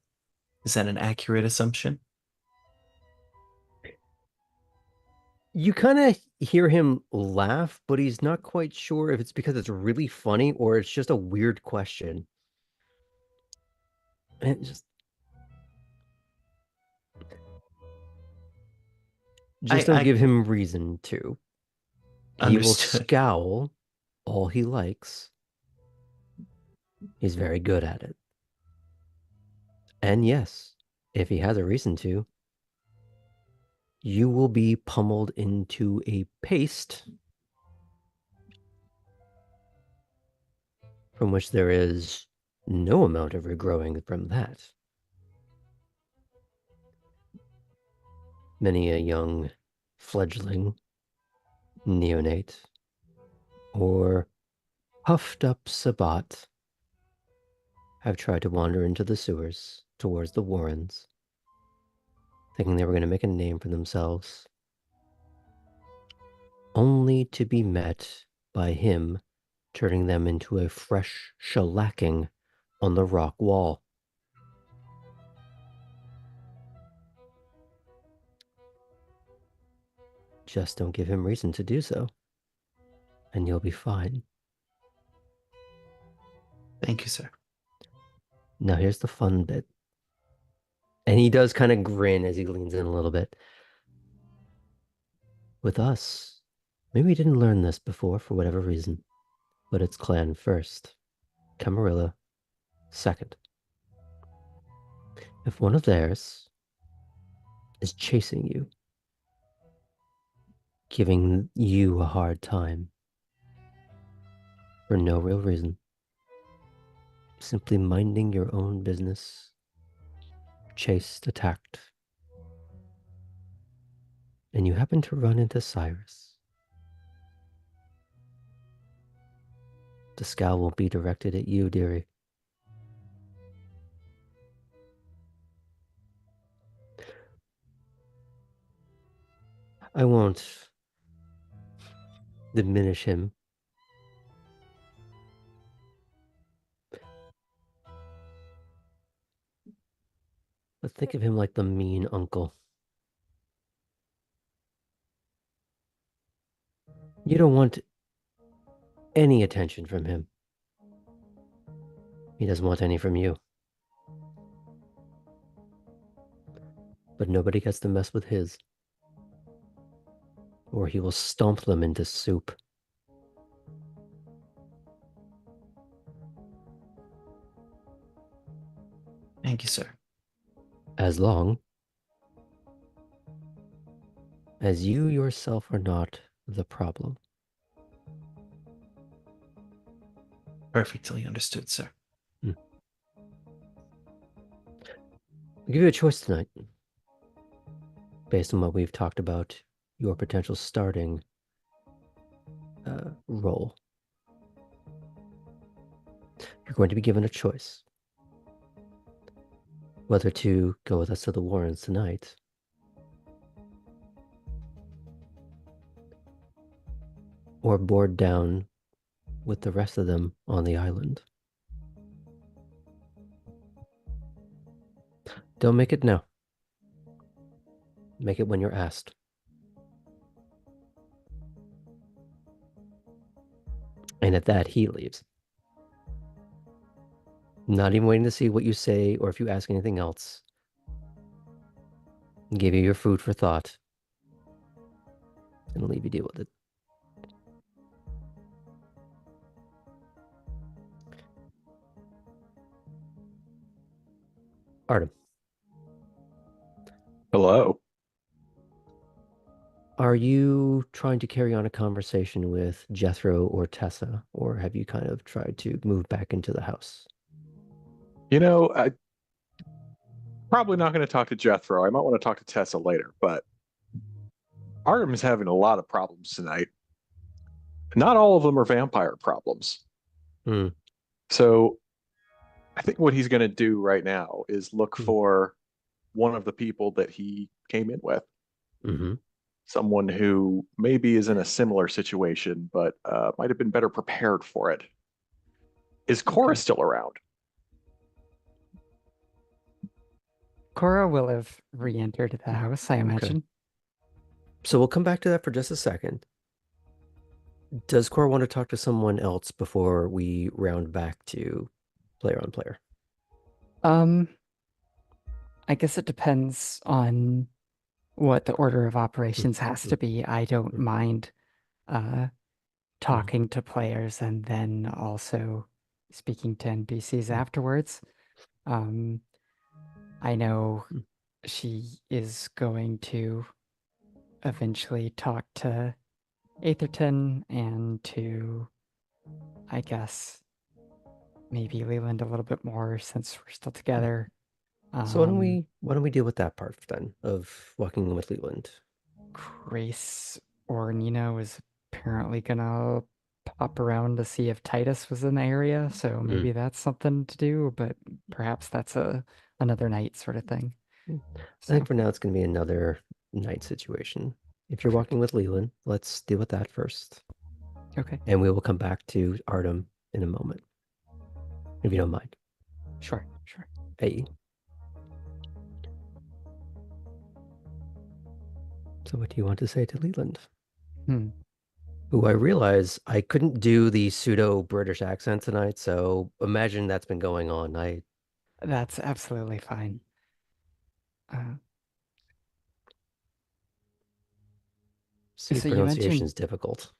Is that an accurate assumption? You kind of hear him laugh, but he's not quite sure if it's because it's really funny or it's just a weird question. And it just don't I give him reason to. He will understood. scowl all he likes. He's very good at it. And yes, if he has a reason to, you will be pummeled into a paste from which there is no amount of regrowing from that. Many a young fledgling, neonate, or puffed up sabbat have tried to wander into the sewers towards the Warrens, thinking they were going to make a name for themselves, only to be met by him turning them into a fresh shellacking on the rock wall. Just don't give him reason to do so, and you'll be fine. Thank you, sir. Now here's the fun bit. And he does kind of grin as he leans in a little bit. With us, maybe we didn't learn this before for whatever reason, but it's clan first. Camarilla second. If one of theirs is chasing you, giving you a hard time for no real reason, simply minding your own business, chased, attacked, and you happen to run into Cyrus, the scowl won't be directed at you, dearie. I won't diminish him. But think of him like the mean uncle. You don't want any attention from him. He doesn't want any from you. But nobody gets to mess with his, or he will stomp them into soup. Thank you, sir. As long as you yourself are not the problem. Perfectly understood, sir. I'll give you a choice tonight. Based on what we've talked about, your potential starting role. You're going to be given a choice. Whether to go with us to the Warrens tonight, or board down with the rest of them on the island. Don't make it now. Make it when you're asked. And at that, he leaves. Not even waiting to see what you say or if you ask anything else. Give you your food for thought. And leave you deal with it. Artem. Hello. Are you trying to carry on a conversation with Jethro or Tessa, or have you kind of tried to move back into the house? You know, I probably not going to talk to Jethro. I might want to talk to Tessa later, but Artem is having a lot of problems tonight. Not all of them are vampire problems. Hmm. So I think what he's going to do right now is look for one of the people that he came in with. Mm-hmm. Someone who maybe is in a similar situation, but might have been better prepared for it. Is Cora still around? Cora will have re-entered the house, I imagine. So we'll come back to that for just a second. Does Cora want to talk to someone else before we round back to player on player? I guess it depends on what the order of operations has to be. I don't mind talking to players and then also speaking to NPCs afterwards. I know she is going to eventually talk to Atherton and to, I guess, maybe Leland a little bit more since we're still together. So why don't we deal with that part then of walking in with Leland? Grace or Nina was apparently gonna pop around to see if Titus was in the area, so maybe that's something to do, but perhaps that's another night sort of thing. I think for now it's going to be another night situation. If you're walking with Leland, let's deal with that first. Okay. And we will come back to Artem in a moment, if you don't mind. Sure. Hey. So what do you want to say to Leland? Who I realize I couldn't do the pseudo-British accent tonight, so imagine that's been going on. That's absolutely fine. See, So pronunciation is difficult.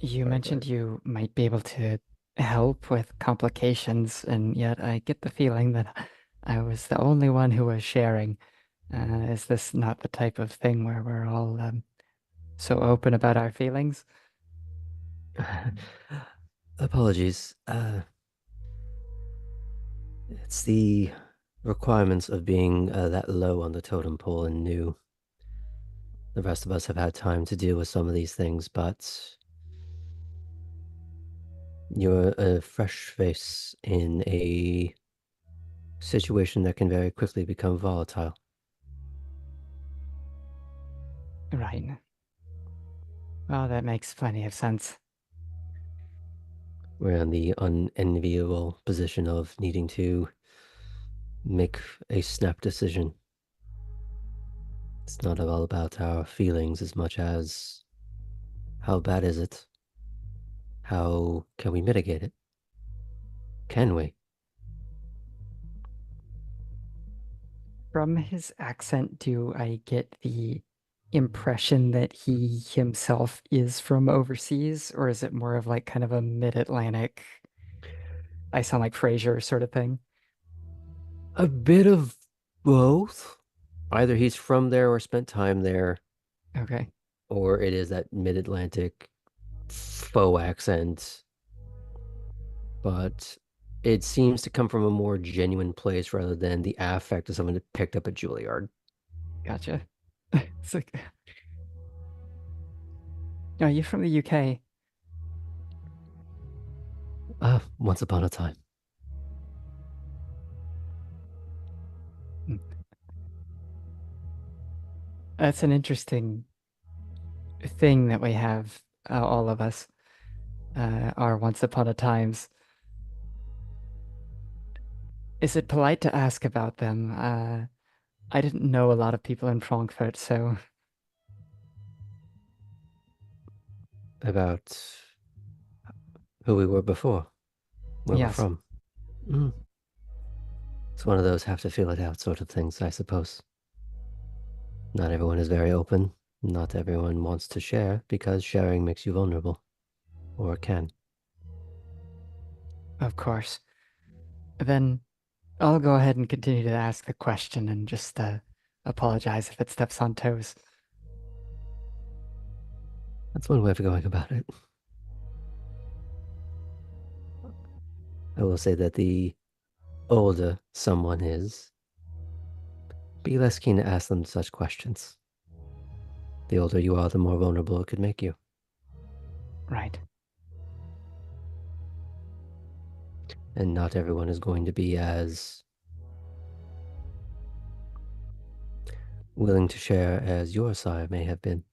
you mentioned you might be able to help with complications, and yet I get the feeling that I was the only one who was sharing. Is this not the type of thing where we're all so open about our feelings? Apologies. It's the requirements of being that low on the totem pole and new. The rest of us have had time to deal with some of these things, but you're a fresh face in a situation that can very quickly become volatile. Right. Well, that makes plenty of sense. We're in the unenviable position of needing to make a snap decision. It's not all about our feelings as much as how bad is it? How can we mitigate it? Can we? From his accent, do I get the impression that he himself is from overseas, or is it more of like kind of a mid-Atlantic, I sound like Frasier sort of thing? A bit of both. Either he's from there or spent time there, Okay, or it is that mid-Atlantic faux accent. But it seems to come from a more genuine place rather than the affect of someone that picked up at Juilliard. gotcha. It's like, no, you're from the UK. Once upon a time. Hmm. That's an interesting thing that we have, all of us, are once upon a times. Is it polite to ask about them? I didn't know a lot of people in Frankfurt, so About who we were before, where we're yes, from. Mm. It's one of those have to feel it out sort of things, I suppose. Not everyone is very open. Not everyone wants to share because sharing makes you vulnerable. Or can. of course. Then I'll go ahead and continue to ask the question and just apologize if it steps on toes. That's one way of going about it. I will say that the older someone is, be less keen to ask them such questions. The older you are, the more vulnerable it could make you. Right. And not everyone is going to be as willing to share as your sire may have been.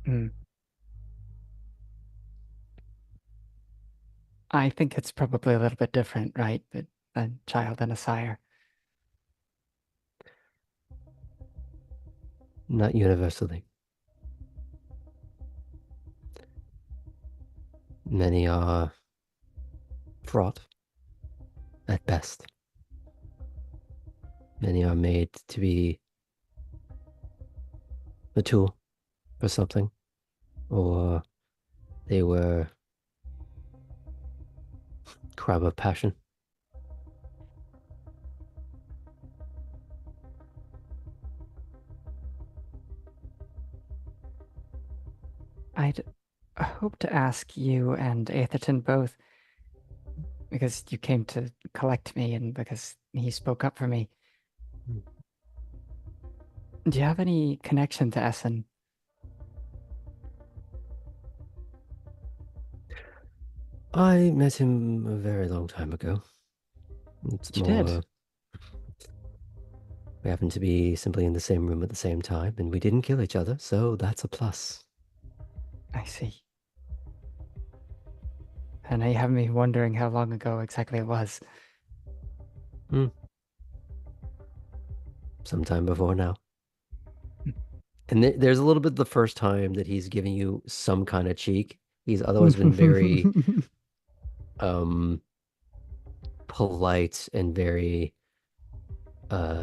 Mm. I think it's probably a little bit different, right? But a child and a sire. Not universally. Many are fraught at best. Many are made to be a tool for something, or they were crime of passion. I'd hope to ask you and Atherton both, because you came to collect me and because he spoke up for me. Hmm. Do you have any connection to Essen? I met him a very long time ago. It's You did. more, we happened to be simply in the same room at the same time, and we didn't kill each other, so that's a plus. I see. And now you have me wondering how long ago exactly it was. Hmm. Sometime before now. And there's a little bit the first time that he's giving you some kind of cheek. He's otherwise been very um polite and very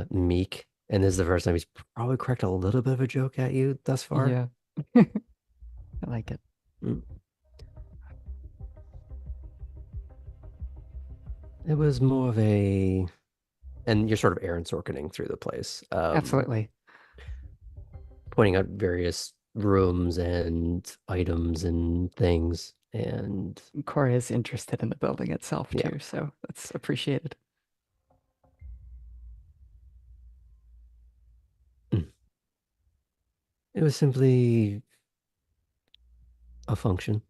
meek. And this is the first time he's probably cracked a little bit of a joke at you thus far. Yeah, I like it. Mm. It was more of a, and you're sort of Aaron Sorkining through the place, Absolutely. pointing out various rooms and items and things. And Cora is interested in the building itself yeah, too, so that's appreciated. it was simply a function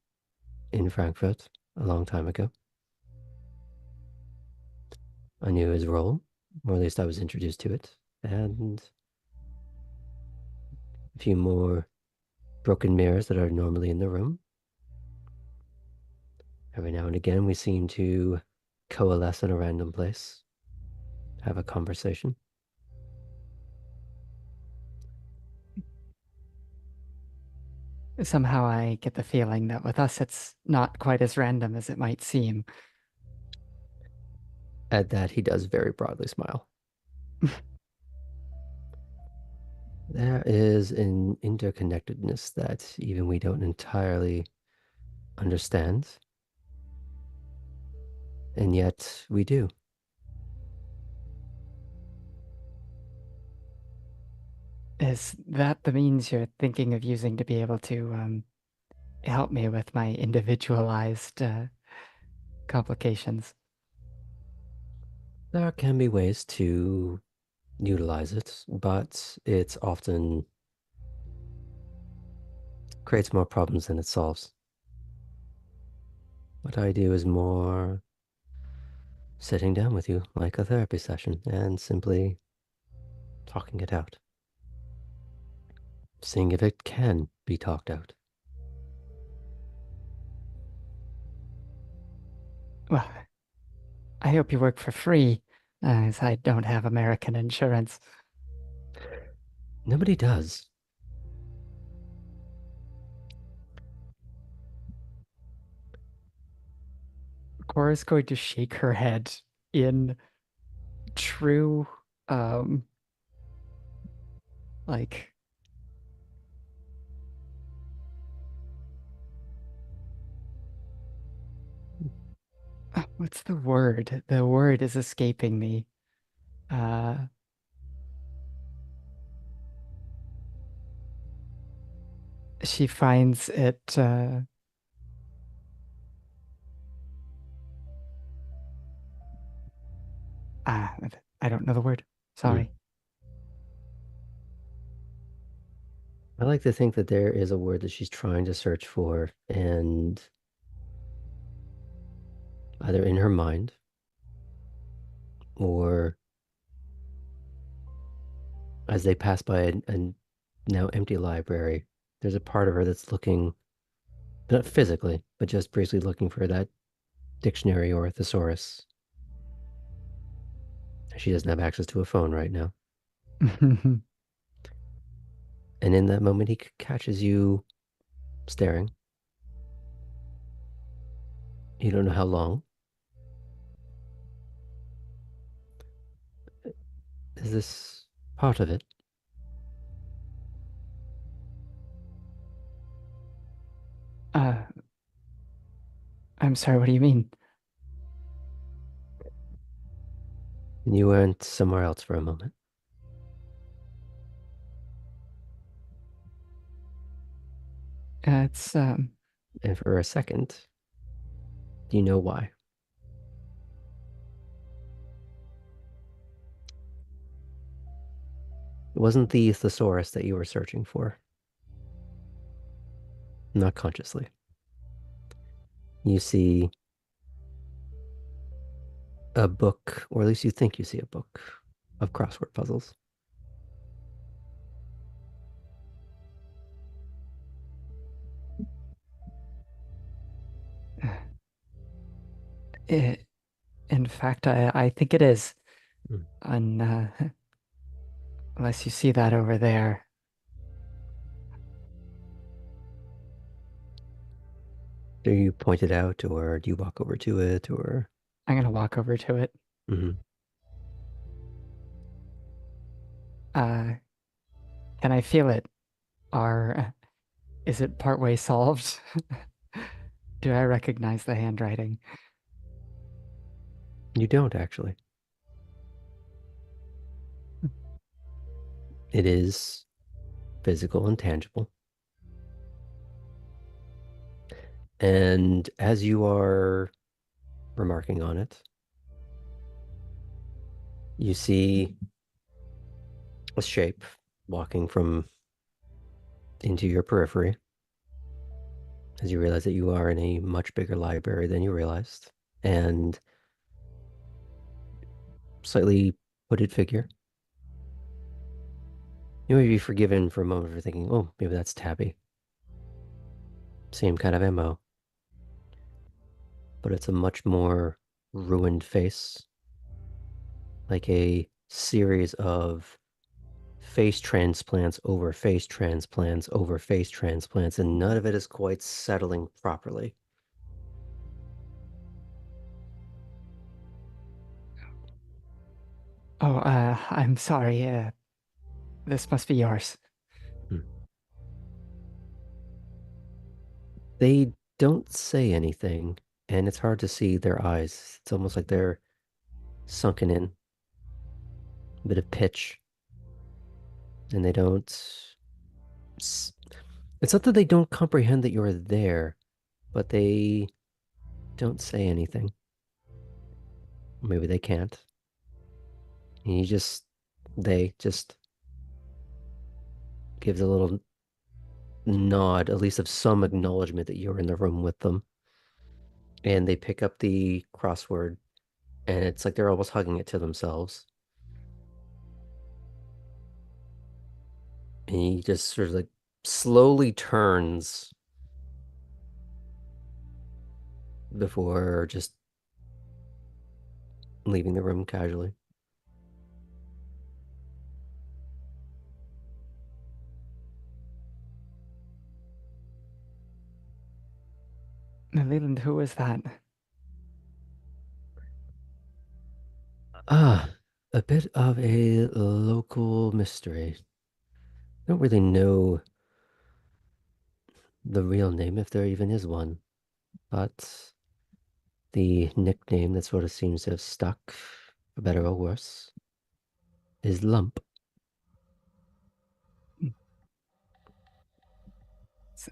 in Frankfurt a long time ago. I knew his role, or at least I was introduced to it, and a few more broken mirrors that are normally in the room. Every now and again, we seem to coalesce in a random place, have a conversation. Somehow I get the feeling that with us it's not quite as random as it might seem. At that, he does very broadly smile. There is an interconnectedness that even we don't entirely understand, and yet we do. Is that the means you're thinking of using to be able to help me with my individualized complications? There can be ways to utilize it, but it often creates more problems than it solves. What I do is more sitting down with you like a therapy session and simply talking it out, seeing if it can be talked out. Well, I hope you work for free, as I don't have American insurance. Nobody does. Cora's going to shake her head in true, um, like, what's the word? The word is escaping me. Uh, she finds it, I don't know the word. Sorry. I like to think that there is a word that she's trying to search for, and either in her mind or as they pass by a now empty library, there's a part of her that's looking, not physically, but just briefly looking for that dictionary or thesaurus. She doesn't have access to a phone right now. And in that moment, he catches you staring. You don't know how long. Is this part of it? uh, I'm sorry, what do you mean? And you went somewhere else for a moment. It's, And for a second, do you know why? It wasn't the thesaurus that you were searching for. Not consciously. You see a book, or at least you think you see a book of crossword puzzles. it, in fact, I think it is. Mm. Unless you see that over there. Do you point it out, or do you walk over to it, or? I'm gonna walk over to it. Mhm. Uh, can I feel it? Is it partway solved? Do I recognize the handwriting? You don't actually. It is physical and tangible. And as you are remarking on it, you see a shape walking from into your periphery as you realize that you are in a much bigger library than you realized. And slightly hooded figure. You may be forgiven for a moment for thinking, oh, maybe that's Tabby. Same kind of MO. But it's a much more ruined face. Like a series of face transplants over face transplants over face transplants, and none of it is quite settling properly. Oh, I'm sorry. This must be yours. They don't say anything, and it's hard to see their eyes. It's almost like they're sunken in, a bit of pitch, and they don't. It's not that they don't comprehend that you're there, but they don't say anything. Maybe they can't. And they just gives a little nod, at least of some acknowledgement that you're in the room with them. And they pick up the crossword, and it's like they're almost hugging it to themselves. And he just sort of like slowly turns before just leaving the room casually. Leland, who was that? Ah, a bit of a local mystery. Don't really know the real name, if there even is one, but the nickname that sort of seems to have stuck, for better or worse, is Lump. It's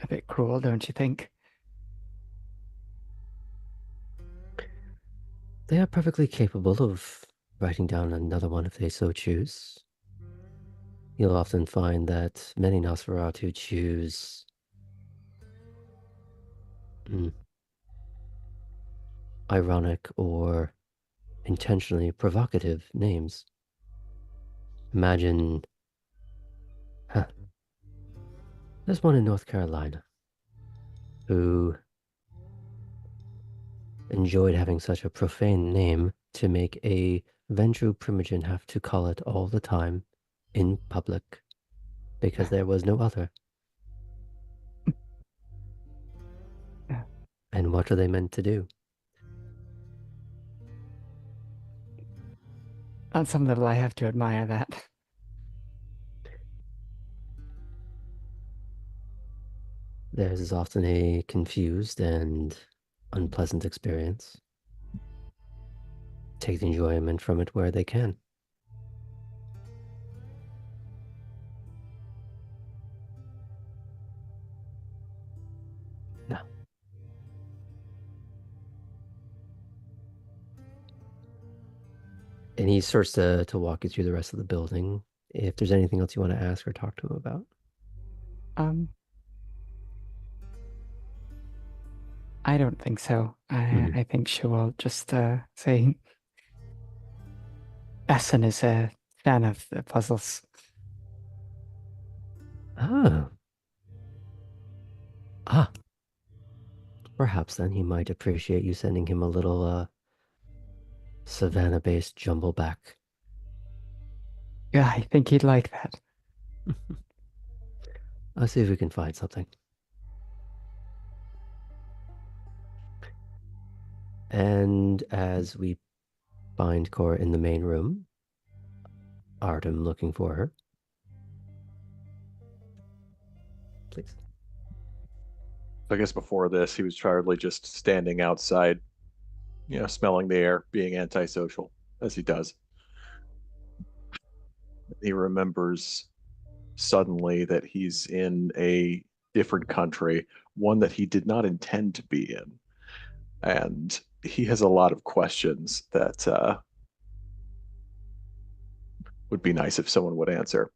a bit cruel, don't you think? They are perfectly capable of writing down another one if they so choose. You'll often find that many Nosferatu choose mm, ironic or intentionally provocative names. Imagine, huh, there's one in North Carolina who enjoyed having such a profane name to make a Ventru Primogen have to call it all the time in public because there was no other. And what are they meant to do? On some level, I have to admire that. Theirs is often a confused and unpleasant experience. Take the enjoyment from it where they can. No. And he starts to walk you through the rest of the building. If there's anything else you want to ask or talk to him about. Um, I don't think so. I think she will just say Essen is a fan of the puzzles. Ah. Ah. Perhaps then he might appreciate you sending him a little Savannah-based jumble back. Yeah, I think he'd like that. I'll see if we can find something. And as we find Cora in the main room, Artem looking for her. Please. I guess before this, he was probably just standing outside, smelling the air, being antisocial, as he does. He remembers suddenly that he's in a different country, one that he did not intend to be in. And he has a lot of questions that would be nice if someone would answer.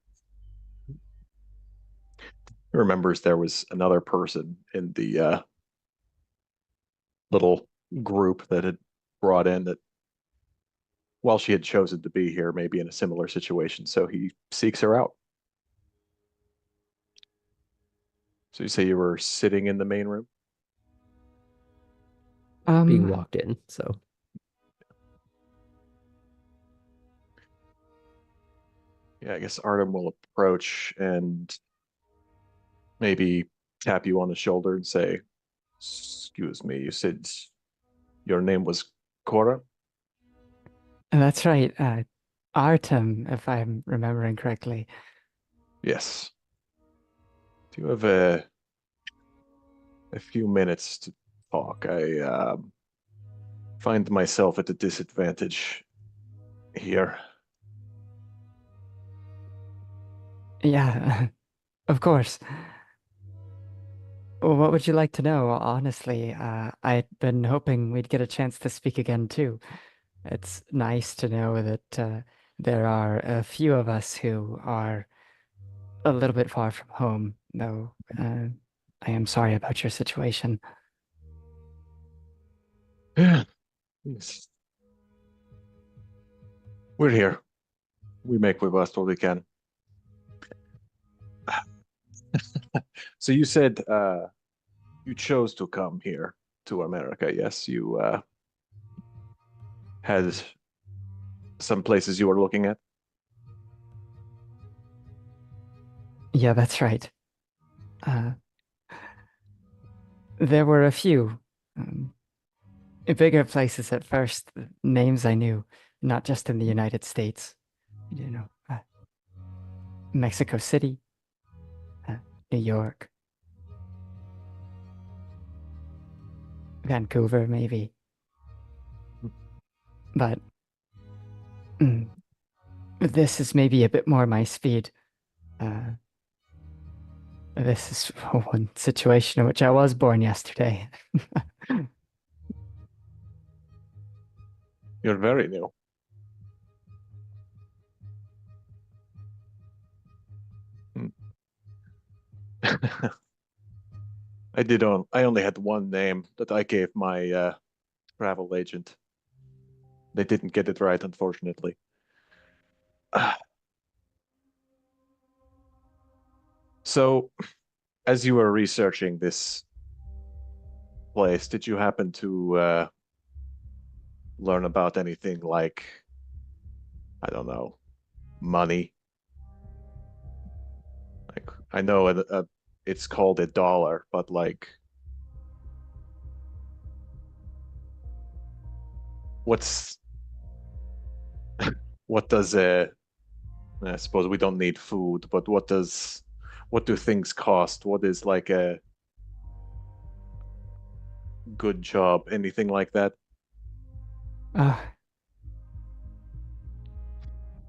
He remembers there was another person in the little group that had brought in that, while she had chosen to be here, maybe in a similar situation. So he seeks her out. So you say you were sitting in the main room? Being walked in, so. Yeah, I guess Artem will approach and maybe tap you on the shoulder and say, "Excuse me, you said your name was Cora?" That's right. Artem, if I'm remembering correctly. Yes. Do you have a few minutes to talk? I find myself at a disadvantage here. Yeah, of course. Well, what would you like to know? Honestly, I'd been hoping we'd get a chance to speak again too. It's nice to know that there are a few of us who are a little bit far from home, though I am sorry about your situation. Yeah. Yes. We're here. We make the best what we can. So you said you chose to come here to America. Yes, you had some places you were looking at. Yeah, that's right. Uh, there were a few um, bigger places at first, names I knew, not just in the United States. Mexico City, uh, New York, Vancouver, maybe. But mm, this is maybe a bit more my speed. Uh, this is one situation in which I was born yesterday. You're very new. Hmm. I only had one name that I gave my travel agent. They didn't get it right, unfortunately. So, as you were researching this place, did you happen to learn about anything like, I don't know, money? Like, I know it's called a dollar, but like, what's what does I suppose we don't need food, but what do things cost? What is like a good job? Anything like that? uh,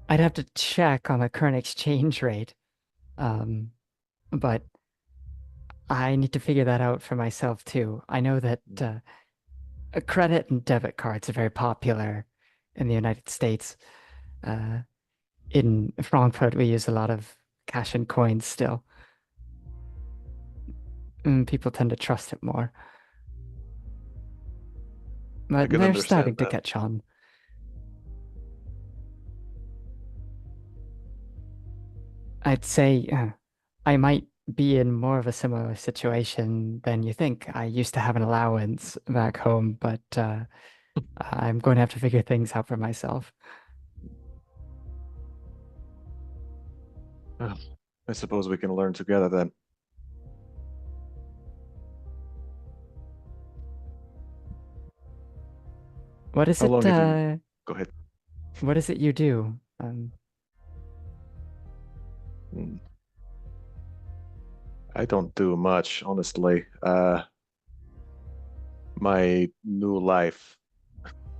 I'd have to check on the current exchange rate, um, but I need to figure that out for myself too. I know that credit and debit cards are very popular in the United States. Uh, in Frankfurt, we use a lot of cash and coins still. People tend to trust it more. I But can they're understand starting to that. catch on. I'd say I might be in more of a similar situation than you think. I used to have an allowance back home, but I'm going to have to figure things out for myself. I suppose we can learn together then. What is How it? long have you? Go ahead. What is it you do? Hmm. I don't do much, honestly. My new life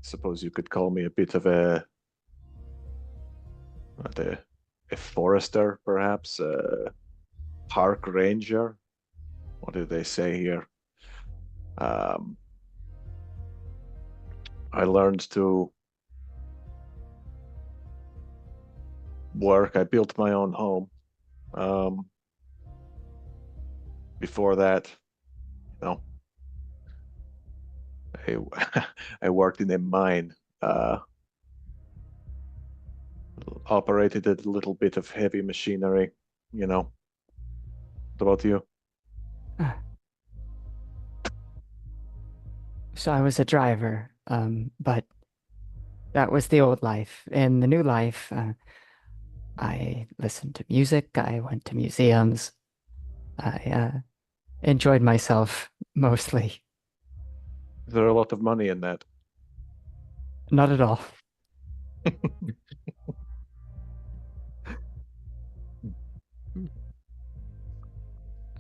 suppose you could call me a bit of a what, a forester, perhaps a park ranger. What do they say here? Um, I learned to work. I built my own home. Um, before that, you know, I, I worked in a mine. Operated a little bit of heavy machinery. You know. What about you? Uh, So I was a driver, but that was the old life. In the new life, I listened to music, I went to museums, I enjoyed myself mostly. Is there a lot of money in that? Not at all.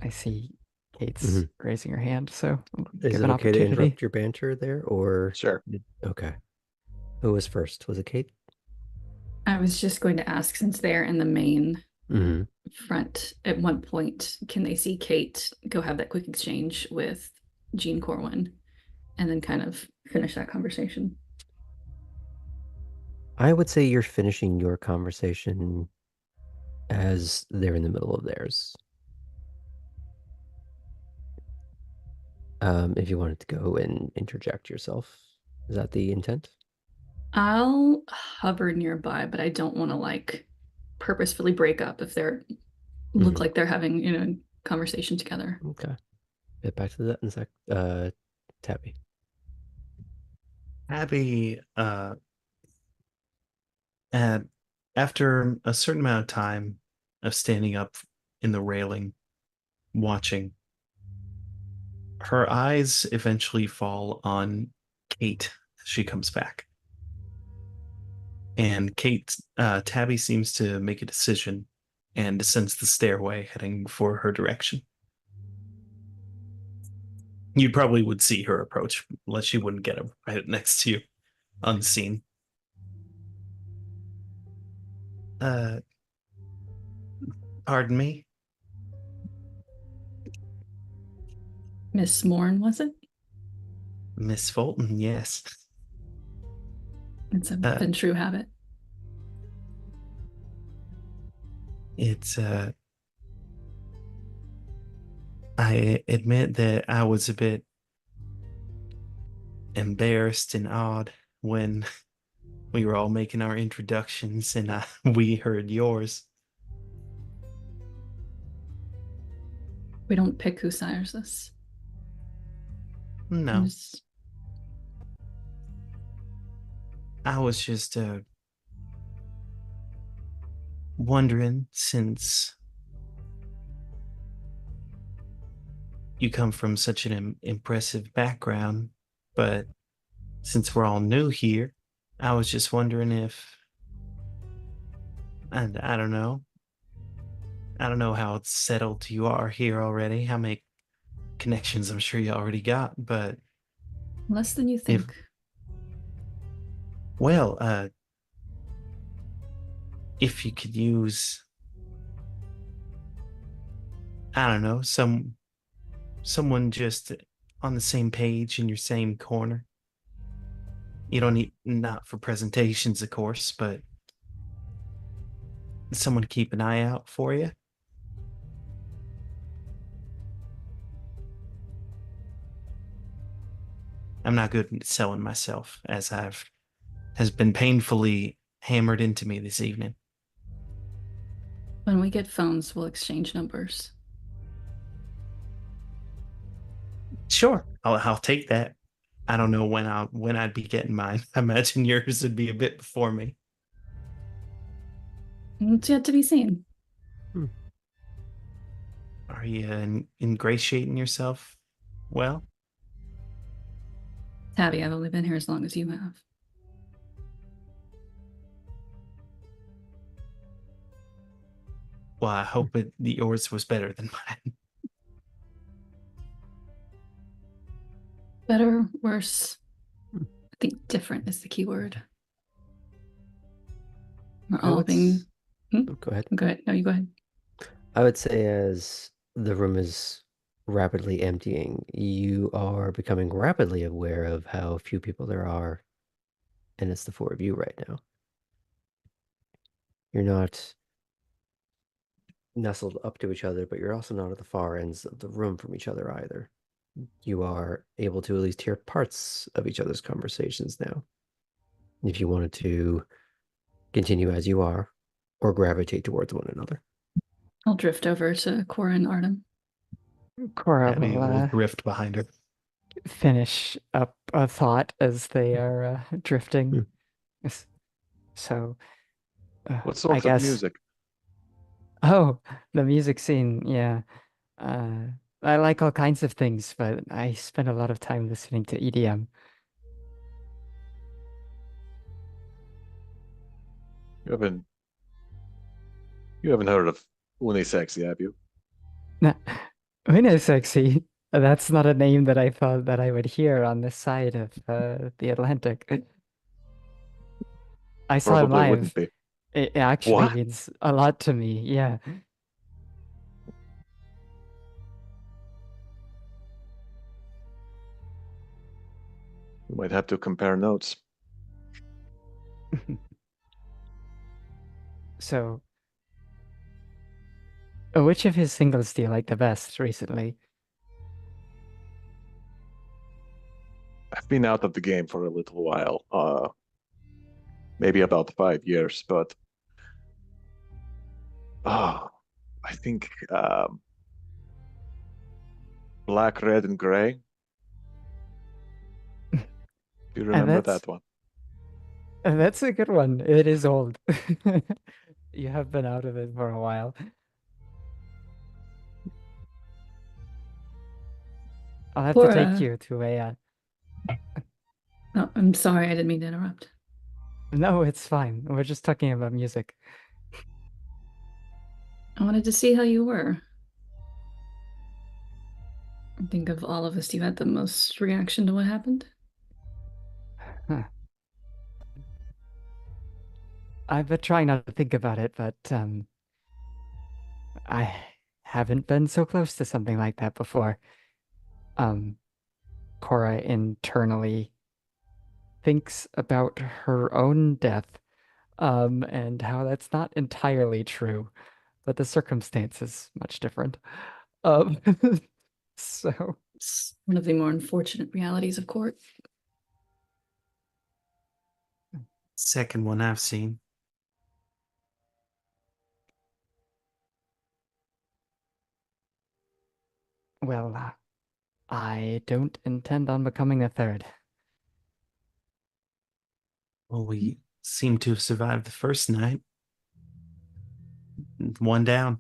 I see Kate's Mhm. raising her hand, so I'll Is give it an okay to opportunity. interrupt your banter there, or Sure. okay? Who was first? Was it Kate? I was just going to ask, since they're in the main Mm-hmm. front, at one point, can they see Kate go have that quick exchange with Jean Corwin and then kind of finish that conversation? I would say you're finishing your conversation as they're in the middle of theirs. If you wanted to go and interject yourself, is that the intent? I'll hover nearby, but I don't want to like purposefully break up if they're look Mhm. like they're having, conversation together. Okay. Get back to that in a sec. Tabby. Abby, and after a certain amount of time of standing up in the railing, watching, her eyes eventually fall on Kate as she comes back. And Tabby seems to make a decision and descends the stairway heading for her direction. You probably would see her approach, unless she wouldn't get right next to you, unseen. Uh, pardon me, Miss Morn, was it? Miss Fulton. Yes. It's a Uh, been true habit. it's I admit that I was a bit embarrassed and odd when we were all making our introductions and we heard yours. We don't pick who sires us. No, I was just wondering, since you come from such an impressive background, but since we're all new here, I was just wondering if, and I don't know how settled you are here already, how many connections I'm sure you already got, but Less than you if, think. well, if you could use, I don't know, someone just on the same page in your same corner. You don't need, not for presentations, of course, but someone to keep an eye out for you. I'm not good at selling myself, as has been painfully hammered into me this evening. When we get phones, we'll exchange numbers. Sure, I'll take that. I don't know when I'd be getting mine. I imagine yours would be a bit before me. It's yet to be seen. Are you ingratiating yourself? Well, Tabby, I've only been here as long as you have. I hope yours was better than mine. Better, worse. I think different is the key word. We're I all would being. Go ahead. Go ahead. No, you go ahead. I would say as the room is rapidly emptying, you are becoming rapidly aware of how few people there are, and it's the four of you right now. You're not nestled up to each other, but you're also not at the far ends of the room from each other either. You are able to at least hear parts of each other's conversations now. If you wanted to continue as you are, or gravitate towards one another. I'll drift over to Cora and Artem. Cora Abby will will drift behind her. finish up a thought as they are drifting. Hmm. Yes. So, What I sort of guess. music? Oh, the music scene, yeah. Uh, I like all kinds of things, but I spend a lot of time listening to EDM. You haven't heard of Unisexy, have you? Una sexy. That's not a name that I thought that I would hear on this side of the Atlantic. I saw him Probably live. wouldn't be. It actually What? means a lot to me. Yeah. We might have to compare notes. So, which of his singles do you like the best recently? I've been out of the game for a little while, maybe about 5 years, but I think Black, Red, and Gray. Do you And remember that one? that's a good one. It is old. You have been out of it for a while. I'll have to take Cora. you to a. Oh, I'm sorry, I didn't mean to interrupt. No, it's fine. We're just talking about music. I wanted to see how you were. I think of all of us, you had the most reaction to what happened. Huh. I've been trying not to think about it, but I haven't been so close to something like that before. Um, Cora internally thinks about her own death, and how that's not entirely true, but the circumstance is much different. Um, so It's one of the more unfortunate realities of court. Second one I've seen. well, I don't intend on becoming a third. Well, we seem to have survived the first night. One down.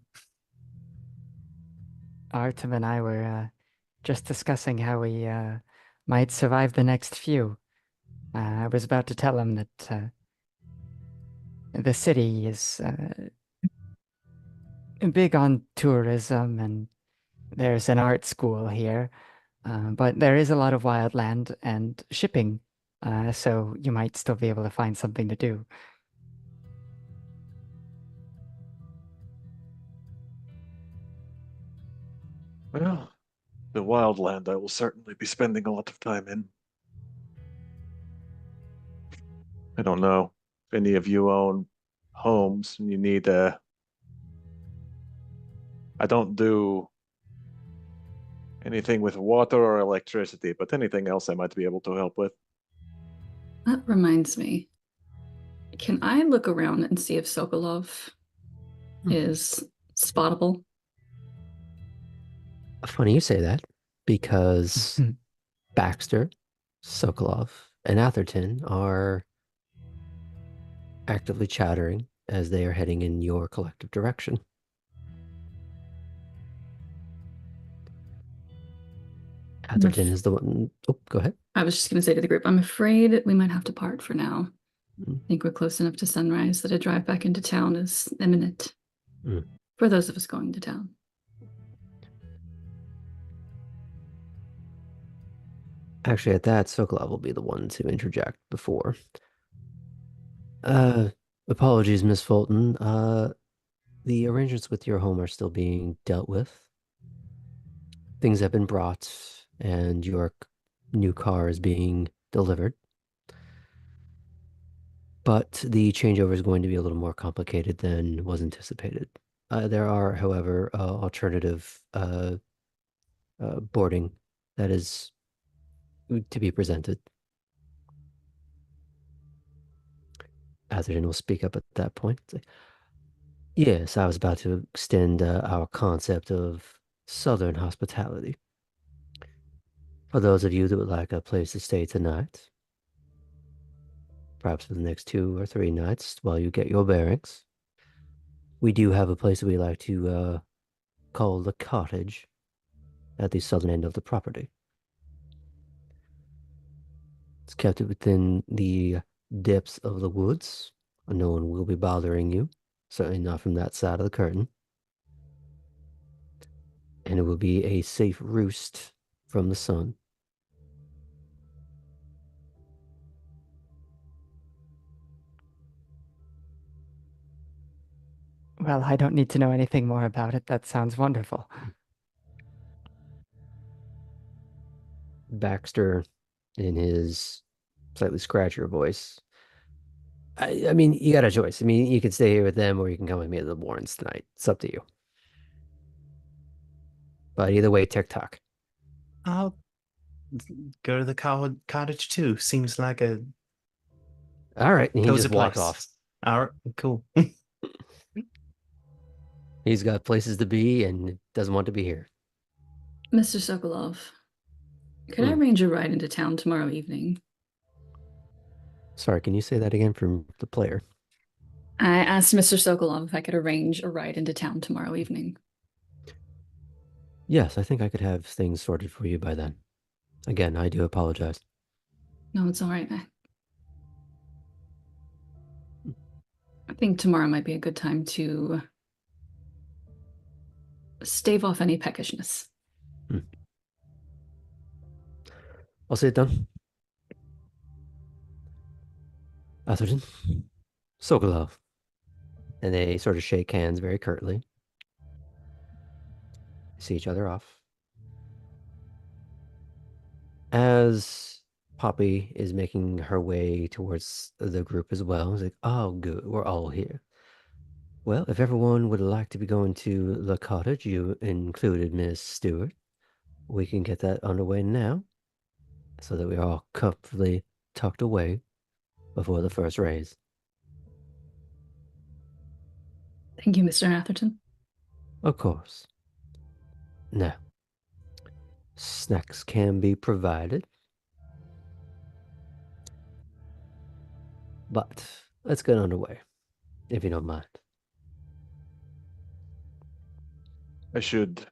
Artem and I were just discussing how we might survive the next few. I was about to tell him that the city is big on tourism and there's an art school here, but there is a lot of wild land and shipping, so you might still be able to find something to do. Well, the wildland I will certainly be spending a lot of time in. I don't know if any of you own homes and you need I don't do anything with water or electricity, but anything else I might be able to help with. That reminds me. Can I look around and see if Sokolov is spottable? Funny you say that, because Baxter, Sokolov, and Atherton are actively chattering as they are heading in your collective direction. Atherton is the one. Oh, go ahead. I was just going to say to the group, I'm afraid we might have to part for now. Mm. I think we're close enough to sunrise that a drive back into town is imminent Mm. for those of us going to town. Actually, at that, Sokolov will be the one to interject before. Apologies, Miss Fulton. The arrangements with your home are still being dealt with. Things have been brought, and your new car is being delivered. But the changeover is going to be a little more complicated than was anticipated. There are, however, alternative boarding that is to be presented. Atherton will speak up at that point. Yes, I was about to extend our concept of Southern hospitality. For those of you that would like a place to stay tonight, perhaps for the next 2 or 3 nights while you get your bearings, we do have a place that we like to call the cottage at the southern end of the property. It's kept within the depths of the woods. No one will be bothering you, certainly not from that side of the curtain. And it will be a safe roost from the sun. Well, I don't need to know anything more about it. That sounds wonderful. Baxter, in his slightly scratchier voice, I mean, you got a choice. I mean, you can stay here with them or you can come with me to the Warrens tonight. It's up to you. But either way, TikTok. I'll go to the cottage too. Seems like a All right. And he cozy just walks off. place. All right, cool. He's got places to be and doesn't want to be here. Mr. Sokolov, could I arrange a ride into town tomorrow evening? Sorry, can you say that again from the player? I asked Mr. Sokolov if I could arrange a ride into town tomorrow evening. Yes, I think I could have things sorted for you by then. Again, I do apologize. No, it's all right. I think tomorrow might be a good time to stave off any peckishness. I'll sit down. Atherton, Sokolov. And they sort of shake hands very curtly. See each other off. As Poppy is making her way towards the group as well, it's like, oh, good, we're all here. Well, if everyone would like to be going to the cottage, you included Miss Stewart, we can get that underway now so that we're all comfortably tucked away before the first raise. Thank you, Mr. Atherton. Of course. Now, snacks can be provided, but let's get underway, if you don't mind. I should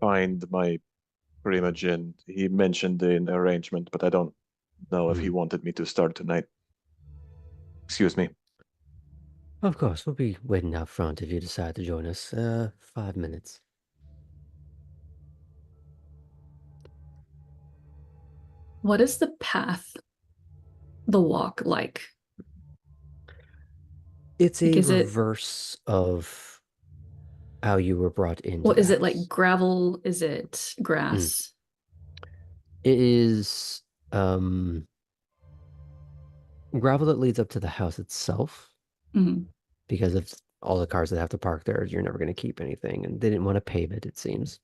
find my Primogen. He mentioned an arrangement, but I don't know if he wanted me to start tonight. Excuse me. Of course, we'll be waiting out front if you decide to join us. 5 minutes. What is the path, the walk like? It's Like, a is it- reverse of how you were brought into Well, the is it like house. gravel? Is it grass? It is gravel that leads up to the house itself. Mhm. Because of all the cars that have to park there, you're never going to keep anything. And they didn't want to pave it, it seems.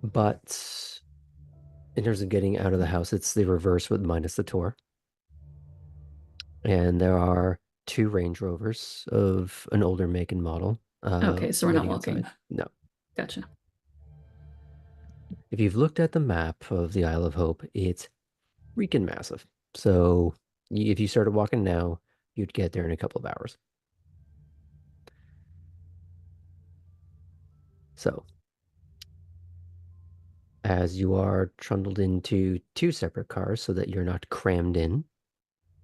But in terms of getting out of the house, it's the reverse with minus the tour. And there are 2 Range Rovers of an older make and model. Okay, so we're not waiting walking. outside. No. Gotcha. If you've looked at the map of the Isle of Hope, it's freaking massive. So if you started walking now, you'd get there in a couple of hours. So as you are trundled into 2 separate cars so that you're not crammed in,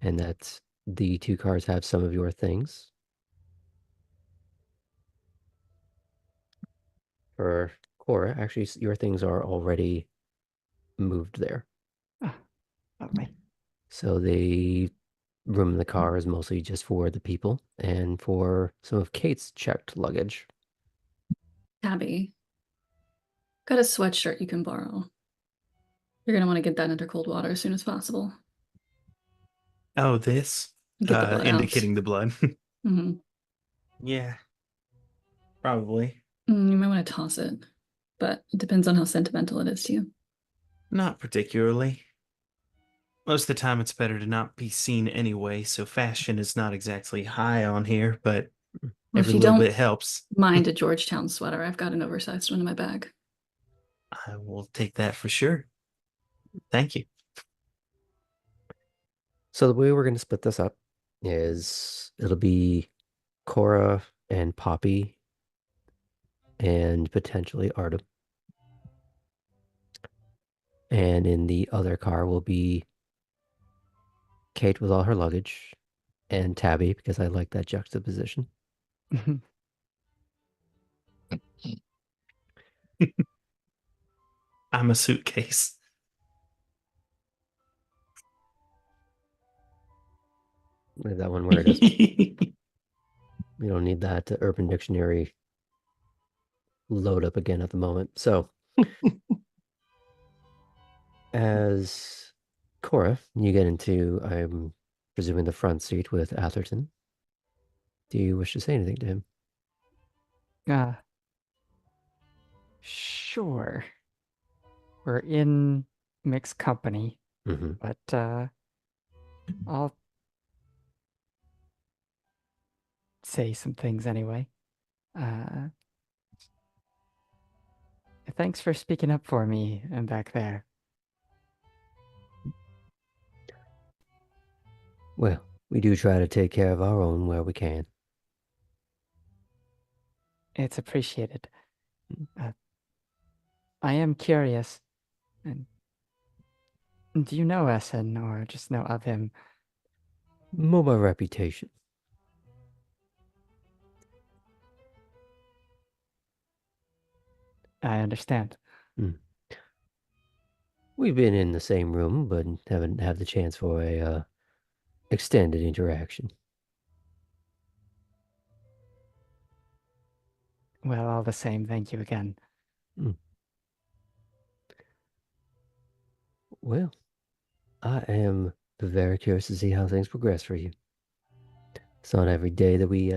and that the 2 cars have some of your things. For Cora, actually, your things are already moved there. Ah, lovely. So the room in the car is mostly just for the people and for some of Kate's checked luggage. Tabby, got a sweatshirt you can borrow. You're gonna want to get that under cold water as soon as possible. Oh, this Get the blood out. indicating the blood. Hmm. Yeah, probably. You might want to toss it, but it depends on how sentimental it is to you. Not particularly. Most of the time, it's better to not be seen anyway, so fashion is not exactly high on here, but Well, if every you little don't bit helps. mind a Georgetown sweater, I've got an oversized one in my bag. I will take that for sure. Thank you. So the way we're going to split this up is it'll be Cora and Poppy and potentially Artem. And in the other car will be Kate with all her luggage and Tabby because I like that juxtaposition. I'm a suitcase. Leave that one where it is. We don't need that Urban Dictionary load up again at the moment. So as Cora, you get into, I'm presuming, the front seat with Atherton. Do you wish to say anything to him? Uh, sure. We're in mixed company, Mm-hmm. but I'll say some things anyway. Uh, Thanks for speaking up for me and back there. Well, we do try to take care of our own where we can. It's appreciated. Uh, I am curious. And do you know Essen or just know of him? More by reputation. I understand. Mm. We've been in the same room, but haven't had the chance for a extended interaction. Well, all the same, thank you again. Mm. Well, I am very curious to see how things progress for you. It's not every day that we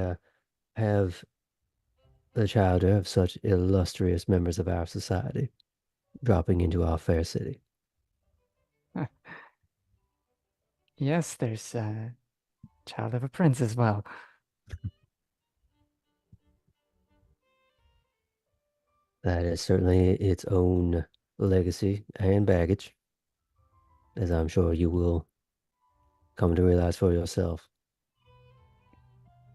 have the childhood of such illustrious members of our society dropping into our fair city. Yes, there's a child of a prince as well. That is certainly its own legacy and baggage, as I'm sure you will come to realize for yourself.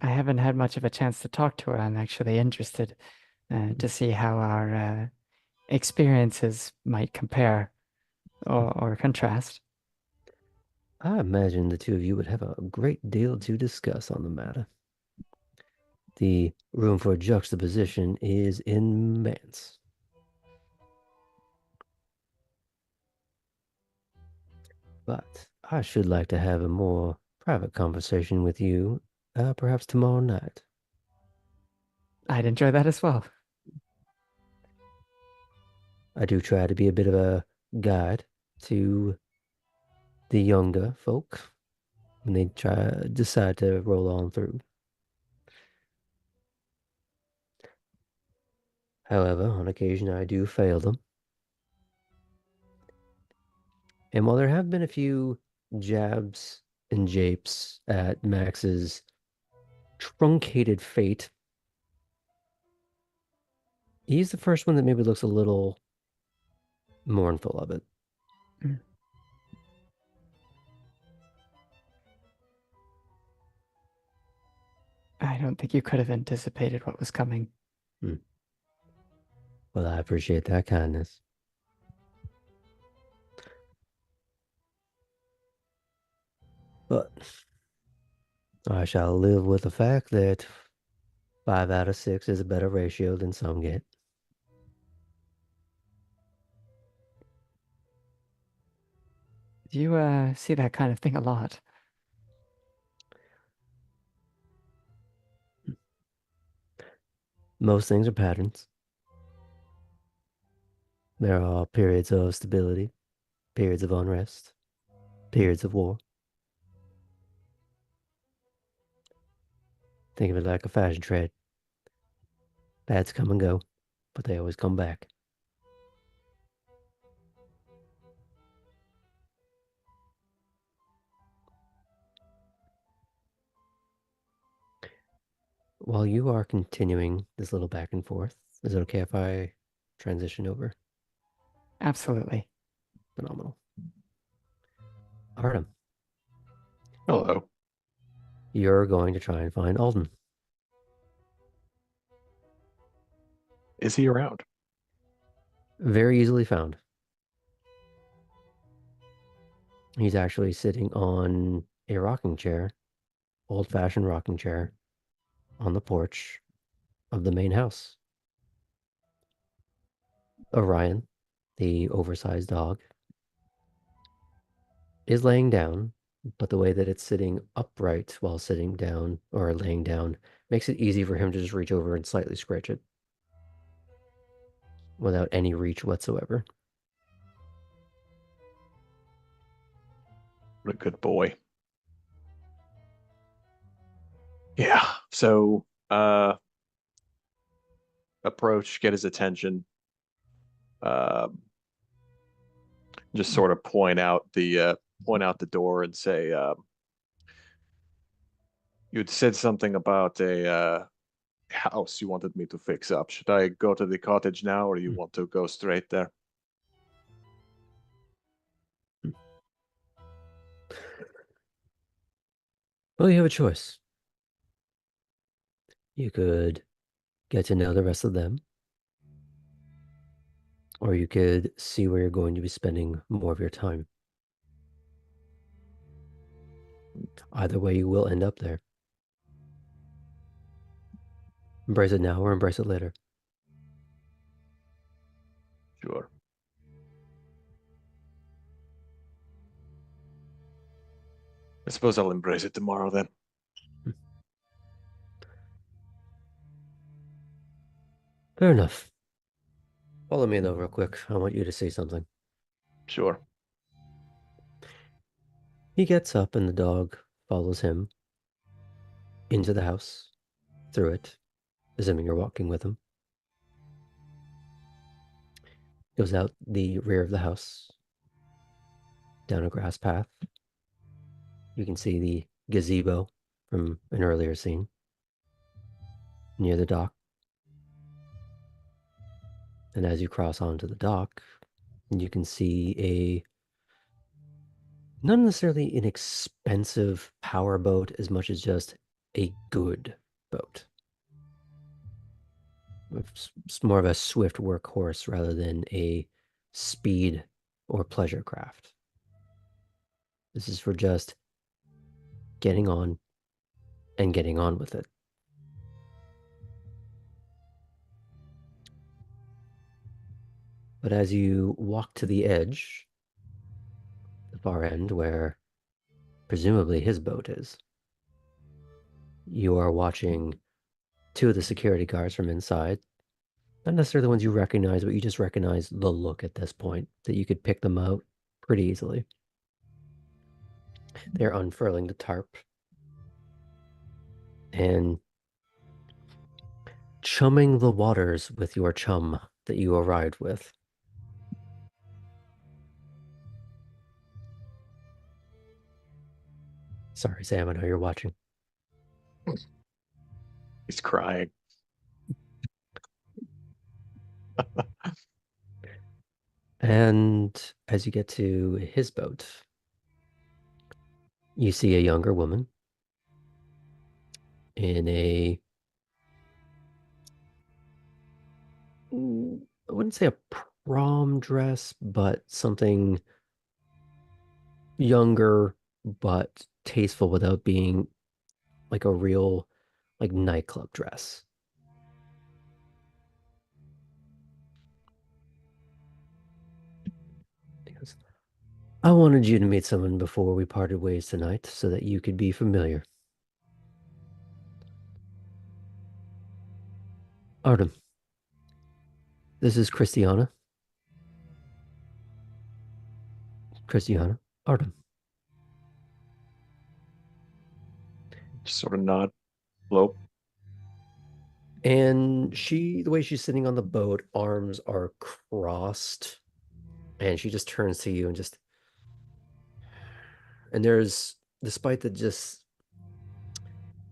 I haven't had much of a chance to talk to her. I'm actually interested to see how our experiences might compare or contrast. I imagine the two of you would have a great deal to discuss on the matter. The room for juxtaposition is immense. But I should like to have a more private conversation with you, perhaps tomorrow night. I'd enjoy that as well. I do try to be a bit of a guide to the younger folk when they decide to roll on through. However, on occasion I do fail them. And while there have been a few jabs and japes at Max's truncated fate, he's the first one that maybe looks a little mournful of it. Mm. I don't think you could have anticipated what was coming. Well, I appreciate that kindness. But I shall live with the fact that 5 out of 6 is a better ratio than some get. You see that kind of thing a lot. Most things are patterns. There are periods of stability, periods of unrest, periods of war. Think of it like a fashion trade. Fads come and go, but they always come back. While you are continuing this little back and forth, is it okay if I transition over? Absolutely. Phenomenal. Artem, Hello. you're going to try and find Alden. Is he around? Very easily found. He's actually sitting on a rocking chair, old-fashioned rocking chair, on the porch of the main house. Orion, the oversized dog, is laying down, but the way that it's sitting upright while sitting down or laying down makes it easy for him to just reach over and slightly scratch it without any reach whatsoever. What a good boy. Yeah. So, approach, get his attention. Just sort of point out the door and say, you'd said something about a house you wanted me to fix up. Should I go to the cottage now, or you want to go straight there? Well, you have a choice. You could get to know the rest of them, or you could see where you're going to be spending more of your time. Either way, you will end up there. Embrace it now or embrace it later. Sure. I suppose I'll embrace it tomorrow then. Fair enough. Follow me though, real quick. I want you to see something. Sure. He gets up and the dog follows him into the house, through it, assuming you're walking with him. Goes out the rear of the house, down a grass path. You can see the gazebo from an earlier scene near the dock. And as you cross onto the dock, you can see a not necessarily an expensive power boat as much as just a good boat. It's more of a swift workhorse rather than a speed or pleasure craft. This is for just getting on and getting on with it. But as you walk to the edge, the far end where presumably his boat is, you are watching two of the security guards from inside. Not necessarily the ones you recognize, but you just recognize the look at this point, that you could pick them out pretty easily. They're unfurling the tarp and chumming the waters with your chum that you arrived with. Sorry, Sam, I know you're watching. He's crying. And as you get to his boat, you see a younger woman in a, I wouldn't say a prom dress, but something younger but tasteful without being like a real like nightclub dress. He goes, I wanted you to meet someone before we parted ways tonight so that you could be familiar. Artem, this is Christiana. Christiana, Artem. Just sort of nod. Hello. And the way she's sitting on the boat, arms are crossed, and she just turns to you and there's, despite the just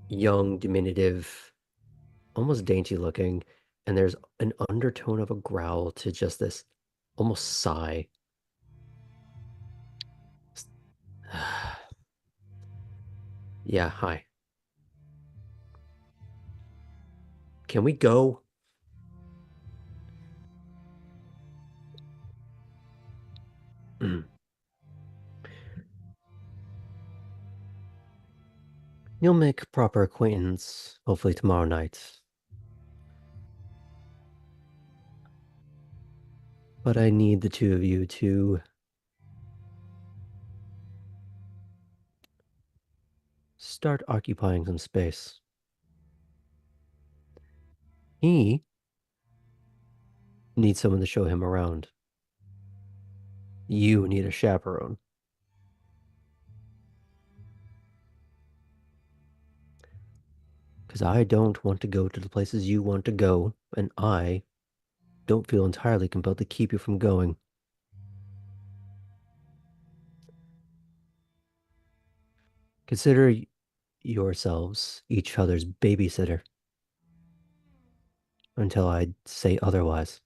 young, diminutive, almost dainty looking, and there's an undertone of a growl to just this almost sigh. Yeah, hi. Can we go? You'll make proper acquaintance, hopefully tomorrow night. But I need the two of you to start occupying some space. He needs someone to show him around. You need a chaperone. Because I don't want to go to the places you want to go, and I don't feel entirely compelled to keep you from going. Consider yourselves each other's babysitter until I say otherwise.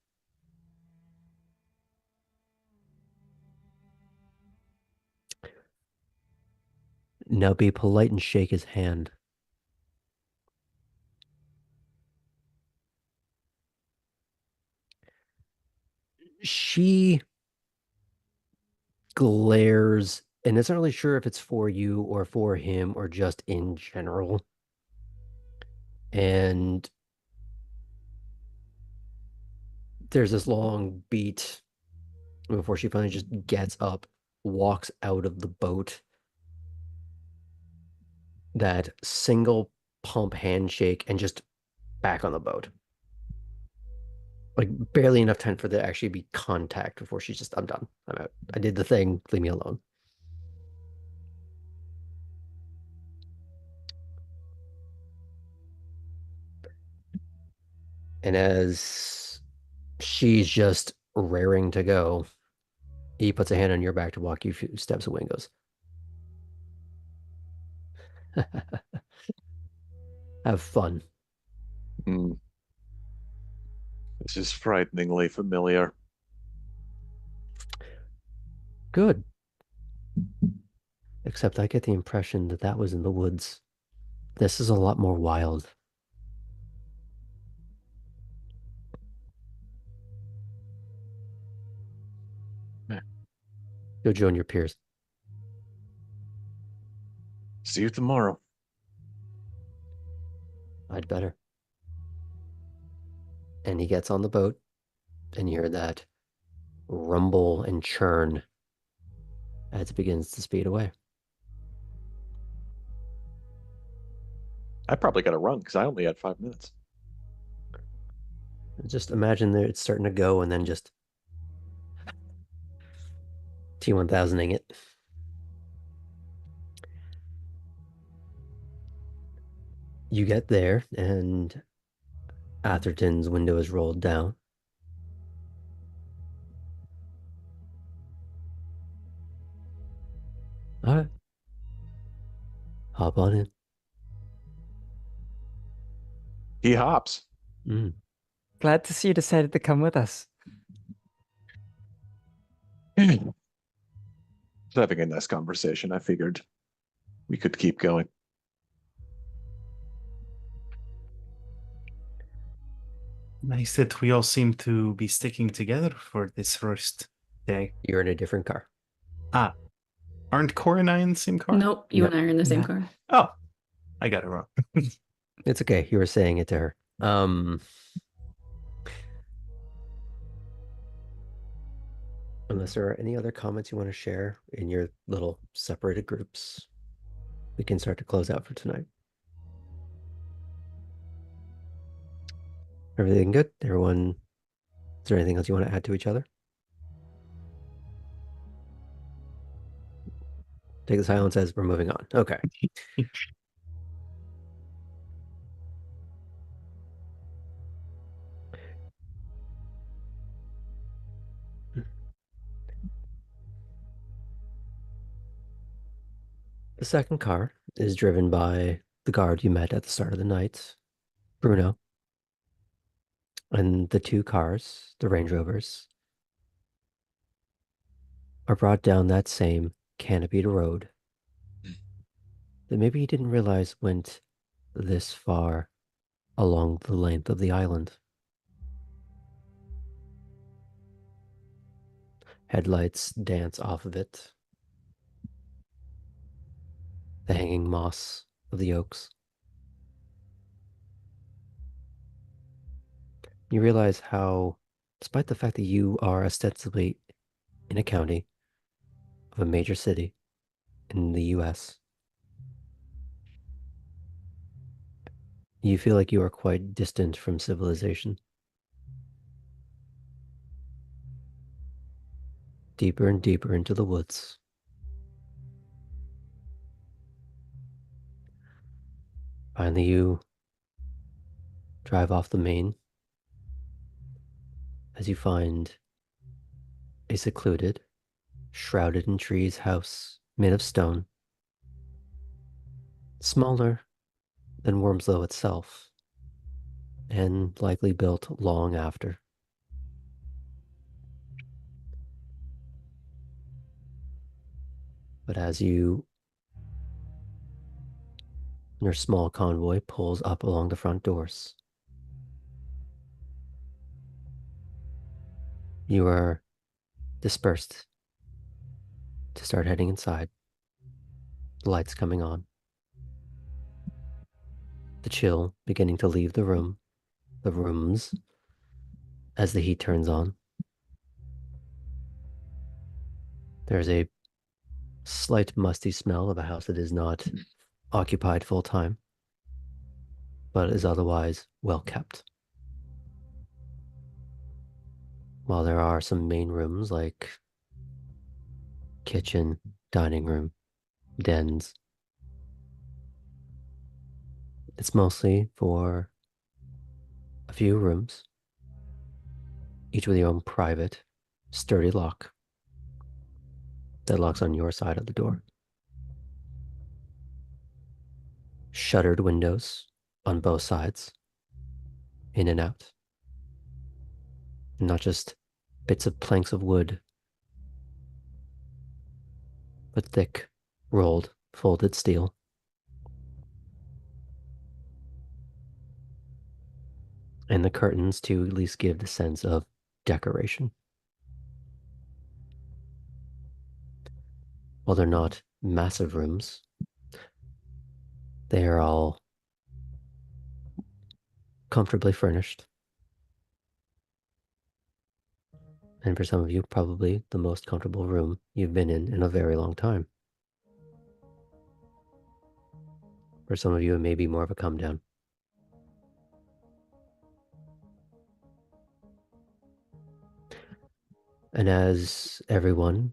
Now be polite and shake his hand. She glares and isn't really sure if it's for you or for him or just in general. And there's this long beat before she finally just gets up, walks out of the boat. That single pump handshake and just back on the boat. Like barely enough time for there to actually be contact before she's just, I'm done. I'm out. I did the thing. Leave me alone. And as she's just raring to go, he puts a hand on your back to walk you a few steps away and goes, have fun. Mm. This is frighteningly familiar. Good. Except I get the impression that that was in the woods. This is a lot more wild. Go join your peers. See you tomorrow. I'd better. And he gets on the boat, and you hear that rumble and churn as it begins to speed away. I probably got to run because I only had 5 minutes. Just imagine that it's starting to go and then just T1000ing it. You get there, and Atherton's window is rolled down. All right. Hop on in. He hops. Mm. Glad to see you decided to come with us. Just having a nice conversation. I figured we could keep going. Nice that we all seem to be sticking together for this first day. You're in a different car. Ah, aren't Cora and I in the same car? Nope, you and I are in the same No. car. Oh, I got it wrong. It's okay. You were saying it to her. Unless there are any other comments you want to share in your little separated groups, we can start to close out for tonight. Everything good? Everyone, is there anything else you want to add to each other? Take the silence as we're moving on. Okay. The second car is driven by the guard you met at the start of the night, Bruno. And the two cars, the Range Rovers, are brought down that same canopied road that maybe you didn't realize went this far along the length of the island. Headlights dance off of it, the hanging moss of the oaks. You realize how, despite the fact that you are ostensibly in a county of a major city in the US, you feel like you are quite distant from civilization. Deeper and deeper into the woods. Finally, you drive off the main as you find a secluded, shrouded in trees house made of stone, smaller than Wormslow itself, and likely built long after. But as your small convoy pulls up along the front doors, you are dispersed to start heading inside, the lights coming on, the chill beginning to leave the rooms, as the heat turns on. There's a slight musty smell of a house that is not occupied full time, but is otherwise well kept. While there are some main rooms like kitchen, dining room, dens, it's mostly for a few rooms, each with your own private, sturdy lock that locks on your side of the door. Shuttered windows on both sides, in and out. Not just bits of planks of wood, but thick, rolled, folded steel. And the curtains to at least give the sense of decoration. While they're not massive rooms, they are all comfortably furnished. And for some of you, probably the most comfortable room you've been in a very long time. For some of you, it may be more of a come down. And as everyone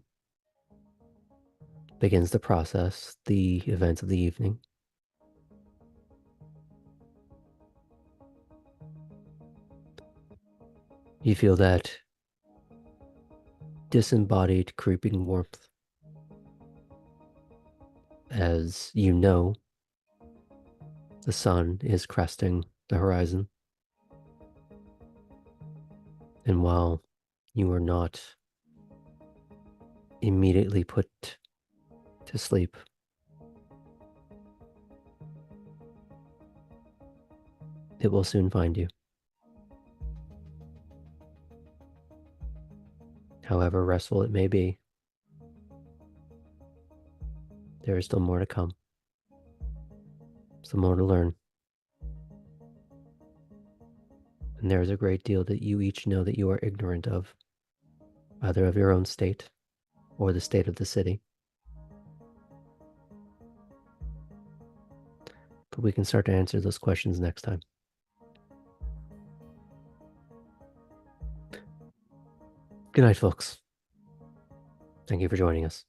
begins to process the events of the evening, you feel that disembodied creeping warmth as you know the sun is cresting the horizon. And while you are not immediately put to sleep, it will soon find you. However restful it may be, there is still more to come. Still more to learn. And there is a great deal that you each know that you are ignorant of. either of your own state or the state of the city. But we can start to answer those questions next time. Good night, folks. Thank you for joining us.